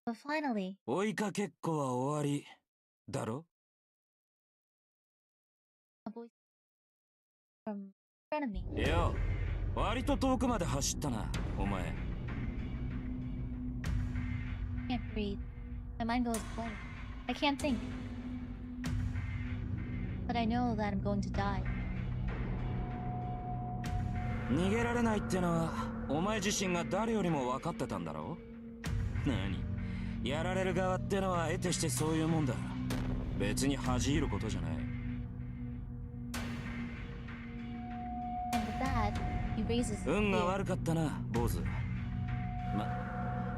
S1: But finally,
S2: 追いかけっこは終わりだろ?
S1: a voice from in front of me.
S2: いや、割と遠くまで走ったな、お前。
S1: I can't breathe. My mind goes blank. I can't think. But I know that I'm going to die.
S2: 逃げられないってのはお前自身が誰よりも分かってたんだろう？何？やられる側ってのは得てしてそういうもんだ。別に恥じることじゃない。
S1: And with that, he raises his
S2: 運が
S1: spear.
S2: 悪かったな、坊主。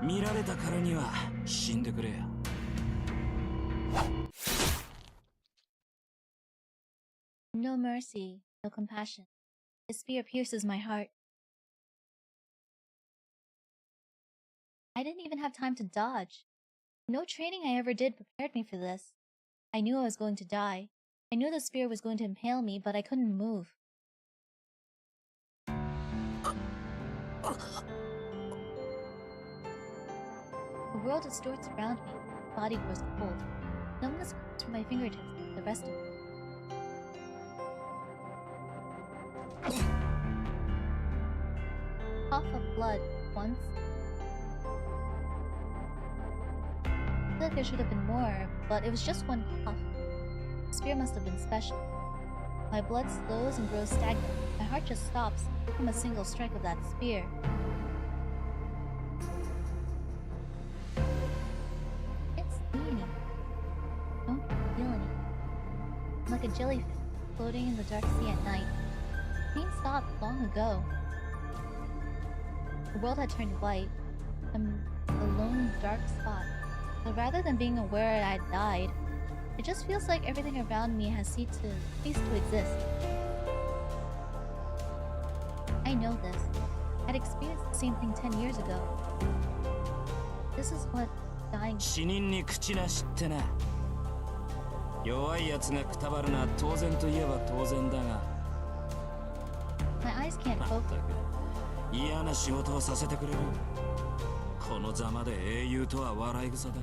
S2: 見られたからには死んでくれよ。
S1: No mercy, no compassion. His spear pierces my heart. I didn't even have time to dodge. No training I ever did prepared me for this. I knew I was going to die. I knew the spear was going to impale me, but I couldn't move. The world distorts around me. My body grows cold. Numbness comes from my fingertips like the rest of me. Cough of blood once. I feel like there should have been more, but it was just one cough. The spear must have been special. My blood slows and grows stagnant. My heart just stops from a single strike of that spear. I can't see anything. I don't feel anything. I'm like a jellyfish floating in the dark sea at night. Pain stopped long ago. The world had turned white. I'm a lone dark spot. But rather than being aware I'd died, It just feels like everything around me has ceased to exist. I know this. I'd experienced the same thing 10 years ago. This is what dying.
S9: 死人に口なしってな。弱いやつがくたばるのは当然といえば当然だが。
S1: My eyes can't
S9: まった
S1: focus.
S9: く嫌な仕事をさせてくれる。このざまで英雄とは笑い草だ。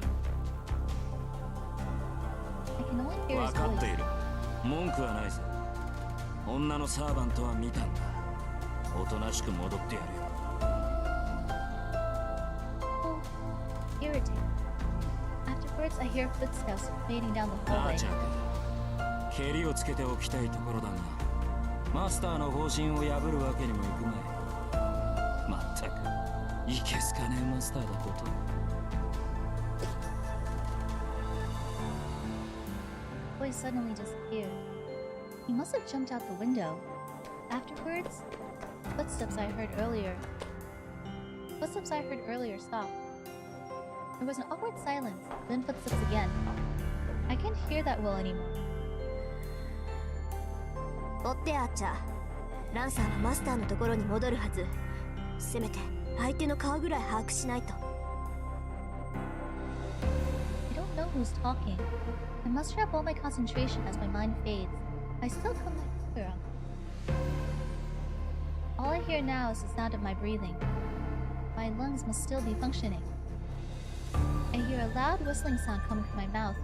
S1: I can only hear
S9: 分
S1: his
S9: かってい
S1: voice.
S9: る。文句はないさ。女のサーバントは見たんだ。おとなしく戻ってやるよ。
S1: Oh, irritating. Afterwards, I hear footsteps fading down the
S9: あ
S1: hallway.
S9: ーちゃん、蹴りをつけておきたいところだが、マスターの方針を破るわけにもいくまい。まったく、いけすかねえマスターだこと。
S1: The boy suddenly disappeared. He must have jumped out the window. Afterwards, footsteps I heard earlier stopped. There was an awkward silence, then footsteps again. I can't hear that well anymore.
S4: 追ってアーチャー。ランサーはマスターのところに戻るはず。せめて相手の顔ぐらい把握しないと。
S1: I don't know who's talking. I muster up all my concentration as my mind fades. I still don't like Shirou. All I hear now is the sound of my breathing. My lungs must still be functioning. I hear a loud whistling sound coming from my mouth,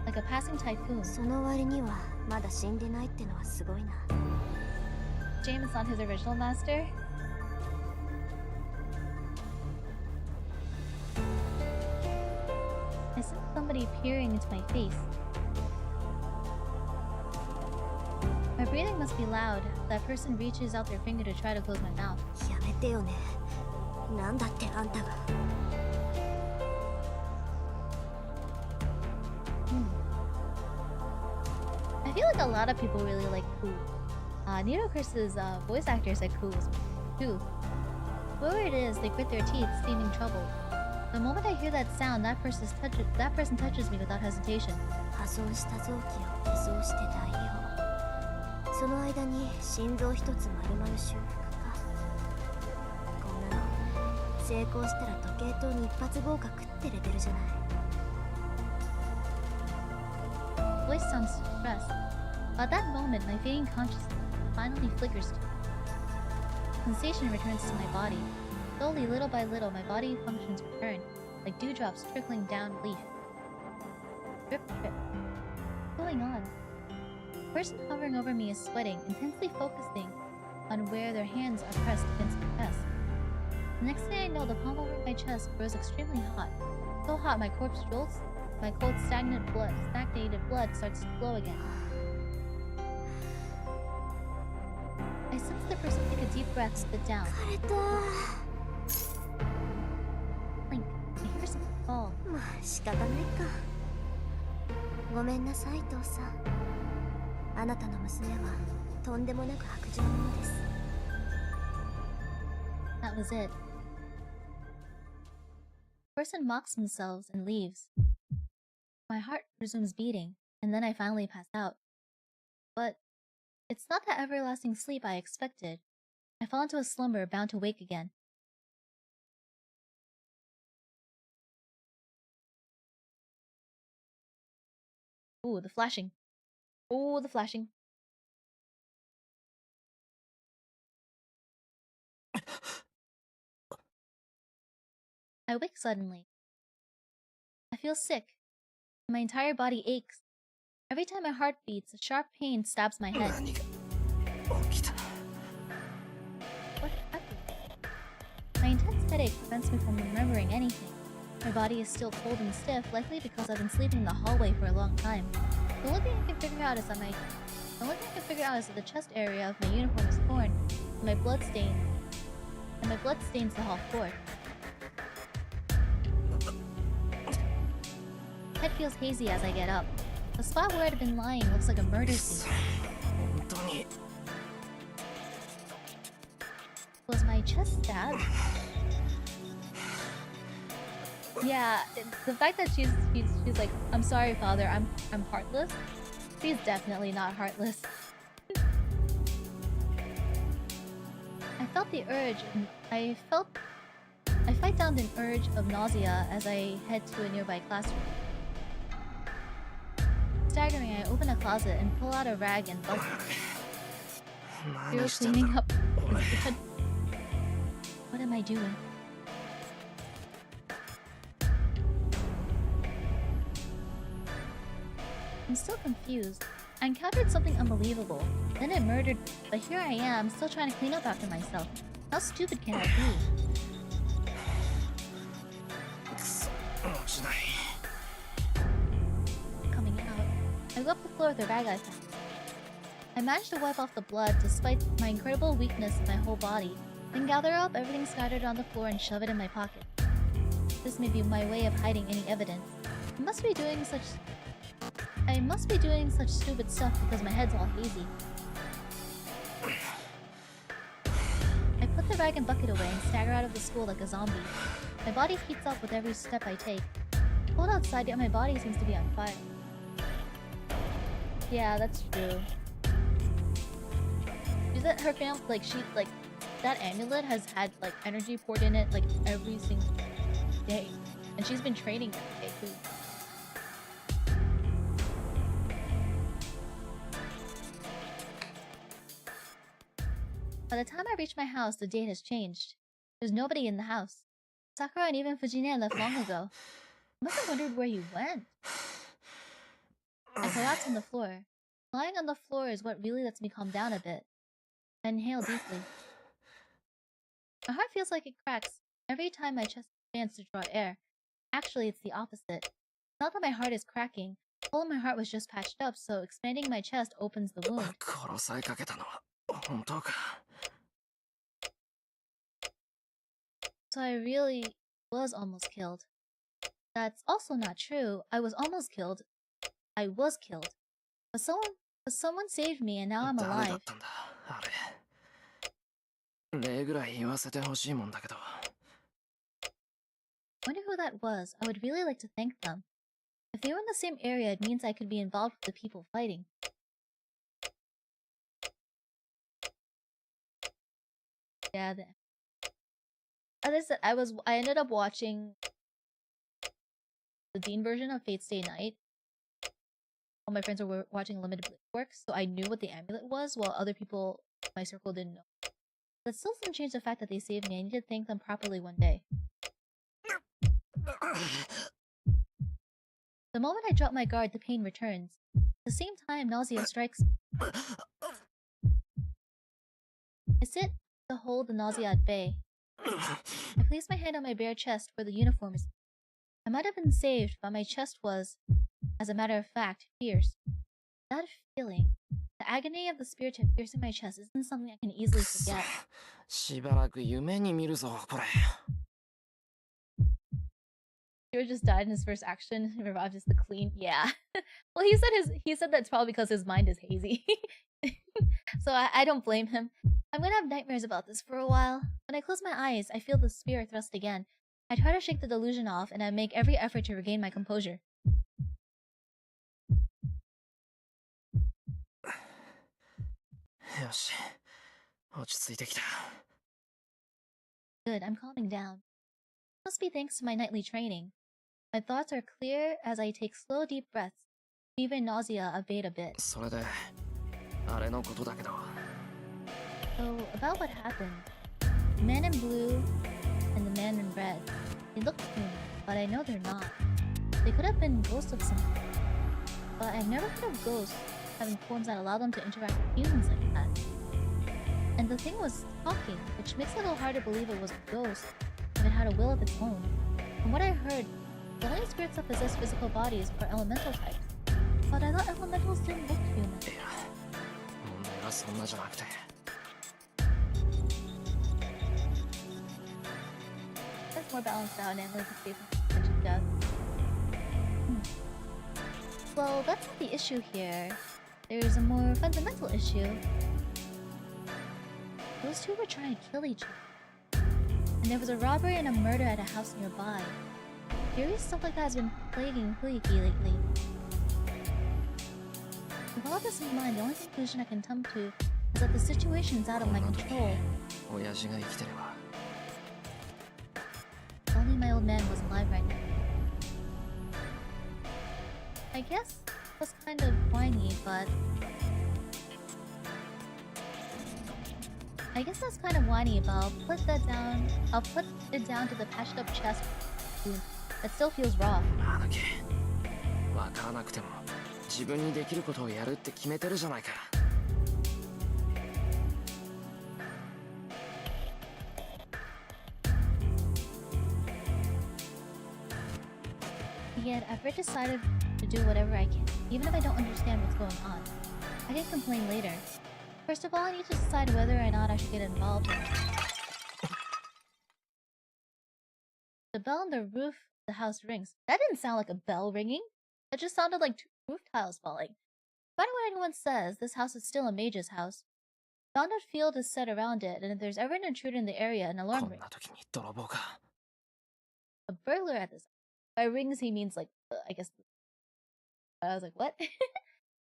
S1: like a passing typhoon.
S4: その割にはまだ死んでないってのはすごいな。
S1: James not his original master? I sense somebody peering into my face. My breathing must be loud. That person reaches out their finger to try to close my mouth.
S4: やめてよね。なんだってあんたが。
S1: I feel like a lot of people really like Pooh. Nino Chris's voice actor said Pooh was too. Whoever it is, they grit their teeth, seeming troubled. The moment I hear that sound, that person touches me without hesitation.
S4: 破損した臓器を偽装して代用。その間に心臓一つ丸々修復か。こんなの成功したら時計塔に一発合格ってレベルじゃない。
S1: Voice sounds stressed. At that moment, my fading consciousness finally flickers to. Sensation returns to my body. Slowly, little by little, my body functions return, like dewdrops trickling down a leaf. Drip, drip. What's going on? The person hovering over me is sweating, intensely focusing on where their hands are pressed against my chest. The next thing I know, the palm over my chest grows extremely hot. So hot, my corpse jolts. My cold, stagnated blood starts to flow again. I sense the person take a deep breath and sit down.
S4: 疲れた。
S1: Blink. I hear something fall.
S4: まあ仕方ないか。ごめんなさい、父さん。あなたの娘はとんでもなく薄情なのです。
S1: That was it. The person mocks themselves and leaves. My heart resumes beating, and then I finally pass out. But it's not that everlasting sleep I expected. I fall into a slumber bound to wake again. Ooh, the flashing. Ooh, the flashing. I wake suddenly. I feel sick. My entire body aches. Every time my heart beats, a sharp pain stabs my head.
S9: 何が起きた。
S1: What happened? My intense headache prevents me from remembering anything. My body is still cold and stiff, likely because I've been sleeping in the hallway for a long time. The only thing I can figure out is that the chest area of my uniform is torn, and my blood stains the hall floor. Head feels hazy as I get up. The spot where I'd been lying looks like a murder scene.
S9: 本当に。
S1: Was my chest stabbed? Yeah, the fact that she's like, I'm sorry, father, I'm heartless. She's definitely not heartless. I felt the urge. I fight down the urge of nausea as I head to a nearby classroom. Staggering, I open a closet and pull out a rag and bucket. Shirou cleaning up his blood. What am I doing? I'm still confused. I encountered something unbelievable. Then it murdered me. But here I am, still trying to clean up after myself. How stupid can I be? Coming out, I go up the floor with the rag I found. I managed to wipe off the blood despite my incredible weakness in my whole body, then gather up everything scattered on the floor and shove it in my pocket. This may be my way of hiding any evidence. I must be doing such stupid stuff because my head's all hazy. I put the rag and bucket away and stagger out of the school like a zombie. My body heats up with every step I take. It's cold outside, yet my body seems to be on fire. Yeah, that's true. Is that her family? Like, that amulet has had, like, energy poured in it, like, every single day. And she's been training every day, too. By the time I reach my house, the date has changed. There's nobody in the house. Sakura and even Fujine left long ago. I must have wondered where you went. I collapse on the floor. Lying on the floor is what really lets me calm down a bit. I inhale deeply. My heart feels like it cracks every time my chest expands to draw air. Actually, it's the opposite. It's not that my heart is cracking. The hole in my heart was just patched up, so expanding my chest opens the wound. So I really was almost killed. That's also not true. I was almost killed. I was killed. But someone saved me and now I'm alive. Wonder who that was. I would really like to thank them. If they were in the same area, it means I could be involved with the people fighting. Yeah, as I said, I ended up watching the Dean version of Fate Stay Night. All my friends were watching Limited Work, so I knew what the amulet was, while other people in my circle didn't know. But still doesn't change the fact that they saved me. I need to thank them properly one day. The moment I drop my guard, the pain returns. At the same time, nausea strikes me. I sit to hold the nausea at bay. I place my hand on my bare chest where the uniform is. I might have been saved, but my chest was, as a matter of fact, pierced. That feeling, the agony of the spear tip piercing my chest, isn't something I can easily forget. Shirou just died in his first action. He revived as the clean. Yeah. Well, he said that's probably because his mind is hazy. So I don't blame him. I'm gonna have nightmares about this for a while. When I close my eyes, I feel the spear thrust again. I try to shake the delusion off, and I make every effort to regain my composure. Good, I'm calming down. Must be thanks to my nightly training. My thoughts are clear as I take slow, deep breaths. Fever and nausea abate a bit. So, about what happened. The man in blue and the man in red. They look human, but I know they're not. They could have been ghosts of something. But I've never heard of ghosts having forms that allow them to interact with humans like that. And the thing was talking, which makes it a little hard to believe it was a ghost if it had a will of its own. From what I heard, the only spirits that possess physical bodies are elemental types. But I thought elementals didn't look human. That's more balanced out and analyze the case of potential death. Well, that's not the issue here. There's a more fundamental issue. Those two were trying to kill each other. And there was a robbery and a murder at a house nearby. Serious stuff like that has been plaguing Fuyuki lately. With all this in mind, the only conclusion I can come to is that the situation's out of my control.
S3: 親父が生きてれば
S1: If only my old man was alive right now. I guess it was kind of whiny, but... I guess that's kind of whiny, but I'll put it down to the patched up chest wound that still feels raw.
S3: あのけわからなくても自分にできることをやるって決めてるじゃないか
S1: Yet I've decided to do whatever I can, even if I don't understand what's going on. I can complain later. First of all, I need to decide whether or not I should get involved. The bell on the roof of the house rings. That didn't sound like a bell ringing. That just sounded like two roof tiles falling. No matter what anyone says, this house is still a mage's house. A bounded field is set around it, and if there's ever an intruder in the area, an alarm
S3: こん
S1: rings.
S3: な時に泥棒か
S1: A burglar at this. By rings, he means like, I guess. I was like, what?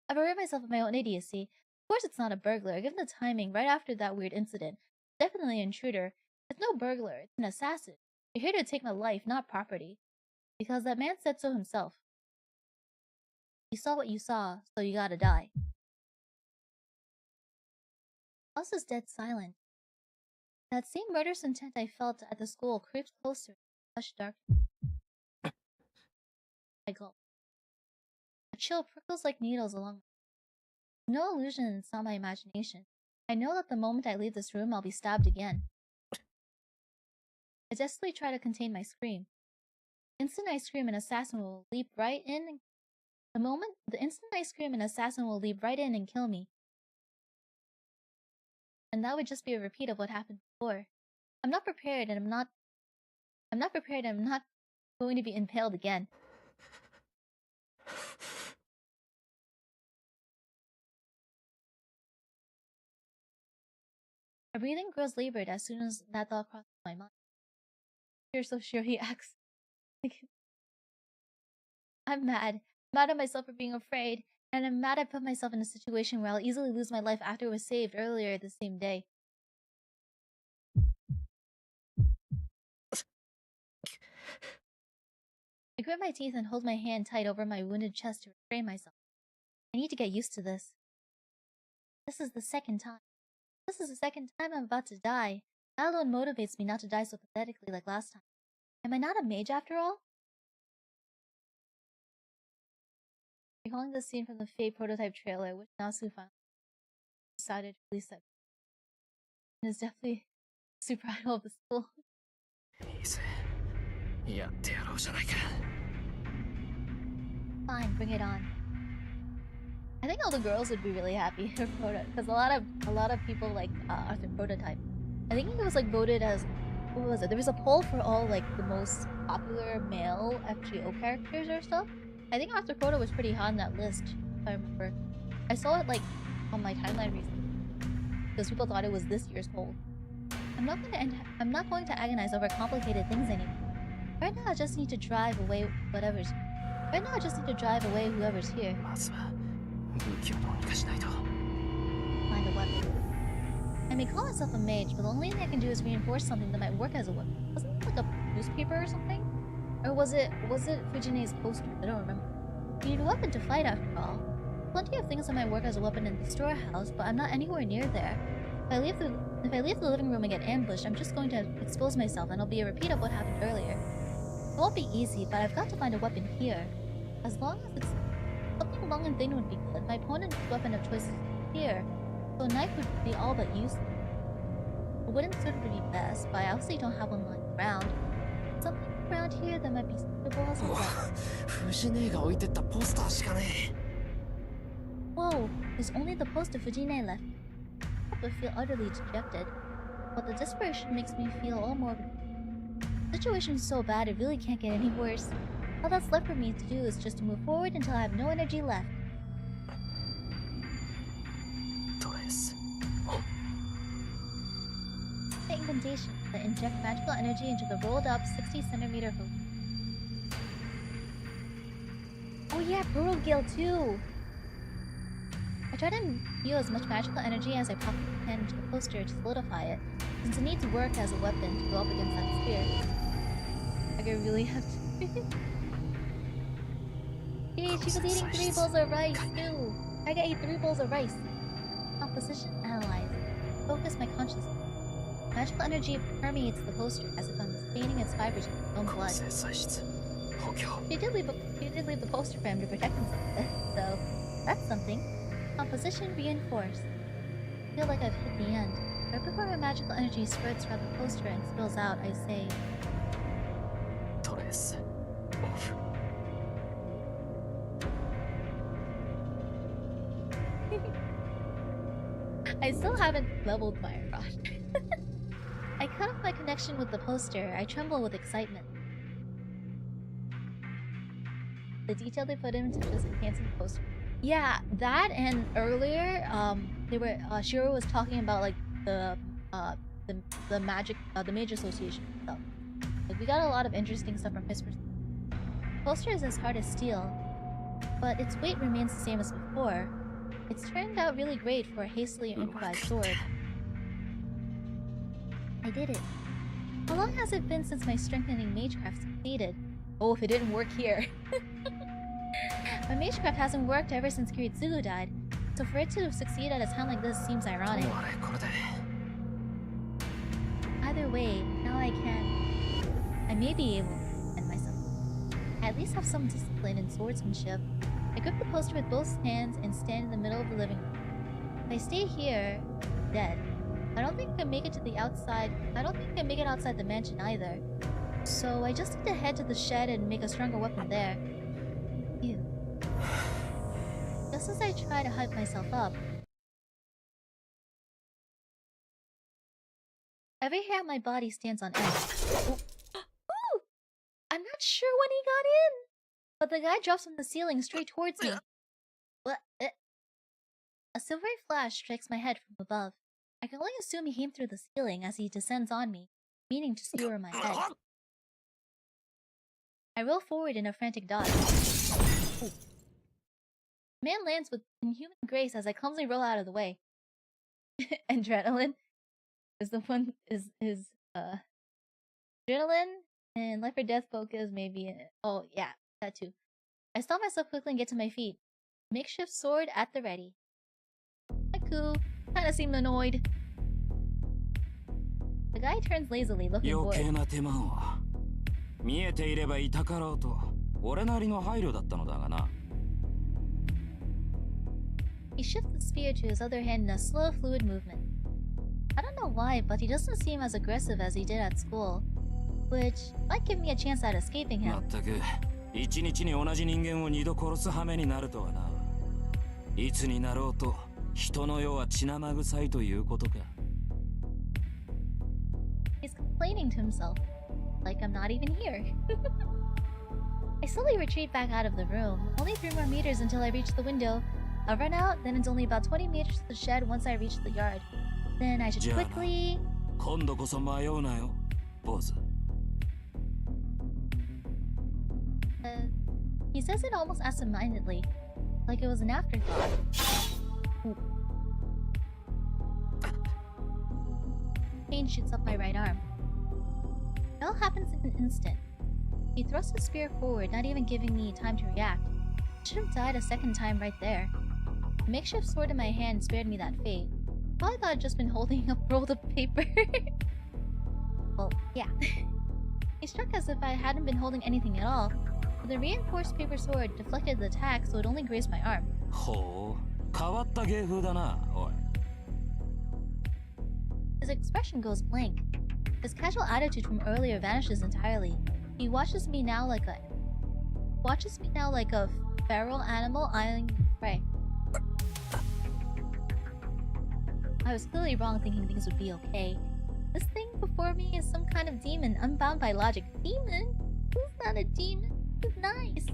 S1: I've worried myself of my own idiocy. Of course it's not a burglar, given the timing right after that weird incident. It's definitely an intruder. It's no burglar, it's an assassin. You're here to take my life, not property. Because that man said so himself. You saw what you saw, so you gotta die. The house is dead silent. That same murderous intent I felt at the school creeps closer in hush darkness. I gulp. A chill prickles like needles along. No illusion, it's not my imagination. I know that the moment I leave this room, I'll be stabbed again. I desperately try to contain my scream. The instant I scream, an assassin will leap right in. The instant I scream, an assassin will leap right in and kill me. And that would just be a repeat of what happened before. I'm not prepared, and I'm not going to be impaled again. My breathing grows labored as soon as that thought crosses my mind. You're so sure, he acts. I'm mad. Mad at myself for being afraid, and I'm mad I put myself in a situation where I'll easily lose my life after it was saved earlier the same day. I grit my teeth and hold my hand tight over my wounded chest to restrain myself. I need to get used to this. This is the second time. This is the second time I'm about to die. That alone motivates me not to die so pathetically like last time. Am I not a mage after all? Recalling the scene from the Fate prototype trailer, which Nasu finally decided to release that. And is definitely super idol of the school.
S3: いいぜやってやろうじゃないか
S1: Fine, bring it on. I think all the girls would be really happy for Prototype, because a lot of people like Arthur Prototype. I think it was like voted as, what was it? There was a poll for all like the most popular male FGO characters or stuff. I think Arthur Proto was pretty high on that list, if I remember. I saw it like on my timeline recently, because people thought it was this year's poll. I'm not going to agonize over complicated things anymore. Right now I just need to drive away whoever's here.
S3: まずは武器をどうにかしないと
S1: Find a weapon. I may call myself a mage, but the only thing I can do is reinforce something that might work as a weapon. Wasn't it like a newspaper or something? Or was it Fujine's poster? I don't remember. You need a weapon to fight after all. Plenty of things that might work as a weapon in the storehouse, but I'm not anywhere near there. If I leave the living room and get ambushed, I'm just going to expose myself and it'll be a repeat of what happened earlier. It won't be easy, but I've got to find a weapon here. As long as it's something long and thin would be good. My opponent's weapon of choice is here, so a knife would be all but useless. A wooden sword would be best, but I obviously don't have one lying around. Something around here that might be suitable as a weapon.
S3: フジネが置いてったポスターしかねえ
S1: Whoa, there's only the post of Fujine left. I feel utterly dejected, but the desperation makes me feel all more. The situation's so bad it really can't get any worse. All that's left for me to do is just to move forward until I have no energy left.
S3: ドレス
S1: The incantation that inject magical energy into the rolled up 60 centimeter hoop. Oh yeah, Brutal Guild too! I try to imbue as much magical energy as I possibly can into the poster to solidify it, since it needs to work as a weapon to go up against that spear. Like I really have to. Yay, she was eating 3 bowls of rice too! I gotta eat 3 bowls of rice! Composition, analyze. Focus my consciousness. Magical energy permeates the poster as if I'm staining its fibers with its own blood. She did leave the poster for him to protect himself with, so that's something. Composition reinforced. I feel like I've hit the end. Right before my magical energy spreads throughout the poster and spills out, I say...
S7: Trace. Off.
S1: I still haven't leveled my rod. I cut off my connection with the poster. I tremble with excitement. The detail they put into just enhancing the poster. Yeah, that and earlier, Shirou was talking about like the magic, the Mage Association stuff. Like we got a lot of interesting stuff from his perspective. The poster is as hard as steel, but its weight remains the same as before. It's turned out really great for a hastily improvised sword. I did it. How long has it been since my strengthening magecraft succeeded? Oh, if it didn't work here. My magecraft hasn't worked ever since Kiritsugu died, so for it to succeed at a time like this seems ironic. Either way, now I may be able to defend myself. I at least have some discipline in swordsmanship. I grip the poster with both hands and stand in the middle of the living room. If I stay here, dead, I don't think I can make it to the outside. I don't think I can make it outside the mansion either. So I just need to head to the shed and make a stronger weapon there. Phew. Just as I try to hype myself up, every hair on my body stands on end. Oh. Ooh! I'm not sure when he got in, but the guy drops from the ceiling straight towards me. What? A silvery flash strikes my head from above. I can only assume he came through the ceiling as he descends on me, meaning to skewer my head. I roll forward in a frantic dodge. Ooh. The man lands with inhuman grace as I clumsily roll out of the way. Adrenaline is the one adrenaline and life or death focus maybe. Oh yeah, that too. I stop myself quickly and get to my feet. Makeshift sword at the ready. Haiku kinda seemed annoyed. The guy turns lazily, looking bored. He shifts the spear to his other hand in a slow, fluid movement. I don't know why, but he doesn't seem as aggressive as he did at school, which might give me a chance at escaping him. His He's complaining to himself, like I'm not even here. I slowly retreat back out of the room, only 3 more meters until I reach the window. I'll run out, then it's only about 20 meters to the shed once I reach the yard. Then I should quickly... He says it almost absent-mindedly, like it was an afterthought. Ooh. Pain shoots up my right arm. It all happens in an instant. He thrusts his spear forward, not even giving me time to react. I should have died a second time right there. The makeshift sword in my hand spared me that fate. Probably thought I'd just been holding a roll of paper. Well, yeah. He struck as if I hadn't been holding anything at all, but the reinforced paper sword deflected the attack so it only grazed my arm. His expression goes blank. His casual attitude from earlier vanishes entirely. He watches me now like a feral animal eyeing prey. I was clearly wrong thinking things would be okay. This thing before me is some kind of demon, unbound by logic. Demon? Who's not a demon? Who's nice?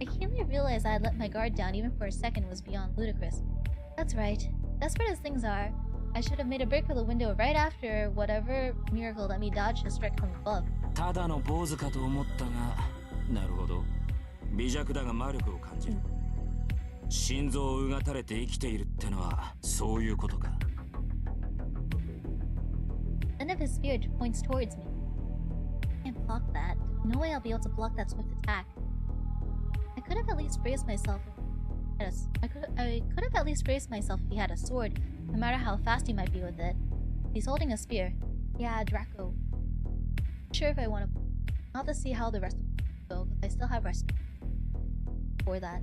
S1: I keenly realized I had let my guard down even for a second was beyond ludicrous. That's right. Desperate as things are, I should have made a break for the window right after whatever miracle let me dodge a strike from above.
S9: 微弱だが魔力を感じる。心臓をうがたれて生きているってのはそういうことか。
S1: None of his spirit points towards me. I can't block that. No way I'll be able to block that swift attack. I could have at least braced myself. I could have at least braced myself if he had a sword, no matter how fast he might be with it. He's holding a spear. Yeah, Draco. Not sure if I want to. I'll have to see how the rest of them go, because I still have rest for that.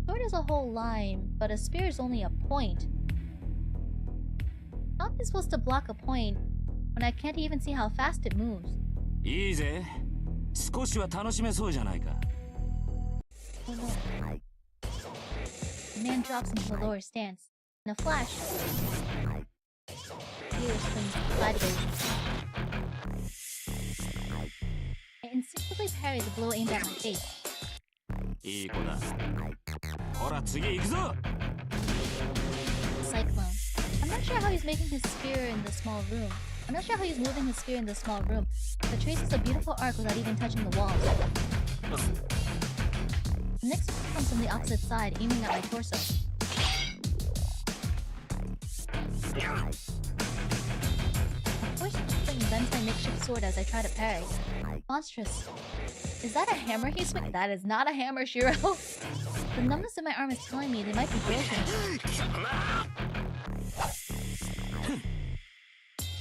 S1: Sword is a whole line, but a spear is only a point. How am I supposed to block a point when I can't even see how fast it moves?
S9: いいぜ。少しは楽しめそうじゃないか。
S1: Oh no. The man drops into the lower stance. In a flash, Shirou swings sideways. I instinctively parry the blow aimed at my face.
S9: いい子だ。ほら次行くぞ。
S1: Cyclone. I'm not sure how he's making his spear in the small room. I'm not sure how he's moving his spear in the small room, but traces a beautiful arc without even touching the walls. The next one comes from the opposite side, aiming at my torso. Of course, the thing bends my makeshift sword as I try to parry. Monstrous. Is that a hammer he's swinging? That is not a hammer, Shirou. The numbness in my arm is telling me they might be broken.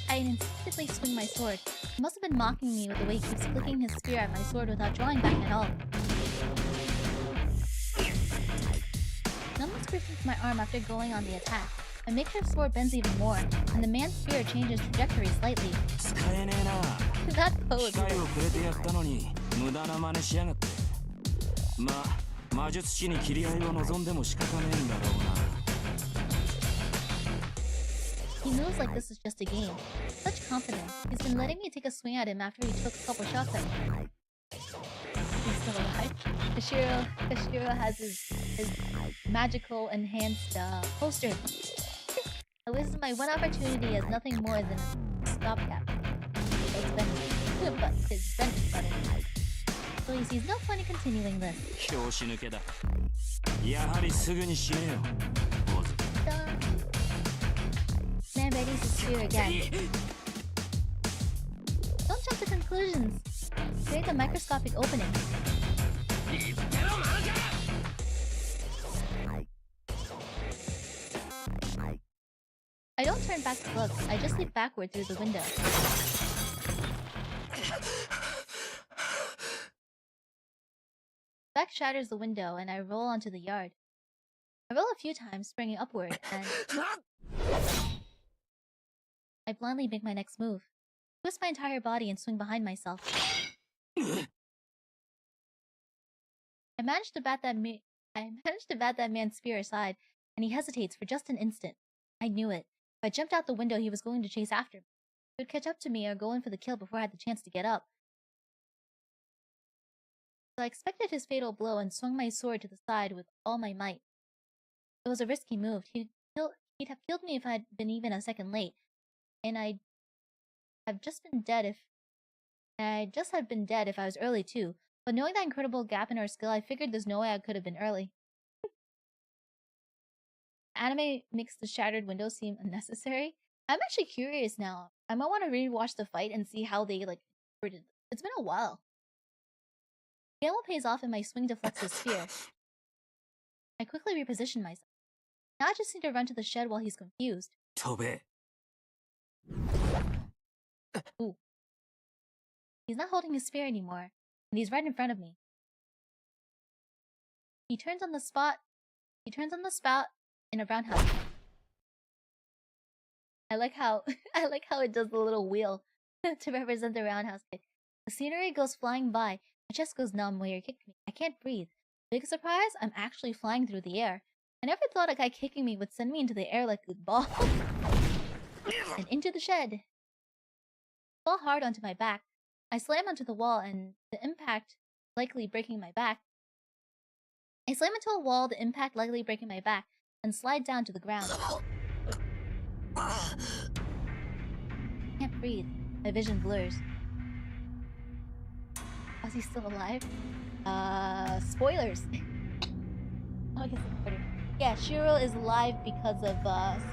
S1: I instinctively swing my sword. He must have been mocking me with the way he keeps flicking his spear at my sword without drawing back at all. Numbness creeps into my arm after going on the attack. My makeshift sword bends even more, and the man's spear changes trajectory slightly.
S9: 使えねえな。
S1: That pose.
S9: 機会をくれてやったのに無駄な真似しやがって。まあ魔術師に切り合いを望んでも仕方ねえんだろうな。
S1: He moves like this is just a game. Such confidence. He's been letting me take a swing at him after he took a couple shots at me. He's still alive. Shirou has his magical enhanced poster. I wasted my one opportunity as nothing more than a stopgap. So it's been but his bench button. So he sees no point in continuing this.
S9: 拍子抜けだ。やはりすぐに死ねよ。坊主。
S1: Man readies his spear again. Don't jump to conclusions. Create a microscopic opening. I don't turn back to look. I just leap backward through the window. Back shatters the window, and I roll onto the yard. I roll a few times, springing upward, and I blindly make my next move. Twist my entire body and swing behind myself. I managed to bat that man's spear aside, and he hesitates for just an instant. I knew it. If I jumped out the window, he was going to chase after me. He would catch up to me or go in for the kill before I had the chance to get up. So I expected his fatal blow and swung my sword to the side with all my might. It was a risky move. He'd have killed me if I had been even a second late, and I'd just had been dead if I was early too. But knowing that incredible gap in our skill, I figured there's no way I could have been early. Anime makes the shattered window seem unnecessary. I'm actually curious now. I might want to rewatch the fight and see how they interpreted it. It's been a while. Gamble pays off and my swing deflects his spear. I quickly reposition myself. Now I just need to run to the shed while he's confused.
S9: 飛べ。
S1: Ooh. He's not holding his spear anymore, and he's right in front of me. He turns on the spout in a roundhouse. I like how it does the little wheel to represent the roundhouse kick. The scenery goes flying by. My chest goes numb where he kicked me. I can't breathe. Big surprise, I'm actually flying through the air. I never thought a guy kicking me would send me into the air like a ball. And into the shed. Fall hard onto my back. I slam onto the wall and the impact likely breaking my back. I slam into a wall, the impact likely breaking my back, and slide down to the ground. I can't breathe. My vision blurs. Is he still alive? Spoilers. Oh, I guess it's better. Yeah, Shirou is alive because of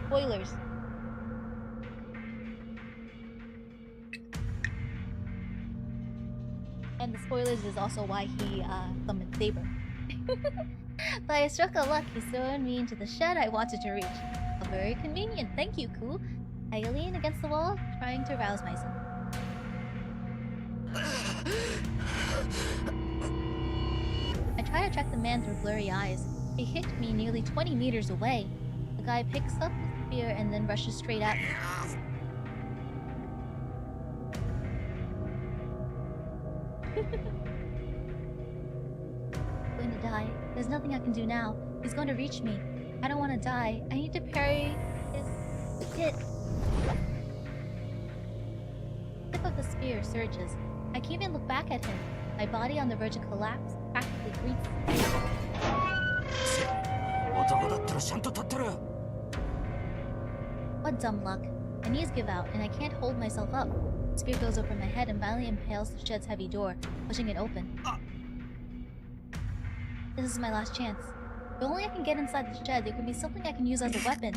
S1: spoilers. And the spoilers is also why he summoned Saber. By a stroke of luck, he thrown me into the shed I wanted to reach. Very convenient, thank you, Ku. I lean against the wall, trying to rouse myself. I try to track the man through blurry eyes. He hit me nearly 20 meters away. The guy picks up his spear and then rushes straight at me. I'm going to die. There's nothing I can do now. He's going to reach me. I don't want to die. I need to parry his hit. The tip of the spear surges. I can't even look back at him. My body on the verge of collapse practically greets me. What dumb luck. My knees give out, and I can't hold myself up. The spear goes over my head and violently impales the shed's heavy door, pushing it open. This is my last chance. If only I can get inside the shed, there could be something I can use as a weapon.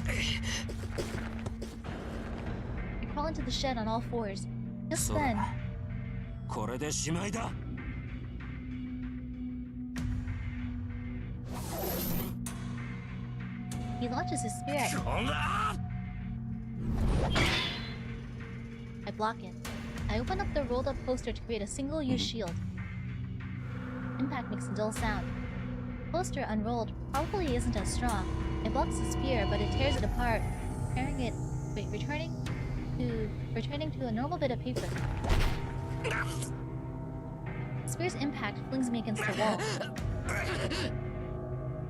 S1: I crawl into the shed on all fours. Just then... he launches his spear at me. I block it. I open up the rolled up poster to create a single-use shield. Impact makes a dull sound. The poster unrolled probably isn't as strong. It blocks the spear, but it tears it apart, returning to a normal bit of paper. The spear's impact flings me against the wall.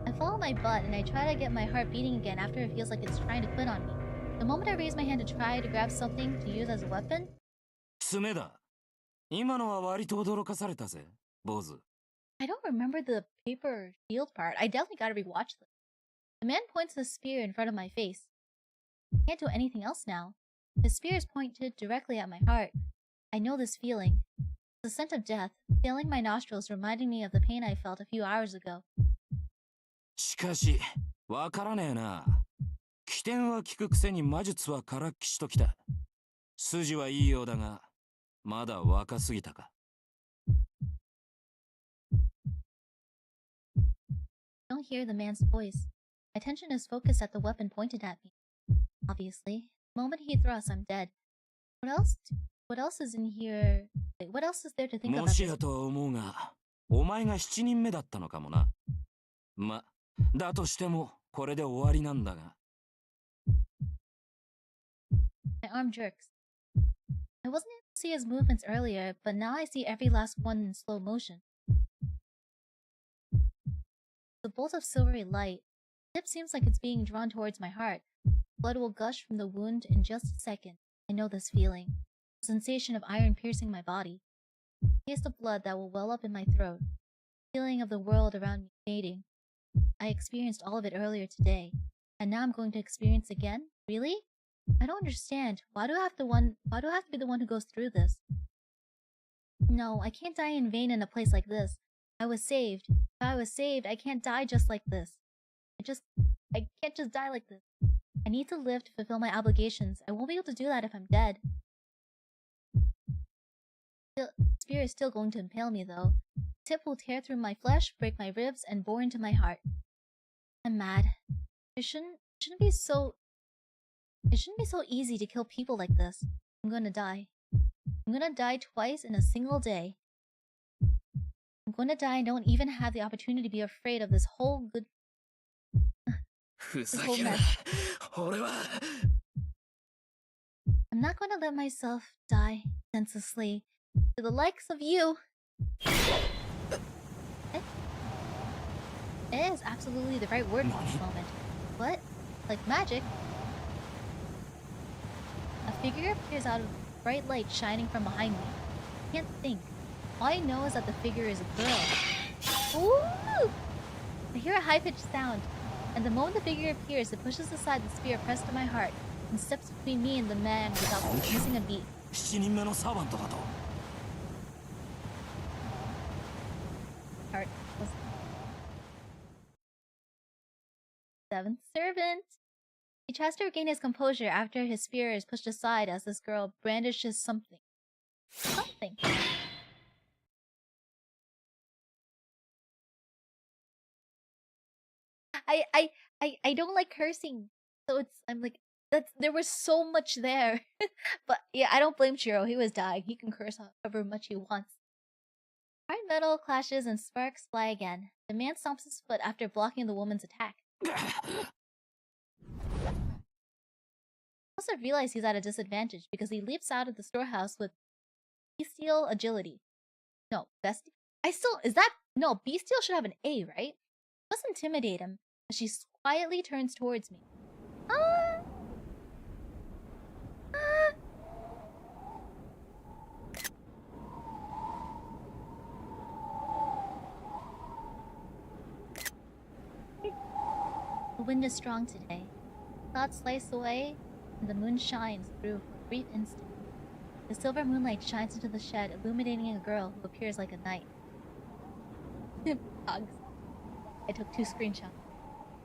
S1: I follow my butt and I try to get my heart beating again after it feels like it's trying to quit on me. The moment I raise my hand to try to grab something to use as a weapon... I don't remember the paper shield part. I definitely gotta rewatch this. The man points the spear in front of my face. I can't do anything else now. The spear is pointed directly at my heart. I know this feeling. The scent of death, filling my nostrils, reminding me of the pain I felt a few hours ago.
S9: しかし、わからねえな。起点は効くくせに魔術はからっきしときた。筋はいいようだが、まだ若すぎたか。
S1: I don't hear the man's voice. My attention is focused at the weapon pointed at me. Obviously, the moment he thrusts, I'm dead. What else is in here? Wait, what else is there to think about?
S9: もしやとは思うが、お前が7人目だったのかもな。ま、だとしても、これで終わりなんだが。
S1: My arm jerks. I wasn't able to see his movements earlier, but now I see every last one in slow motion. The bolt of silvery light. The tip seems like it's being drawn towards my heart. Blood will gush from the wound in just a second. I know this feeling. The sensation of iron piercing my body. The taste of blood that will well up in my throat. The feeling of the world around me fading. I experienced all of it earlier today. And now I'm going to experience again? Really? I don't understand. Why do I have to be the one who goes through this? No, I can't die in vain in a place like this. I was saved. If I was saved, I can't die just like this. I can't just die like this. I need to live to fulfill my obligations. I won't be able to do that if I'm dead. The spear is still going to impale me, though. The tip will tear through my flesh, break my ribs, and bore into my heart. I'm mad. It shouldn't be so easy to kill people like this. I'm gonna die. I'm gonna die twice in a single day. I'm gonna die and don't even have the opportunity to be afraid of this whole good... this whole mess. I'm not gonna let myself die senselessly to the likes of you. It is absolutely the right word for this moment. What? Like magic? A figure appears out of bright light shining from behind me. I can't think. All I know is that the figure is a girl. Ooh! I hear a high-pitched sound, and the moment the figure appears, it pushes aside the spear pressed to my heart and steps between me and the man without missing a beat. part. Seventh servant. He tries to regain his composure after his spear is pushed aside as this girl brandishes something. Something. I don't like cursing, so I'm like there was so much there. But yeah, I don't blame Shirou. He was dying. He can curse however much he wants. Hard metal clashes and sparks fly again. The man stomps his foot after blocking the woman's attack. Also realizes he's at a disadvantage because he leaps out of the storehouse with bestial agility. No, bestial. No, bestial should have an A, right? Must intimidate him as she quietly turns towards me. Ah! Ah! The wind is strong today. Clouds slice away, and the moon shines through for a brief instant. The silver moonlight shines into the shed, illuminating a girl who appears like a knight. Bugs. I took 2 screenshots.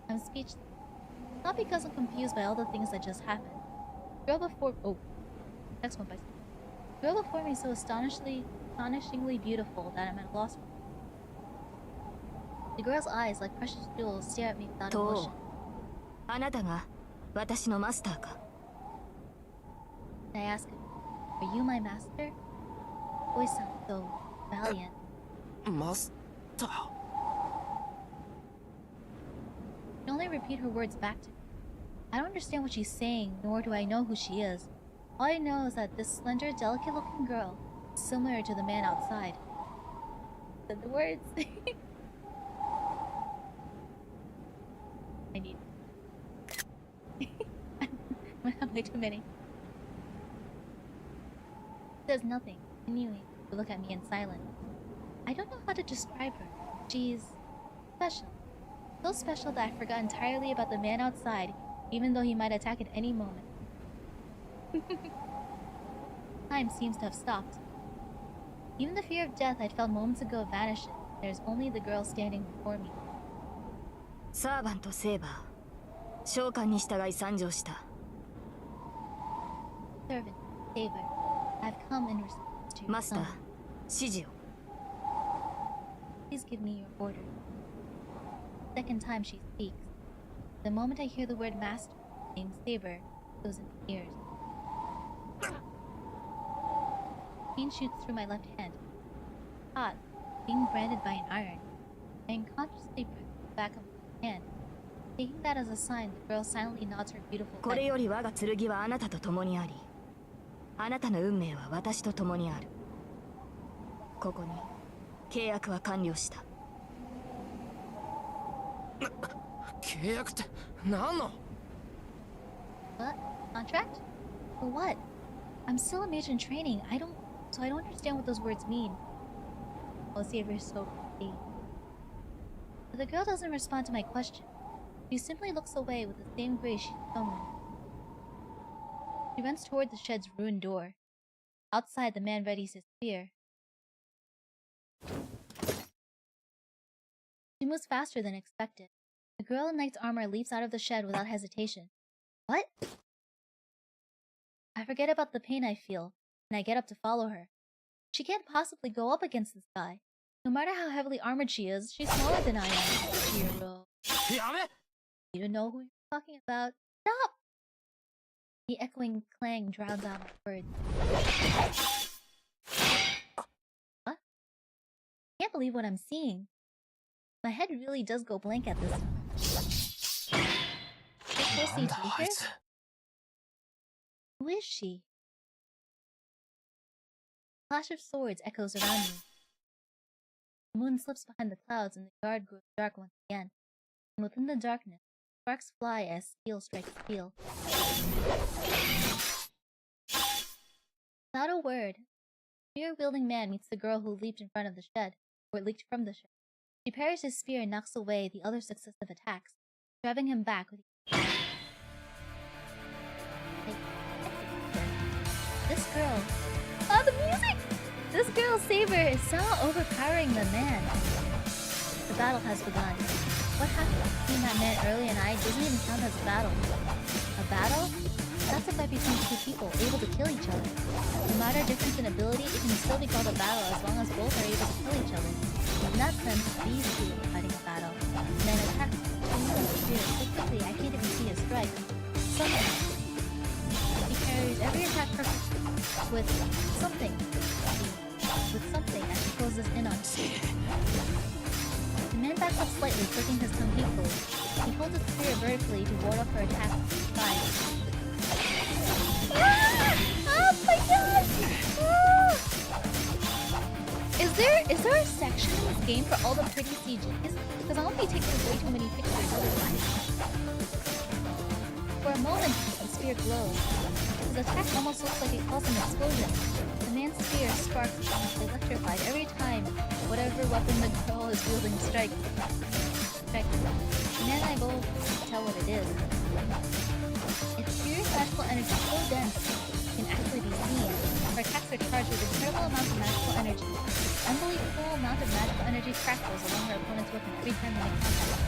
S1: I'm speechless. Not because I'm confused by all the things that just happened. The girl before— oh. Next one by— the girl before me is so astonishingly beautiful that I'm at a loss for her. The girl's eyes, like precious jewels, stare at me without emotion.
S4: あなたが私のマスターか
S1: I ask him, "Are you my master?" Voice sounds so valiant.
S3: マスター
S1: I can only repeat her words back to me. I don't understand what she's saying, nor do I know who she is. All I know is that this slender, delicate-looking girl is similar to the man outside. Said the words. I need. I have way too many. Says nothing, continuing to look at me in silence. I don't know how to describe her. She's special. So special that I forgot entirely about the man outside, even though he might attack at any moment. Time seems to have stopped. Even the fear of death I'd felt moments ago vanishes. There's only the girl standing before me.
S4: サーバント・セーバー召喚に従い参上した
S1: Servant, Saber, I've come in response to your
S4: マスター
S1: summons.
S4: 指示を
S1: Please give me your order. Second time she speaks. The moment I hear the word master, named Saber, goes into my ears. Pain shoots through my left hand. Hot, being branded by an iron. I unconsciously press the back of my hand. Taking that as a sign, the girl silently nods her beautiful
S4: これ
S1: head.
S4: より我が剣はあなたと共にありあなたの運命は私と共にあるここに契約は完了した
S3: 契約って何の
S1: What? Contract? For what? I'm still a mage in training. I don't understand what those words mean. Oh, Saber's so pretty. But the girl doesn't respond to my question. She simply looks away with the same grace she's shown me. She runs toward the shed's ruined door. Outside, the man readies his spear. She moves faster than expected. The girl in knight's armor leaps out of the shed without hesitation. What? I forget about the pain I feel, and I get up to follow her. She can't possibly go up against this guy. No matter how heavily armored she is, she's smaller than I am. Shirou.
S3: やめ
S1: You don't know who you're talking about. Stop! The echoing clang drowns out my words. What? I can't believe what I'm seeing. My head really does go blank at this time. Is this
S3: なんだ
S1: a
S3: あいつ
S1: Who is she? Clash of swords echoes around me. The moon slips behind the clouds and the yard grows dark once again. And within the darkness, sparks fly as steel strikes steel. Without a word, the spear-wielding man meets the girl who leaped in front of the shed, or leaped from the shed. She parries his spear and knocks away the other successive attacks, driving him back with this girl. Oh, the music! This girl's saber is so overpowering the man. The battle has begun. What happened between that man earlier and I doesn't even count as a battle. A battle? That's a fight between two people, able to kill each other. No matter difference in ability, it can still be called a battle as long as both are able to kill each other. In that sense, these two are fighting a battle. Man attacks the spear so quickly I can't even see his strike. Somehow, he carries every attack perfectly with something. As he closes in on him. The man backs up slightly, clicking his tongue hatefully. He holds his spear vertically to ward off her attack. Fire. Oh my god! Is there a section in this game for all the pretty CGs? Because I won't be taking way too many pictures otherwise. For a moment, the spear glows. His attack almost looks like it caused an explosion. The man's spear sparks electrified every time whatever weapon the girl is wielding strikes. The man and I both tell what it is. Its furious magical energy is so dense it can actually be seen. Her attacks are charged with incredible amounts of magical energy. This unbelievable amount of magical energy crackles along her opponent's weapon every time they make contact.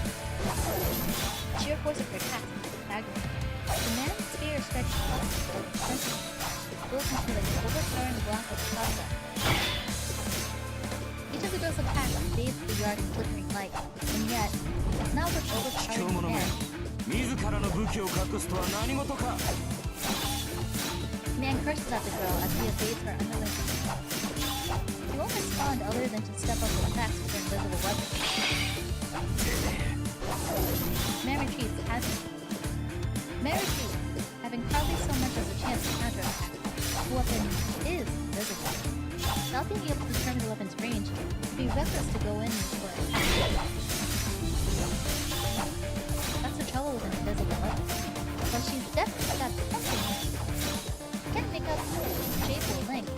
S1: The sheer force of her attacks is staggering. The man's spear stretches across the goes into like an overpowering blast of plasma. Each of the girls' attacks bathes the yard in flickering light, and yet, it's not what's overpowering the man. The man curses at the girl as he evades her unrelenting attacks. He won't respond other than to step up with attacks with her invisible weapon. The man retreats, having hardly so much as a chance to counterattack. The weapon is invisible. Without being able to determine the weapon's range, it would be reckless to go in for an attack. That's the trouble with an invisible weapon. While she's definitely got something, she can't make out shape or length.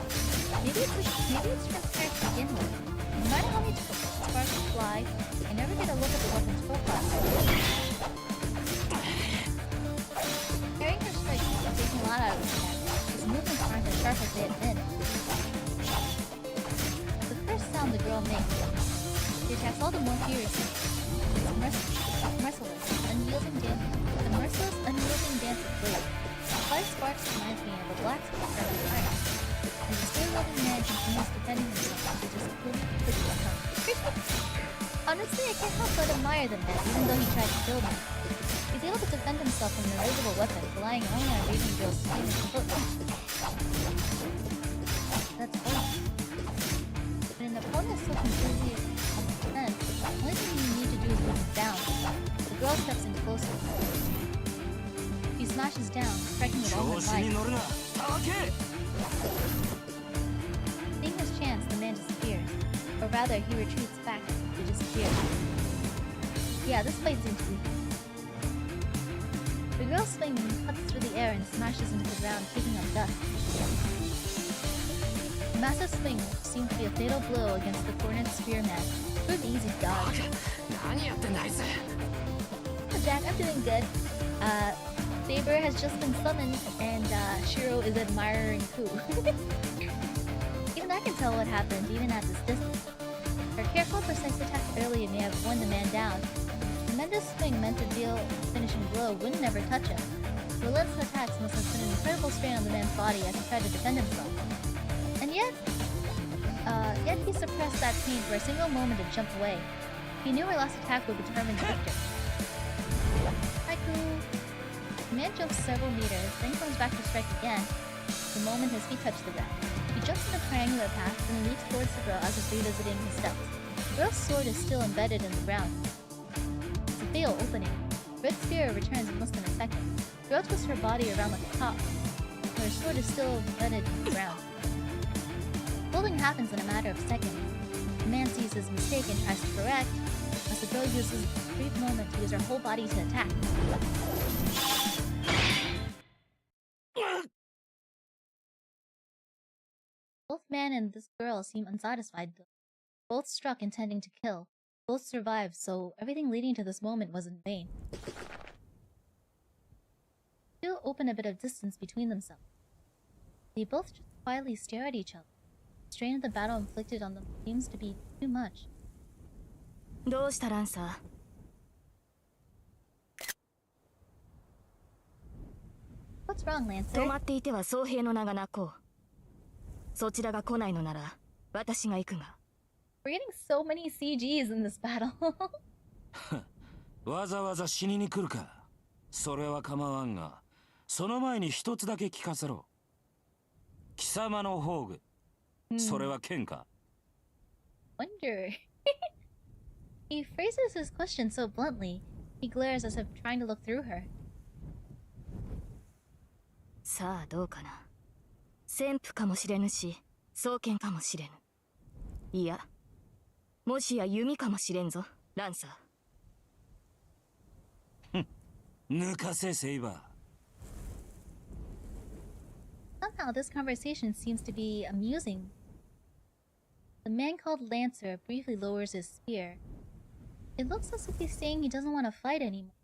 S1: Maybe it's transparent to begin with. No matter how many sparks fly, I never get a look at the weapon's profile. Carrying her strikes is taking a lot out of his hand. His movements aren't as sharp as they have been. The first sound the girl makes, she attacks all the more furiously. It's merciless, unyielding dance of blade. Five sparks reminds me of a black spot from the fire. As the spear-wielding man continues defending himself, he just clicks his tongue. Honestly, I can't help but admire the man, even though he tried to kill me. He's able to defend himself from an invisible weapon, relying only on raging girls' skin and foot. That's all. When an opponent is so completely on the defense, the only thing you need to do is move him down. The girl steps in closer. He smashes down, striking with all her might. Seeing his chance, the man disappears. Or rather, he retreats back to disappear. Yeah, this fight seems weak. The girl swings and cuts through the air and smashes into the ground, kicking up dust. The massive swing, which seemed to be a fatal blow against the cornered spearman, proved easy to dodge. Oh, Jack, I'm doing good. Saber has just been summoned, and Shirou is admiring too. Even I can tell what happened, even at this distance. Her careful, precise attack earlier may have worn the man down. The tremendous swing meant to deal a finishing blow wouldn't never touch him. The relentless attacks must have put an incredible strain on the man's body as he tried to defend himself. And yet he suppressed that pain for a single moment and jumped away. He knew her last attack would determine the victor. Haiku. The man jumps several meters, then comes back to strike again, the moment his feet touch the ground. He jumps in a triangular path and leaps towards the girl as if revisiting his steps. The girl's sword is still embedded in the ground. It's a fatal opening. Red spear returns in less than a second. The girl twists her body around like a top. Her sword is still embedded in the ground. Folding happens in a matter of seconds. The man sees his mistake and tries to correct, as the girl uses a brief moment to use her whole body to attack. Both man and this girl seem unsatisfied though. Both struck intending to kill. Both survived, so everything leading to this moment was in vain. Still open a bit of distance between themselves. They both just quietly stare at each other. The strain of the battle inflicted on them seems to be too much.
S4: どうしたランサー。
S1: What's wrong,
S4: 止
S1: Lancer?
S4: まっていては僧兵の名が泣こう。そちらが来ないのなら私が行くが。
S1: We're getting so many CGs in this battle.
S9: わざわざ死にに来るか。それは構わんが、その前に一つだけ聞かせろ。貴様の宝具、それは剣か。
S1: Wonder. He phrases his question so bluntly. He glares as if trying to look through her.
S4: さあどうかな。旋風かもしれぬし、双剣かもしれぬ。いや、もしや弓かもしれんぞ、ランサー。
S9: 抜かせセイバー。
S1: Somehow, this conversation seems to be amusing. The man called Lancer briefly lowers his spear. It looks as if he's saying he doesn't want to fight anymore.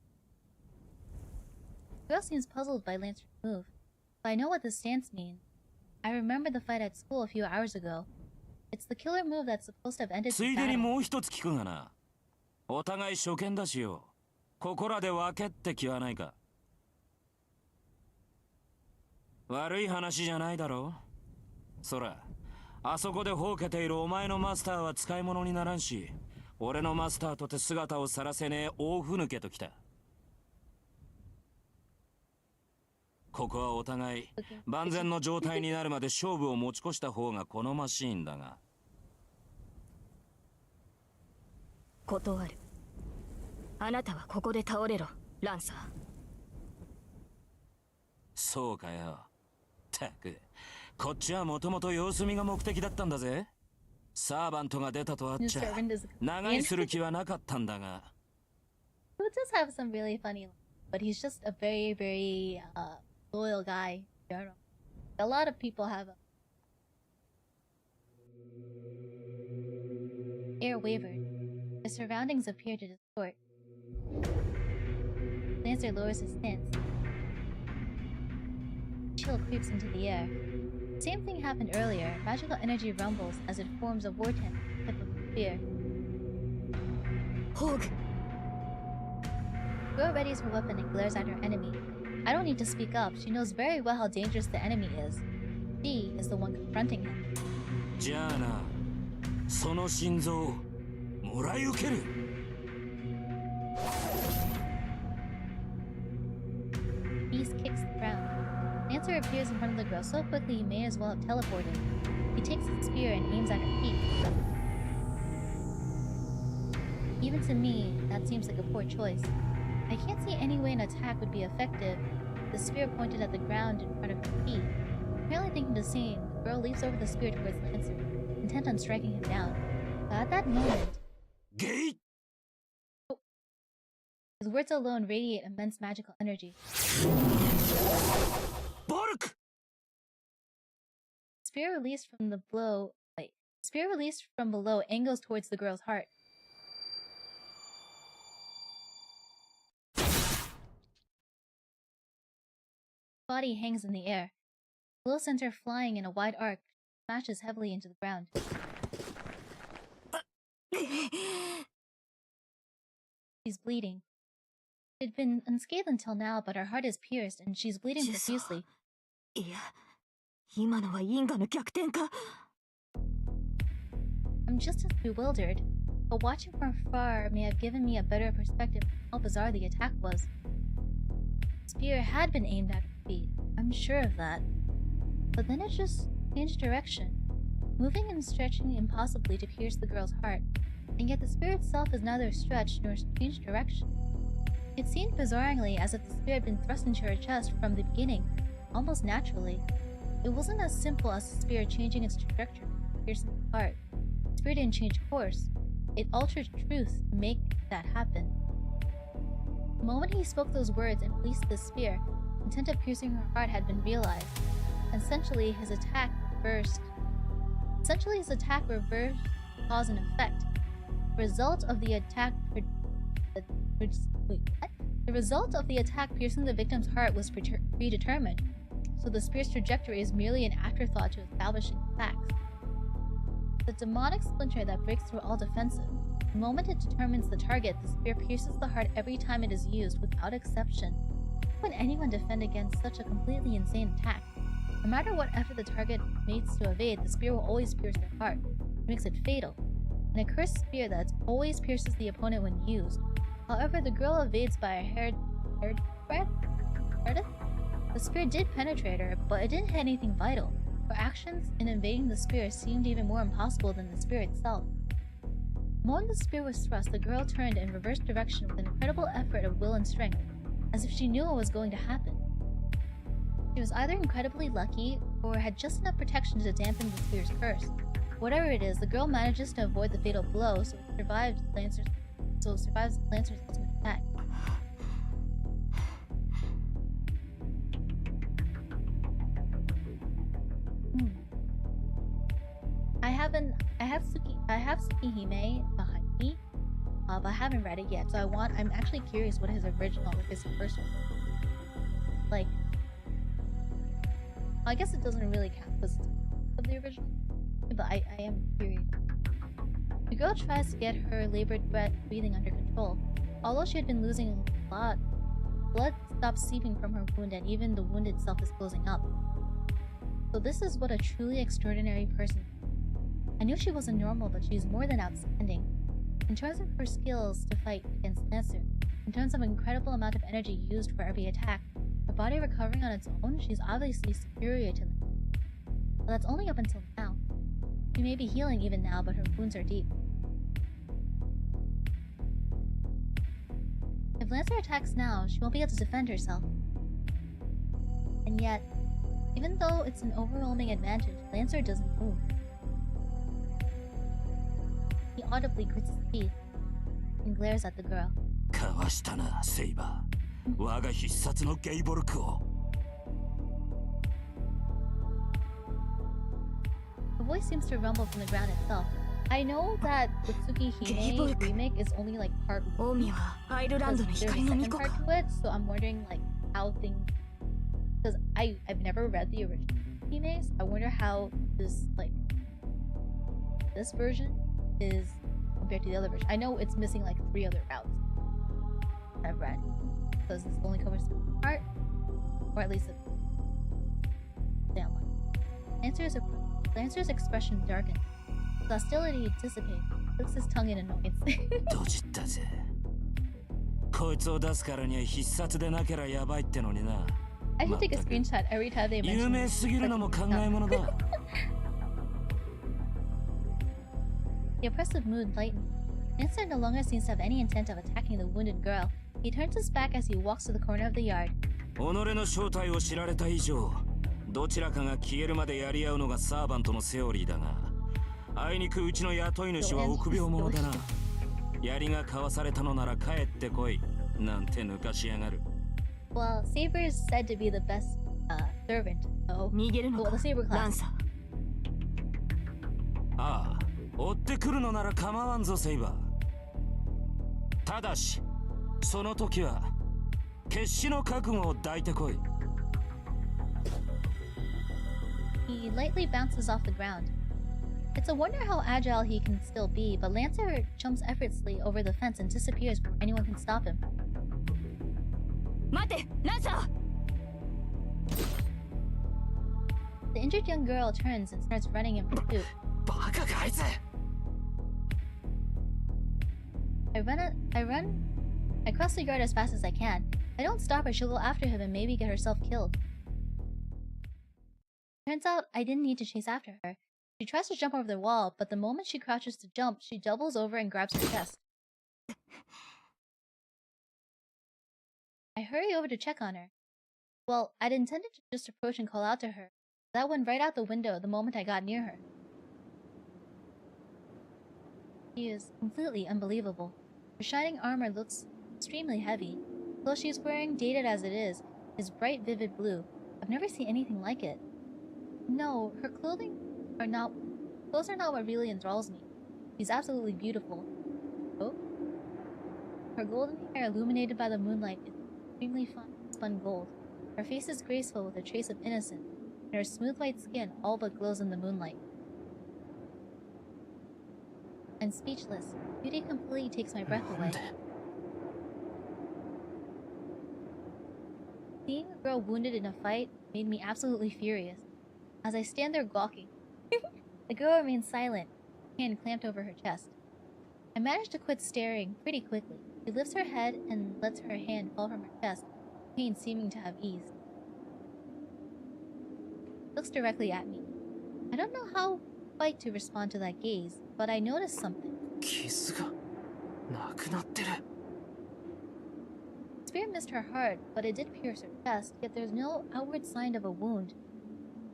S1: The girl seems puzzled by Lancer's move, but I know what this stance means. I remember the fight at school a few hours ago. It's the killer move that's supposed to have ended
S9: つ
S1: the
S9: いでに
S1: battle.
S9: もう一つ聞くがな。お互い初見だしよ。ここらで分けって気はないか。悪い話じゃないだろう。そら、あそこでほうけているお前のマスターは使い物にならんし、俺のマスターとて姿を晒せねえ大ふぬけときた。ここはお互い万全の状態になるまで勝負を持ち越した方が好ましいんだが。
S4: 断る。あなたはここで倒れろ、ランサー。
S9: そうかよ。たく、こっちはもともと様子見が目的だったんだぜ。サーバントが出たとあっ
S1: His
S9: ちゃ
S1: servant is a
S9: 長
S1: companion.
S9: 居する気はなかったんだが。
S1: Who does have some really funny lines, but he's just a very, very loyal guy. I don't know. A lot of people have. Air wavered. The surroundings appear to distort. Lancer lowers his stance. Chill creeps into the air. Same thing happened earlier. Magical energy rumbles as it forms a vortex at the tip of the spear.
S4: 宝具。
S1: Girl readies her weapon and glares at her enemy. I don't need to speak up. She knows very well how dangerous the enemy is. She is the one confronting him.
S9: じゃあな、その心臓もらい受ける。
S1: Beast kicks the ground. Lancer appears in front of the girl so quickly he may as well have teleported. He takes his spear and aims at her feet. Even to me, that seems like a poor choice. I can't see any way an attack would be effective. The spear pointed at the ground in front of her feet. Apparently thinking the same, the girl leaps over the spear towards Lancer, intent on striking him down. But at that moment,
S9: ゲイ
S1: his words alone radiate immense magical energy.
S9: ボルク
S1: Spear released from the blow. Wait. Spear released from below angles towards the girl's heart. Body hangs in the air. Blow sends her flying in a wide arc, smashes heavily into the ground. She's bleeding. She'd been unscathed until now, but her heart is pierced and she's bleeding profusely.
S4: いや、今のは因果の逆転か。
S1: I'm just as bewildered, but watching from afar may have given me a better perspective of how bizarre the attack was. The spear had been aimed at her feet, I'm sure of that. But then it just changed direction, moving and stretching impossibly to pierce the girl's heart, and yet the spear itself is neither stretched nor changed direction. It seemed bizarrely as if the spear had been thrust into her chest from the beginning, almost naturally. It wasn't as simple as the spear changing its trajectory, piercing the heart. The spear didn't change course. It altered truth to make that happen. The moment he spoke those words and released the spear, intent of piercing her heart had been realized. Essentially, his attack reversed cause and effect. The result of the attack The result of the attack piercing the victim's heart was predetermined, so the spear's trajectory is merely an afterthought to establishing facts. The demonic splinter that breaks through all defenses. The moment it determines the target, the spear pierces the heart every time it is used, without exception. How can anyone defend against such a completely insane attack? No matter what effort the target makes to evade, the spear will always pierce their heart, which makes it fatal. An accursed spear that always pierces the opponent when used. However, the girl evades by a hair breadth? The spear did penetrate her, but it didn't hit anything vital. Her actions in evading the spear seemed even more impossible than the spear itself. The moment the spear was thrust, the girl turned in reverse direction with an incredible effort of will and strength, as if she knew what was going to happen. She was either incredibly lucky, or had just enough protection to dampen the spear's curse. Whatever it is, the girl manages to avoid the fatal blow, so survives Lancer's ultimate attack. I have Tsukihime behind me, but I haven't read it yet, so I'm actually curious what his original, or his first one. Like, I guess it doesn't really count because it's of the original, but I am curious. The girl tries to get her labored breathing under control. Although she had been losing a lot, blood stops seeping from her wound, and even the wound itself is closing up. So this is what a truly extraordinary person is. I knew she wasn't normal, but she's more than outstanding. In terms of her skills to fight against Lancer, in terms of incredible amount of energy used for every attack, her body recovering on its own, she's obviously superior to them. But that's only up until now. She may be healing even now, but her wounds are deep. If Lancer attacks now, she won't be able to defend herself. And yet, even though it's an overwhelming advantage, Lancer doesn't move. He audibly grits his teeth and glares at the girl.
S9: かわしたな、セイバー。我が必殺のゲイボルクを。
S1: The voice seems to rumble from the ground itself. I know that the Tsukihime remake is only like part 1. Because there's a second part to it, so I'm wondering like how things... Because I've never read the original Tsukihime, so I wonder how this version is compared to the other version. I know it's missing like 3 other routes I've read, because this only covers the part, or at least the online. Lancer's expression darkened. His hostility dissipated. He licks his tongue in annoyance.
S9: 閉じったぜ。こいつを出すからには必殺でなけりゃやばいってのにな。
S1: I should take a screenshot every time they mention
S9: 有名すぎるのも考えものだ。
S1: The oppressive mood lightened. Lancer no longer seems to have any intent of attacking the wounded girl. He turns his back as he walks to the corner of the yard.
S9: 己の正体を知られた以上、どちらかが消えるまでやり合うのがサーバントのセオリーだが、あいにくうちの雇い主は臆病者だな。槍が交わされたのなら帰ってこい、なんて抜かしやがる。
S1: Well, Saber is said to be the best servant, so... Well, the Saber class.
S9: ああ、追ってくるのなら構わんぞ、セイバー。ただし、その時は決死の覚悟を抱いてこい。
S1: He lightly bounces off the ground. It's a wonder how agile he can still be, but Lancer jumps effortlessly over the fence and disappears before anyone can stop him.
S8: 待て、ランサー!
S1: The injured young girl turns and starts running in pursuit.
S3: バカかあいつ!
S1: I cross the yard as fast as I can. If I don't stop her, she'll go after him and maybe get herself killed. Turns out I didn't need to chase after her. She tries to jump over the wall, but the moment she crouches to jump, she doubles over and grabs her chest. I hurry over to check on her. Well, I'd intended to just approach and call out to her. That went right out the window the moment I got near her. She is completely unbelievable. Her shining armor looks extremely heavy. Clothes she's wearing, dated as it is bright vivid blue. I've never seen anything like it. No, her clothes are not what really enthralls me. She's absolutely beautiful. Oh? Her golden hair illuminated by the moonlight is extremely fine spun gold. Her face is graceful with a trace of innocence, and her smooth white skin all but glows in the moonlight. I'm speechless. Beauty completely takes my breath away. Seeing a girl wounded in a fight made me absolutely furious. As I stand there gawking, the girl remains silent, hand clamped over her chest. I manage to quit staring pretty quickly. She lifts her head and lets her hand fall from her chest, pain seeming to have eased. Looks directly at me. I don't know how quite to respond to that gaze, but I noticed something.
S3: 傷がなくなってる。
S1: Spear missed her heart, but it did pierce her chest, yet there's no outward sign of a wound.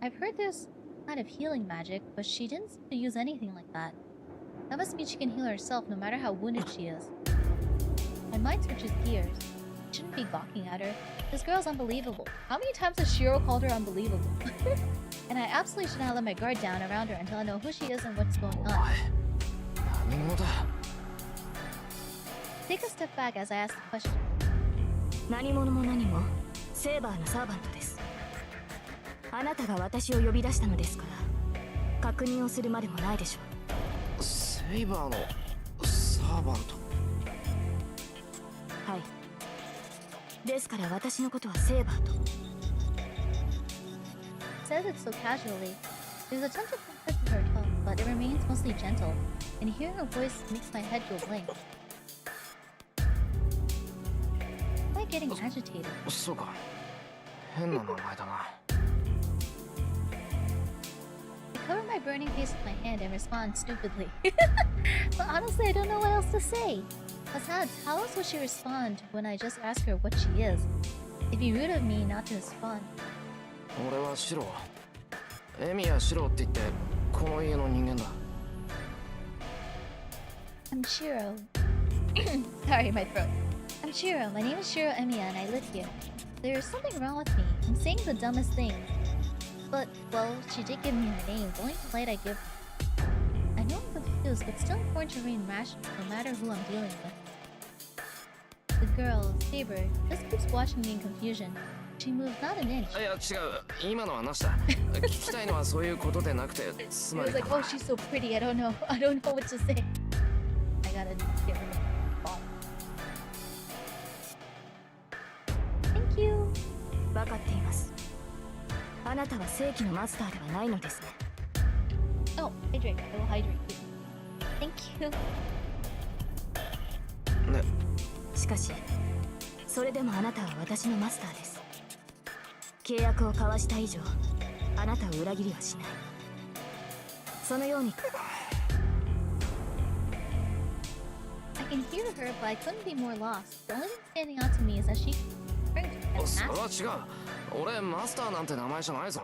S1: I've heard there's kind of healing magic, but she didn't seem to use anything like that. That must mean she can heal herself no matter how wounded she is. My mind switches gears. I shouldn't be gawking at her. This girl's unbelievable. How many times has Shirou called her unbelievable? And I absolutely should not let my guard down around her until I know who she is and what's going on.
S3: 何者だ。
S1: Take a step back as I ask the question.
S8: 何者も何もセーバーのサーバントです。あなたが私を呼び出したのですから確認をするまでもないでしょう。
S3: セイバーのサーバント。
S8: はい。ですから私のことはセーバーと。
S1: Says it so casually. There's a gentle concept to her tone, but it remains mostly gentle, and hearing her voice makes my head go blank. Am I getting agitated?
S3: そうか。変な名前だな。
S1: I cover my burning face with my hand and respond stupidly. But honestly, I don't know what else to say. Besides, how else would she respond when I just ask her what she is? It'd be rude of me not to respond.
S3: 俺はシロー。エミやシローって言ってこの家の人間だ。
S1: I'm Shirou. Sorry, my throat. I'm Shirou. My name is Shirou Emiya and I live here. There's something wrong with me. I'm saying the dumbest thing. But, well, she did give me her name. The only polite I give her. I know I'm confused, but still important to remain rational no matter who I'm dealing with. The girl, Saber, just keeps watching me in confusion. She moves not an inch.
S3: いや違う。今のはなしだ。聞きたいのはそういうことでなくて、つ
S1: I
S3: まり
S1: was like, oh, she's so pretty. I don't know what to say. I gotta get rid of her. Thank you.
S8: 分かっています。あなたは正規のマスターではないのですね。
S1: Oh, hydrate. I will hydrate you. Thank you.
S3: ね。
S8: しかし、それでもあなたは私のマスターです。契約を交わした以上、あなたを裏切りはしない。そのように。
S1: I can hear her, but I couldn't be more lost. The only thing standing out to me is that she referring to me as
S3: それ
S1: master.
S3: は違う。俺マスターなんて名前じゃないぞ。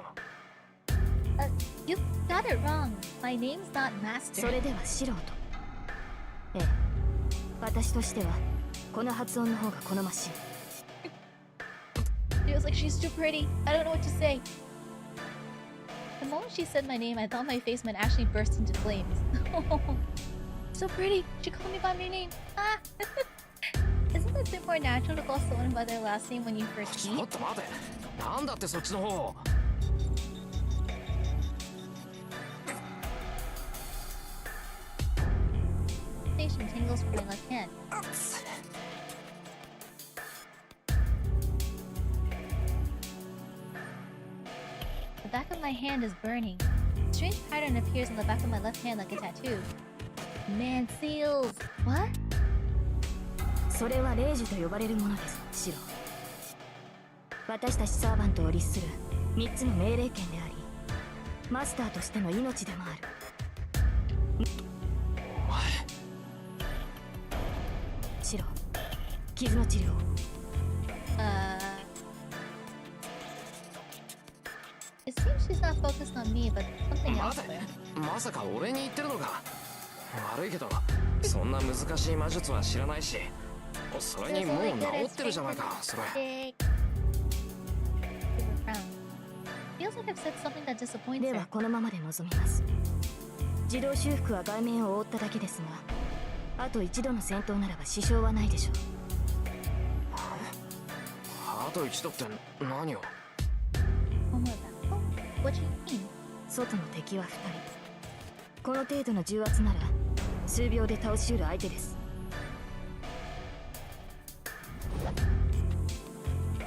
S1: You got it wrong. My name's not
S8: そ
S1: Master.
S8: れでは素人。ええ、私としてはこの発音の方が好ましい。
S1: Feels like she's too pretty. I don't know what to say. The moment she said my name, I thought my face might actually burst into flames. So pretty. She called me by my name. Ah. Isn't it a bit more natural to call someone by their last name when you first
S3: ちょ
S1: meet?
S3: っと待て。なんだってそっちの方。
S1: Station tingles from my left hand. The back of my hand is burning. A strange pattern appears on the back of my left hand like a tattoo. Man seals. What?
S8: それは霊樹と呼ばれるものです、シロ。私たちサーバントを律する3つの命令権であり、マスターとしての命でもある。
S3: お前。
S8: シロ、傷の治療。
S1: It seems she's not focused on me, but something
S3: 待
S1: else
S3: て
S1: there.
S3: まさか俺に言ってるのか。悪いけどそんな難しい魔術は知らないし、それにもう治ってるじゃないかそれ。
S1: Dick. Give a frown. Feels like I've said something that disappoints
S8: で
S1: her.
S8: はこのままで臨みます。自動修復は外面を覆っただけですが、あと一度の戦闘ならば支障はないでしょう。
S3: あと一度って何を。
S1: One more battle? What do you mean?
S8: 外の敵は2人。この程度の重圧なら数秒で倒し得る相手です。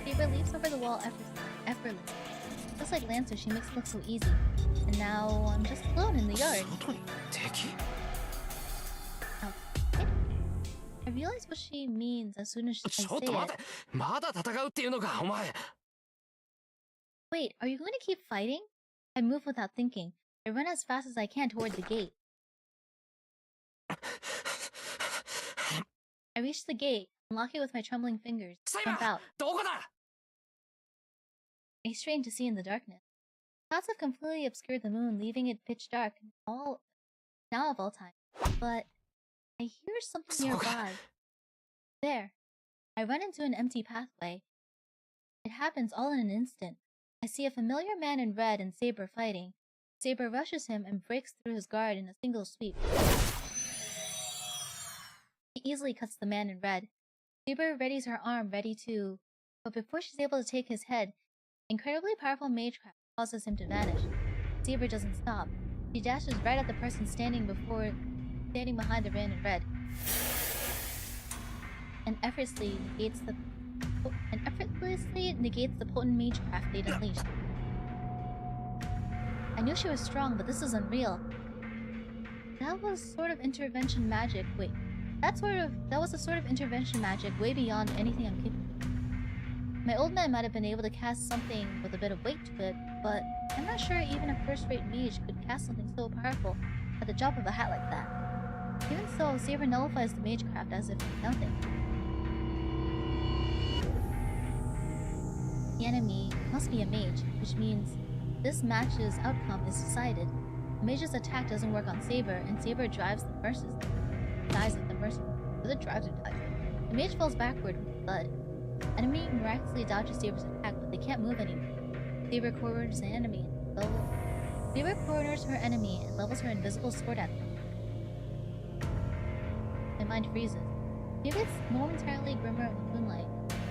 S1: Saber leaps over the wall effortlessly. Just like Lancer, she makes it look so easy. And now I'm just alone in the yard.
S3: 外に敵？
S1: I realize what she means as soon as I
S3: ちょっ
S1: say
S3: と待
S1: it.
S3: て、まだ戦うっていうのかお前。
S1: Wait, are you going to keep fighting? I move without thinking. I run as fast as I can toward the gate. I reach the gate, unlock it with my trembling fingers,
S3: サイ
S1: jump
S3: バー
S1: out.
S3: どこだ？
S1: A strain to see in the darkness. Clouds have completely obscured the moon, leaving it pitch dark now of all time. But I hear something
S3: そうか。
S1: nearby. There. I run into an empty pathway. It happens all in an instant. I see a familiar man in red and Saber fighting. Saber rushes him and breaks through his guard in a single sweep. He easily cuts the man in red. Saber readies her arm, ready to... But before she's able to take his head, incredibly powerful magecraft causes him to vanish. Saber doesn't stop. She dashes right at the person standing behind the man in red. And effortlessly negates the potent magecraft they'd unleashed. I knew she was strong, but this is unreal. That was sort of intervention magic. Wait, that was a sort of intervention magic way beyond anything I'm capable of. My old man might have been able to cast something with a bit of weight to it, but I'm not sure even a first-rate mage could cast something so powerful at the drop of a hat like that. Even so, Saber nullifies the magecraft as if nothing. The enemy must be a mage, which means this match's outcome is decided. The mage's attack doesn't work on Saber, and Saber dies at the mercy. The mage falls backward with blood. Enemy miraculously dodges Saber's attack, but they can't move anymore. Saber corners her enemy and levels her invisible sword at them. My mind freezes. Maybe it's momentarily grimmer in the moonlight,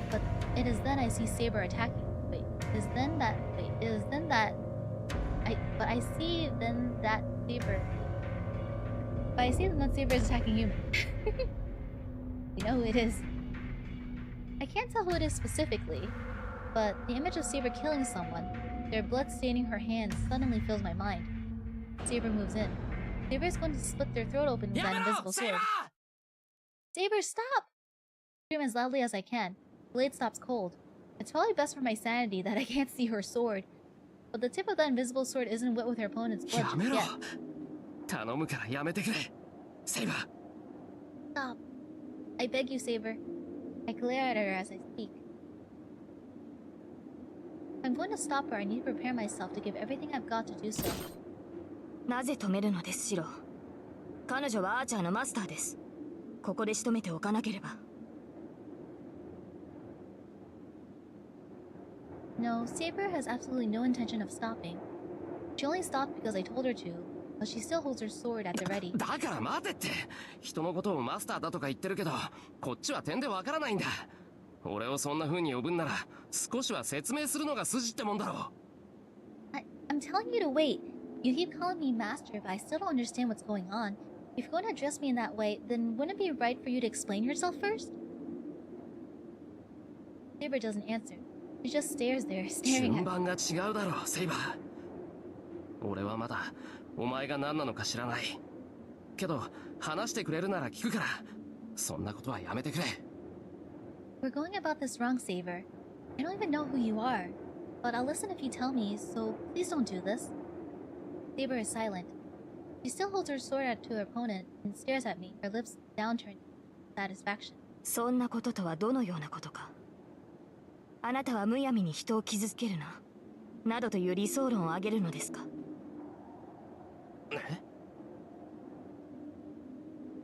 S1: but it is then I see Saber attacking. I see then that Saber is attacking human. You know who it is. I can't tell who it is specifically, but the image of Saber killing someone, their blood staining her hands, suddenly fills my mind. Saber moves in. Saber is going to split their throat open with that invisible sword. Saber, stop! I scream as loudly as I can. The blade stops cold. It's probably best for my sanity that I can't see her sword. But the tip of that invisible sword isn't wet with her opponent's blood just yet.
S3: 頼むからやめてくれ。セイバー。
S1: Stop. I beg you, Saber. I glare at her as I speak. If I'm going to stop her, I need to prepare myself to give everything I've got to do so.
S8: なぜ止めるのです、シロ。彼女はアーチャーのマスターです。ここで仕留めておかなければ。
S1: No, Saber has absolutely no intention of stopping. She only stopped because I told her to, but she still holds her sword at the ready.
S3: だから待てって。人のことをマスターだとか言ってるけど、こっちは点でわからないんだ。俺をそんな風に呼ぶんなら、少しは説明するのが筋ってもんだろう。
S1: I'm telling you to wait. You keep calling me master, but I still don't understand what's going on. If you're going to address me in that way, then wouldn't it be right for you to explain yourself first? Saber doesn't answer. She just stares there, staring
S3: 順
S1: at me.
S3: 番が違うだろう、セイバー。俺はまだお前が何なのか知らない。けど話してくれるなら聞くから、そんなことはやめてくれ。
S1: We're going about this wrong, Saber. I don't even know who you are, but I'll listen if you tell me, so please don't do this. Saber is silent. She still holds her sword out to her opponent and stares at me, her lips downturned in satisfaction.
S8: そんなこととはどのようなことか。あなたはむやみに人を傷つけるな、などという理想論を挙げるのですか。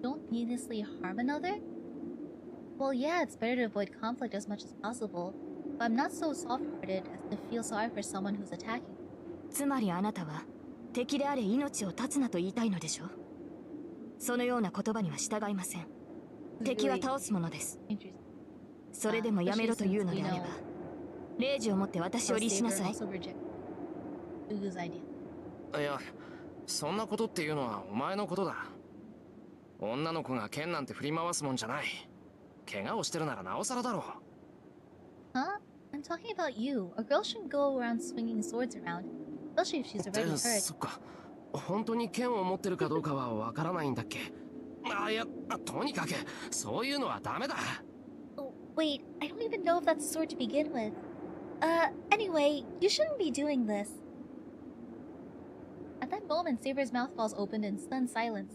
S1: Don't needlessly harm another? Well, yeah, it's better to avoid conflict as much as possible, but I'm not so soft-hearted as to feel sorry for someone who's attacking.
S8: つまりあなたは敵であれ命を絶つなと言いたいのでしょう。そのような言葉には従いません。敵は倒すものです。それでもやめろというのであれば、レイジを持って私を律しなさい。
S3: いや、そんなことっていうのはお前のことだ。女の子が剣なんて振り回すもんじゃない。怪我をしてるならなおさらだろう。
S1: Huh? I'm talking about you. A girl shouldn't go around swinging swords around, especially if she's already
S3: で、
S1: hurt.
S3: そっか。本当に剣を持ってるかどうかはわからないんだっけ。いや、とにかくそういうのはダメだ。
S1: Oh, wait, I don't even know if that's a sword to begin with. Anyway, you shouldn't be doing this. At that moment, Saber's mouth falls open in stunned silence.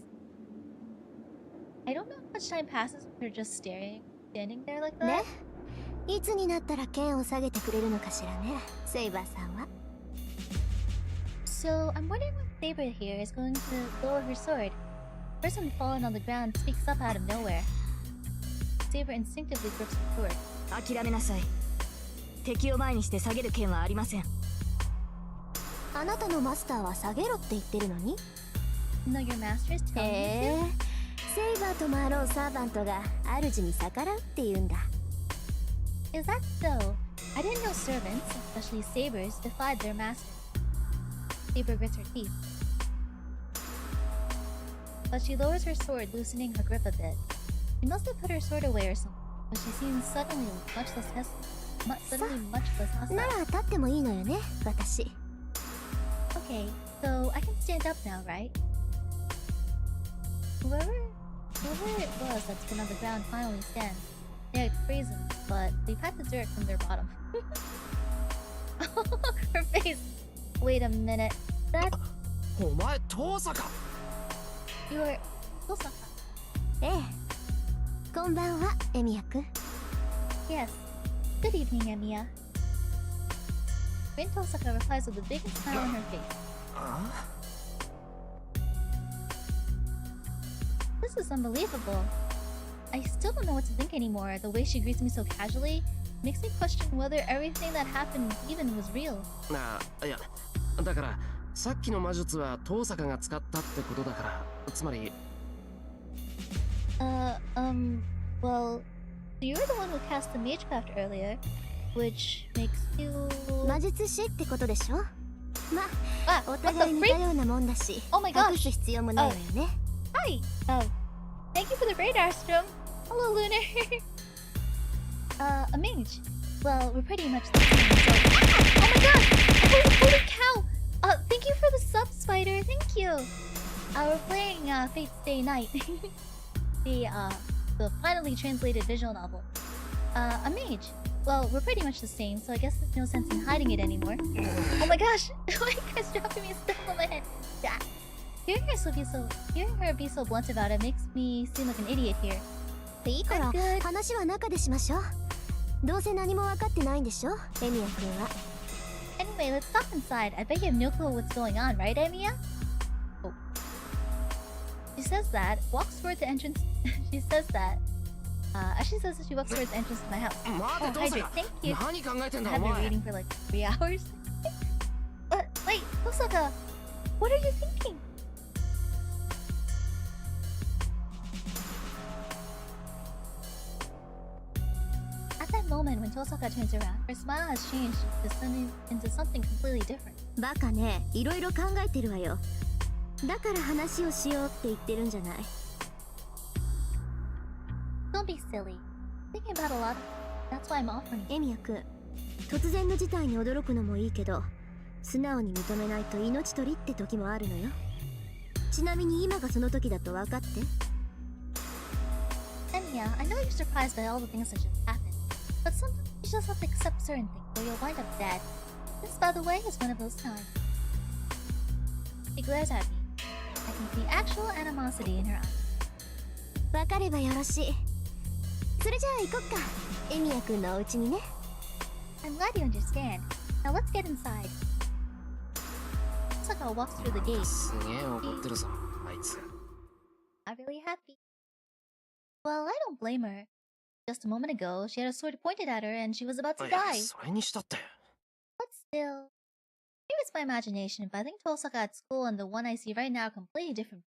S1: I don't know how much time passes when they're just standing there like that.
S6: ね、いつになったら剣を下げてくれるのかしらね、セイバーさんは。
S1: So, I'm wondering when Saber here is going to lower her sword. The person fallen on the ground speaks up out of nowhere. Saber instinctively grips her sword.
S8: 諦めなさい。敵を前にして下げる剣はありません。
S6: あなたのマスターは下げろって言ってるのに。
S1: No, your master is telling
S6: へ
S1: you
S6: え、セイバーともあろうサーバントが主に逆らうって言うんだ。
S1: to. Is that so? I didn't know servants, especially sabers, defied their master. Saber grits her teeth. But she lowers her sword, loosening her grip a bit. She must have put her sword away or something, but she seems suddenly much less hostile.
S6: なら立ってもいいのよね、私。
S1: Okay, so I can stand up now, right? Whoever it was that's been on the ground finally stands. They act brazen, but they pat the dirt from their bottom. Her face. Wait a minute. That
S3: お前、遠坂。
S1: you're Tosaka.
S6: ええ。こんばんは、エミヤくん。
S1: Yes. Good evening, Emiya. Rin Tosaka replies with the biggest smile on her face.
S3: あ
S1: This is unbelievable. I still don't know what to think anymore. The way she greets me so casually makes me question whether everything that happened even was real.
S3: いや、だからさっきの魔術は遠坂が使ったってことだから、つまり
S1: Well, you're the one who cast the magecraft earlier, which makes you...
S6: 魔術師ってことでしょ。ま、
S1: Ah,
S6: お
S1: what
S6: 互い
S1: the
S6: 似た
S1: freak?
S6: ようなもんだし、
S1: Oh my
S6: 隠
S1: gosh.
S6: す必要もないわよね。
S1: Hi. Thank you for the raid, Astrom. Hello, Lunar. A mage. Well, we're pretty much the same, so... Ah! Oh my god! Holy cow! Thank you for the sub, Spider. Thank you. We're playing, Fate's Day Night. The finally translated visual novel. A mage. Well, we're pretty much the same, so I guess there's no sense in hiding it anymore. Oh my gosh! Why are you guys dropping me stuff on my head? Yeah. Hearing her be so blunt about it makes me seem like an idiot here.
S6: いいから
S1: I'm good.
S6: 話は中でしましょう。どうせ何も分かってないんでしょ、エミヤくんは。
S1: Anyway, let's stop inside. I bet you have no clue what's going on, right, Emiya? Oh. She says that, walks towards the entrance. She says that. As she says that, she walks towards the entrance to my house.
S3: 待て、
S1: Oh,
S3: 遠坂
S1: Hydrate, thank you.
S3: 何考えてん
S1: I
S3: だお
S1: have been
S3: 前。
S1: waiting for like 3 hours. Wait, Osaka, what are you thinking? At that moment, when Tosaka turns around, her smile has changed into something completely different.
S6: バカね、いろいろ考えてるわよ。だから話をしようって言ってるんじゃない。
S1: Don't be silly. Thinking about a lot. That's why I'm offering.
S6: エミヤくん、突然の事態に驚くのもいいけど、素直に認めないと命取りって時もあるのよ。ちなみに今がその時だと分かって。
S1: Enya, I know you're surprised by all the things that just happened, but sometimes you just have to accept certain things or you'll wind up dead. This, by the way, is one of those times. She glares at me. I can see actual animosity in her eyes.
S6: 分かればよろしい。それじゃあ行こっか。エミヤくんのお家にね。
S1: I'm glad you understand. Now let's get inside. Osaka walks through the gate.
S3: すげえ怒ってるぞ、あいつ。
S1: Not really happy. Well, I don't blame her. Just a moment ago, she had a sword pointed at her and she was about to
S3: いや、
S1: die.
S3: それにしたって。
S1: But still, maybe it's my imagination, but I think Tosaka at school and the one I see right now are completely different.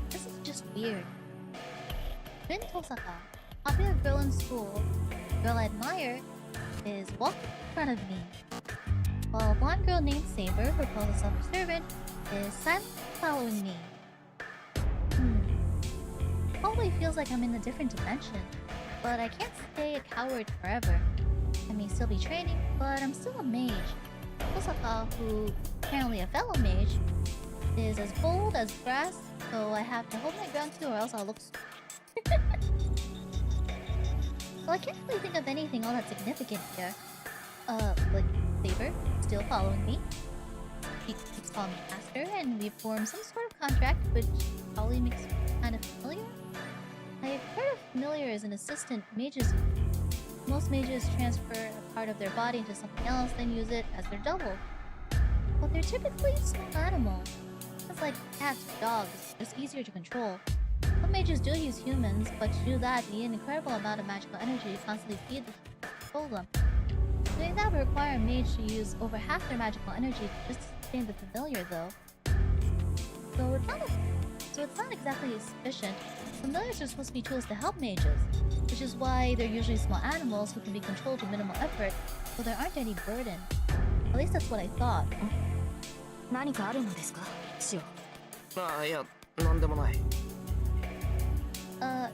S1: This is just weird. Rin Tosaka, popular girl in school, girl I admire, is walking in front of me. while a blonde girl named Saber, who calls herself a servant, is silently following me. Probably feels like I'm in a different dimension, but I can't stay a coward forever. I may still be training, but I'm still a mage. Osaka, who apparently a fellow mage, is as bold as brass, so I have to hold my ground too, or else I'll look Well, I can't really think of anything all that significant here. Like Saber, still following me. He keeps calling me master, and we've formed some sort of contract, which probably makes me kind of familiar. I've heard of familiar as an assistant mages use. Most mages transfer a part of their body into something else, then use it as their double. But they're typically small animals. It's like cats or dogs, just easier to control. Some mages do use humans, but to do that, you need an incredible amount of magical energy to constantly feed the humans and control them. Doing that would require a mage to use over half their magical energy just to sustain the familiar, though. So it's not exactly sufficient. Familiars are supposed to be tools to help mages, which is why they're usually small animals who can be controlled with minimal effort, so there aren't any burden. At least that's what I thought.
S8: 何かあるのですか、シオ。
S3: ああ、いや、なんでもない。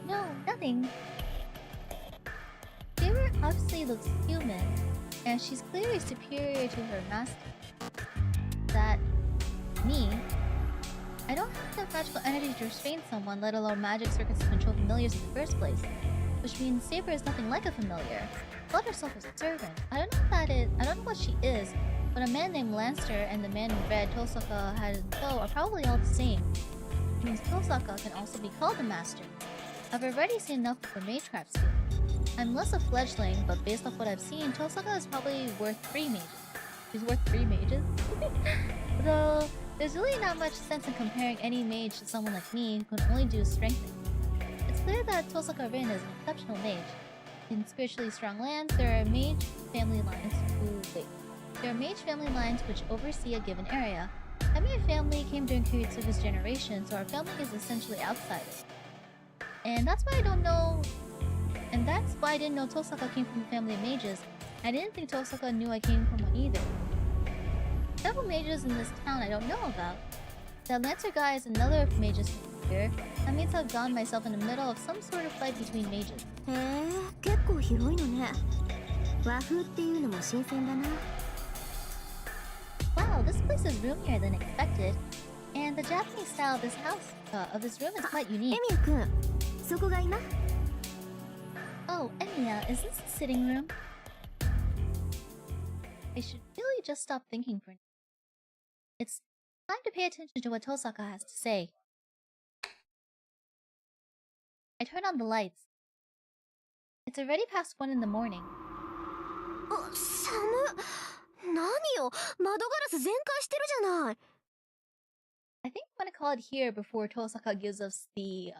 S1: No, nothing. Saber obviously looks human, and she's clearly superior to her master. That... me? I don't have enough magical energy to restrain someone, let alone magic circuits to control familiars in the first place. Which means Saber is nothing like a familiar. Called herself a servant. I don't know what she is, but a man named Lancer and the man in red Tosaka had in tow are probably all the same. It means Tosaka can also be called a master. I've already seen enough of her magecraft skill. I'm less a fledgling, but based off what I've seen, Tosaka is probably worth 3 mages. She's worth 3 mages? Though, there's really not much sense in comparing any mage to someone like me who can only do strengthening. It's clear that Tosaka Rin is an exceptional mage. In spiritually strong lands, there are mage family lines which oversee a given area. I mean, family came during Kiritsuga's generation, so our family is essentially outsiders. And that's why I didn't know Tosaka came from a family of mages. I didn't think Tosaka knew I came from one either. Several mages in this town I don't know about. That Lancer guy is another mages from here. That means I've gotten myself in the middle of some sort of fight between mages.
S6: へえ、結構広いのね。和風っていうのも新鮮だな。
S1: Wow, this place is roomier than expected. And the Japanese style of this room is quite unique.
S6: エミヤ君、そこが今？
S1: Oh, Emiya, is this the sitting room? I should really just stop thinking for now. It's time to pay attention to what Tosaka has to say. I turn on the lights. It's already past 1 in the morning.
S6: あ、寒っ。何よ、窓ガラス全開してるじゃない。
S1: I think I'm gonna call it here before Tosaka gives us the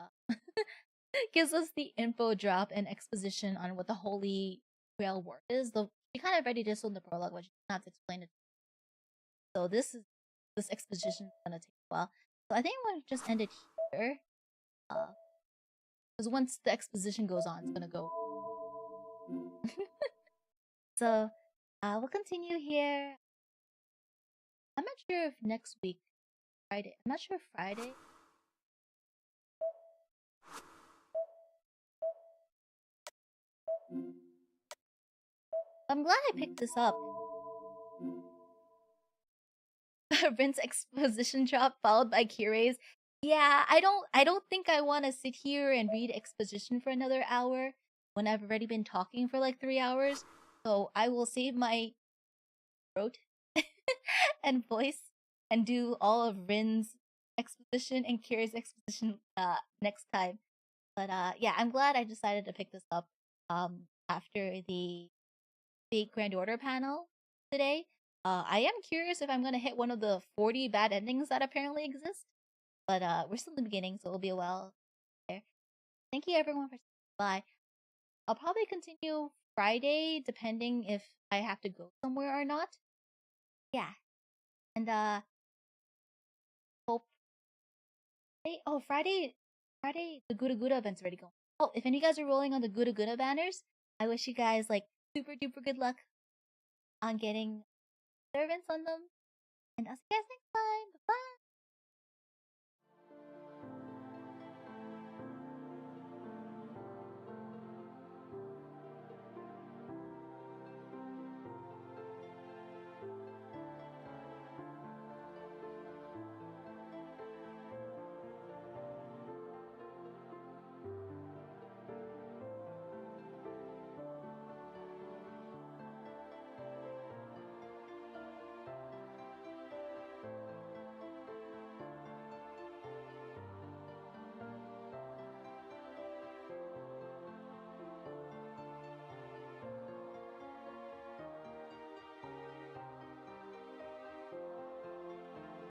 S1: gives us the info drop and exposition on what the Holy Grail word is. Though she kind of already did so in the prologue, but she doesn't have to explain it. So this exposition is gonna take a while. So I think I'm gonna just end it here. Because once the exposition goes on, it's gonna go. So we'll continue here. I'm not sure if next week, Friday. I'm not sure if Friday. I'm glad I picked this up. Rin's exposition drop followed by Kirei's. Yeah, I don't think I want to sit here and read exposition for another hour when I've already been talking for like 3 hours. So I will save my throat and voice and do all of Rin's exposition and Kirei's exposition next time. But yeah, I'm glad I decided to pick this up after the Fate Grand Order panel today. I am curious if I'm gonna hit one of the 40 bad endings that apparently exist. But we're still in the beginning, so it'll be a while there. Thank you everyone for stopping by. I'll probably continue Friday, depending if I have to go somewhere or not. Yeah. And hope Friday the Gura Gura event's already going. Oh, if any of you guys are rolling on the Gura Gura banners, I wish you guys like super duper good luck on getting servants on them. And I'll see you guys next time. Bye bye.